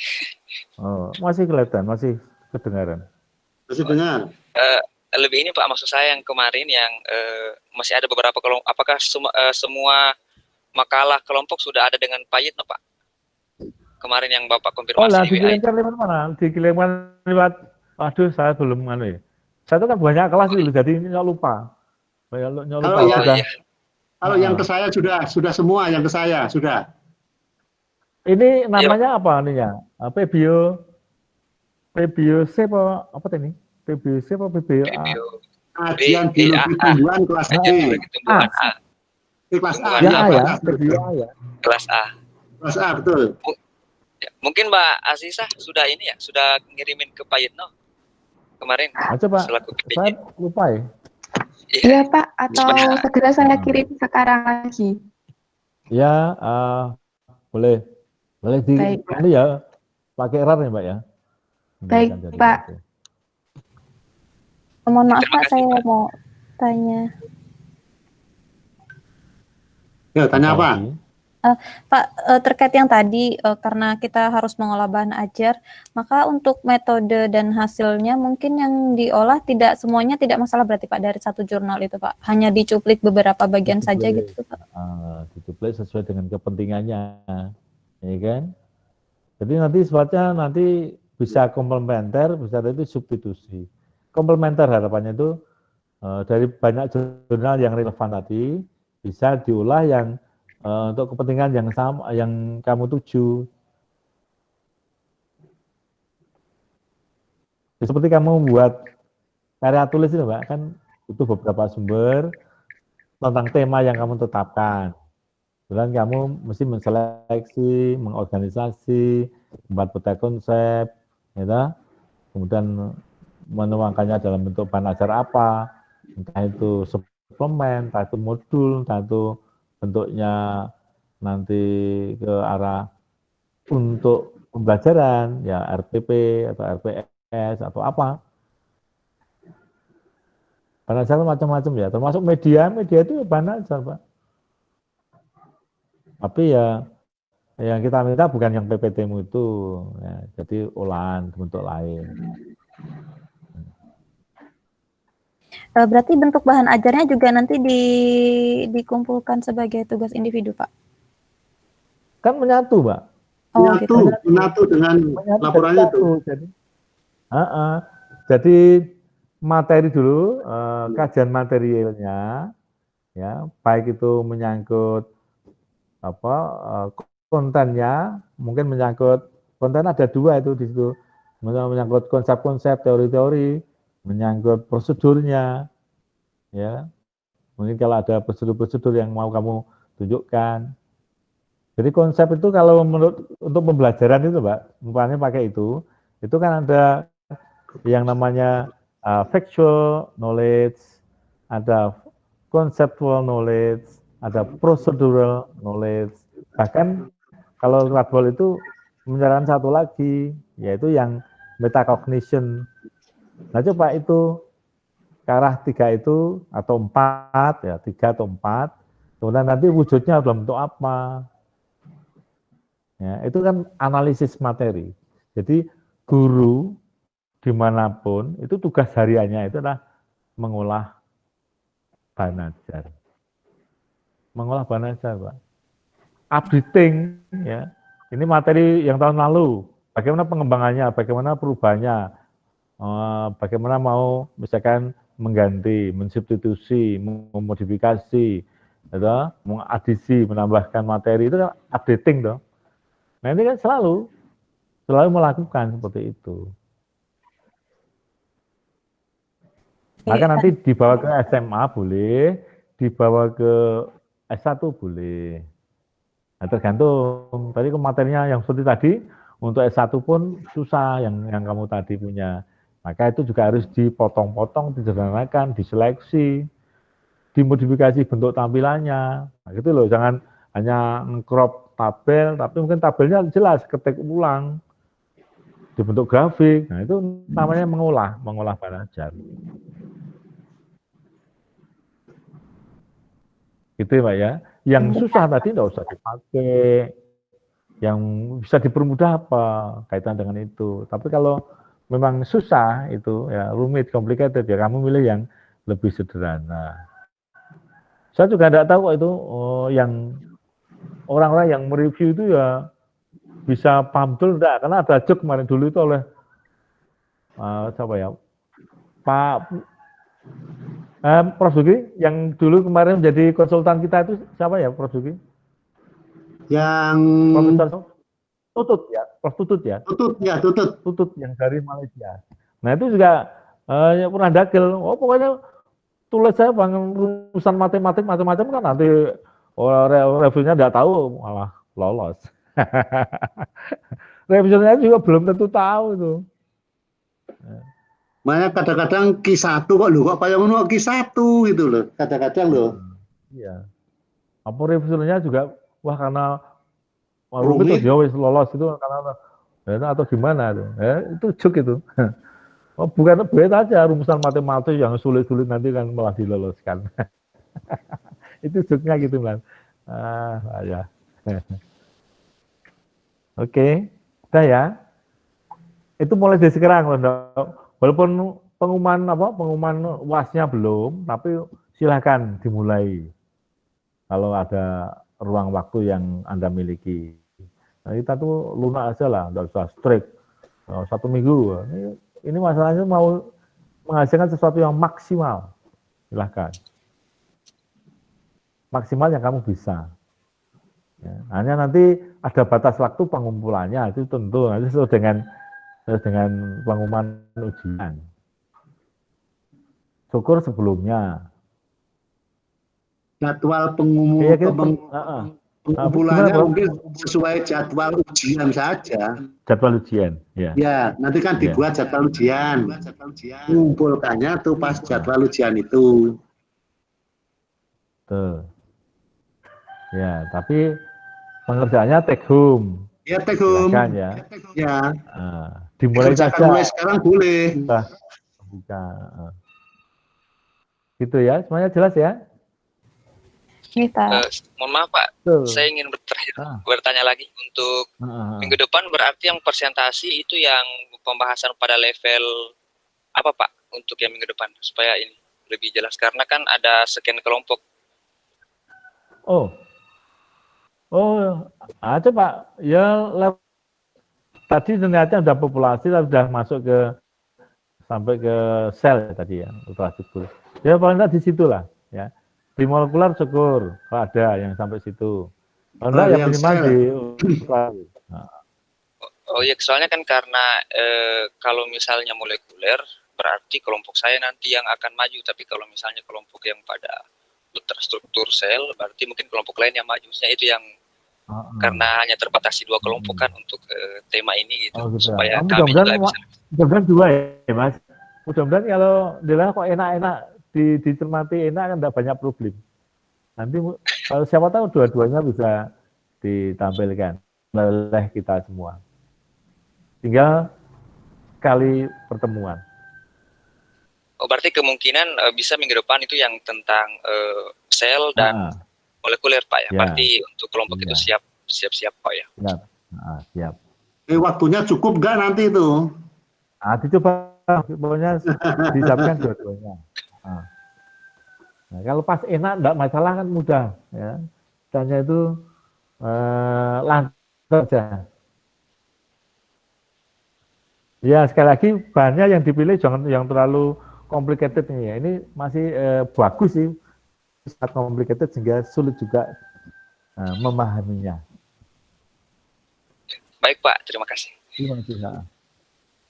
[SPEAKER 2] Oh, masih kelihatan, masih kedengaran.
[SPEAKER 3] Masih dengar.
[SPEAKER 8] Lebih ini Pak, maksud saya yang kemarin yang masih ada beberapa kelompok, apakah semua makalah kelompok sudah ada dengan Payitno Pak? Kemarin yang Bapak konfirmasi di WA.
[SPEAKER 2] Dikirimkan lewat mana? Dikirimkan lewat, aduh saya belum ya. Saya itu kan banyak kelas dulu, jadi ini lupa.
[SPEAKER 3] Kalau yang ke saya sudah semua yang ke saya sudah.
[SPEAKER 2] Ini namanya apa ininya? PBIOC apa ini? PBIOC apa PBIOA?
[SPEAKER 3] Kajian biologi tumbuhan kelas A. Kelas A
[SPEAKER 2] ya, PBIOA ya.
[SPEAKER 8] Kelas A.
[SPEAKER 3] Kelas A betul.
[SPEAKER 8] Mungkin Mbak Azizah sudah ini ya, sudah ngirimin ke Payitno kemarin.
[SPEAKER 2] Coba, saya lupa ya.
[SPEAKER 1] Iya Pak, atau segera saya kirim sekarang lagi.
[SPEAKER 2] Ya, boleh di ini ya, pakai erar ya Mbak ya.
[SPEAKER 1] Baik Pak.
[SPEAKER 5] Mohon maaf Pak, saya mau tanya.
[SPEAKER 3] Ya, tanya apa?
[SPEAKER 5] Pak, terkait yang tadi, karena kita harus mengolah bahan ajar, maka untuk metode dan hasilnya mungkin yang diolah tidak semuanya tidak masalah berarti Pak dari satu jurnal itu Pak? Hanya dicuplik beberapa bagian saja gitu Pak?
[SPEAKER 2] Dicuplik sesuai dengan kepentingannya, ya kan? Jadi nanti sifatnya bisa komplementer, bisa itu substitusi. Komplementer harapannya itu dari banyak jurnal yang relevan tadi, bisa diolah yang untuk kepentingan yang sama yang kamu tuju. Seperti kamu membuat karya tulis itu Mbak, kan butuh beberapa sumber tentang tema yang kamu tetapkan. Kemudian kamu mesti menseleksi, mengorganisasi, membuat peta konsep, ya, kemudian menuangkannya dalam bentuk bahan ajar apa, entah itu suplemen, entah itu modul, entah itu bentuknya nanti ke arah untuk pembelajaran, ya RPP atau RPS atau apa. Bahan ajar macam-macam ya, termasuk media itu bahan ajar Pak. Tapi ya yang kita minta bukan yang PPT-mu itu, ya, jadi olahan bentuk lain.
[SPEAKER 5] Berarti bentuk bahan ajarnya juga nanti dikumpulkan sebagai tugas individu, Pak?
[SPEAKER 2] Kan menyatu, Pak.
[SPEAKER 3] Menyatu dengan laporannya itu.
[SPEAKER 2] Jadi materi dulu, kajian materialnya, ya, baik itu menyangkut kontennya, mungkin menyangkut konten ada dua itu di situ, menyangkut konsep-konsep, teori-teori, menyangkut prosedurnya, ya, mungkin kalau ada prosedur-prosedur yang mau kamu tunjukkan. Jadi konsep itu kalau untuk pembelajaran itu, Pak, umpamanya pakai itu kan ada yang namanya factual knowledge, ada conceptual knowledge, ada procedural knowledge. Bahkan kalau Radwell itu menyarankan satu lagi, yaitu yang metacognition. Nah coba itu ke arah 3 itu atau 4 ya, 3 atau 4. Kemudian nanti wujudnya dalam bentuk apa? Ya, itu kan analisis materi. Jadi guru dimanapun itu tugas hariannya itu adalah mengolah bahan ajar. Mengolah bahan ajar, Pak. Updating, ya. Ini materi yang tahun lalu. Bagaimana pengembangannya, bagaimana perubahannya, bagaimana mau misalkan mengganti, mensubstitusi, memodifikasi, gitu, mengadisi, menambahkan materi, itu kan updating dong. Nah ini kan selalu melakukan seperti itu. Maka nanti dibawa ke SMA boleh, dibawa ke S1 boleh. Nah, tergantung. Tadi materinya yang seperti tadi, untuk S1 pun susah yang kamu tadi punya. Maka itu juga harus dipotong-potong, disederhanakan, diseleksi, dimodifikasi bentuk tampilannya. Nah, gitu loh, jangan hanya crop tabel, tapi mungkin tabelnya jelas, ketik ulang, dibentuk grafik. Nah, itu namanya mengolah bahan ajar. Gitu ya, Mbak ya. Yang susah tadi enggak usah dipakai. Yang bisa dipermudah apa kaitan dengan itu. Tapi kalau memang susah itu ya rumit, complicated ya kamu milih yang lebih sederhana. Saya juga enggak tahu itu yang orang-orang yang mereview itu ya bisa paham betul enggak, karena ada joke kemarin dulu itu oleh siapa ya, Pak Prof. Dugi, yang dulu kemarin menjadi konsultan kita itu siapa ya, Prof. Dugi?
[SPEAKER 3] Yang
[SPEAKER 2] Profesor Tutut ya, Prof. Tutut ya?
[SPEAKER 3] Tutut
[SPEAKER 2] yang dari Malaysia. Nah itu juga pernah dagel, pokoknya tulis saya bangun rumusan matematik macam-macam kan nanti reviewnya enggak tahu malah lolos. Reviewnya juga belum tentu tahu itu.
[SPEAKER 3] Makanya kadang-kadang Q1 kok lho, kok kayak ngono Q1 gitu loh, kadang-kadang loh.
[SPEAKER 2] Iya. Apa reviewnya juga wah karena rumit ya wis lolos itu karena atau gimana tuh. Itu juk itu. Bukan beda aja rumusan matematik yang sulit-sulit nanti kan malah diloloskan. Itu juknya gitu, Mas. Ya. Oke, udah ya. Itu mulai dari sekarang loh. Walaupun pengumuman UAS-nya belum, tapi silakan dimulai. Kalau ada ruang waktu yang Anda miliki. Nah, kita tuh lunak aja lah, nggak usah strict. 1 minggu. Ini masalahnya mau menghasilkan sesuatu yang maksimal. Silahkan. Maksimal yang kamu bisa. Ya, hanya nanti ada batas waktu pengumpulannya, itu tentu nanti sesuai dengan pengumuman ujian. Syukur sebelumnya.
[SPEAKER 3] Jadwal pengumpulannya mungkin sesuai jadwal ujian saja.
[SPEAKER 2] Jadwal ujian, ya.
[SPEAKER 3] Ya, nanti kan dibuat jadwal ujian. Mengumpulkannya tuh pas jadwal ujian itu.
[SPEAKER 2] Tuh. Ya, tapi pengerjaannya take home.
[SPEAKER 3] Ya, take home.
[SPEAKER 2] Silakan, ya.
[SPEAKER 3] Ya.
[SPEAKER 2] Dimulai saja.
[SPEAKER 3] Mulai sekarang boleh.
[SPEAKER 2] Bisa. Gitu ya, semuanya jelas ya?
[SPEAKER 8] Mohon maaf Pak, saya ingin bertanya lagi untuk minggu depan, berarti yang presentasi itu yang pembahasan pada level apa Pak untuk yang minggu depan supaya ini lebih jelas karena kan ada sekian kelompok.
[SPEAKER 2] Aja Pak, ya tadi ternyata sudah populasi, sudah masuk sampai ke sel tadi ya, ultrasyukur. Ya paling tidak di situlah ya. Di molekular syukur, kalau ada yang sampai situ. Kalau enggak yang minimal di ultrasyukur.
[SPEAKER 8] Oh iya, soalnya kan karena kalau misalnya molekuler berarti kelompok saya nanti yang akan maju, tapi kalau misalnya kelompok yang pada ultrastruktur sel berarti mungkin kelompok lain yang maju. Maksudnya itu yang karena hanya terbatasi 2 kelompok kan untuk tema ini gitu, supaya kami juga bisa.
[SPEAKER 2] Mudah-mudahan 2 ya Mas. Mudah-mudahan kalau dilihat kok enak-enak dicermati enak kan tidak banyak problem. Nanti kalau siapa tahu dua-duanya bisa ditampilkan oleh kita semua. Tinggal kali pertemuan.
[SPEAKER 8] Oh, berarti kemungkinan bisa minggu depan itu yang tentang sel dan molekuler, Pak ya. Berarti untuk kelompok itu siap-siap, Pak ya.
[SPEAKER 2] Benar. Siap.
[SPEAKER 3] Waktunya cukup nggak nanti itu?
[SPEAKER 2] Dicoba, pokoknya disiapkan dua-duanya. Nah, kalau pas enak enggak masalah kan mudah ya. Tanya itu lancar saja. Ya sekali lagi bahannya yang dipilih jangan yang terlalu complicated nih ya. Ini masih bagus sih, sangat complicated sehingga sulit juga memahaminya.
[SPEAKER 8] Baik Pak, terima kasih.
[SPEAKER 2] Terima kasih.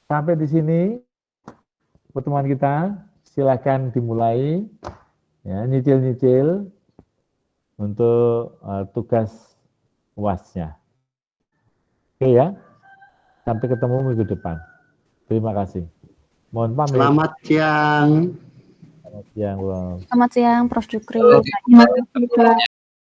[SPEAKER 2] Sampai di sini pertemuan kita, silakan dimulai. Ya, nyicil-nyicil untuk tugas UAS-nya. Oke ya, sampai ketemu minggu depan. Terima kasih. Mohon pamit.
[SPEAKER 3] Selamat siang.
[SPEAKER 2] Selamat siang, Bro.
[SPEAKER 5] Selamat siang, Prof. Jukri.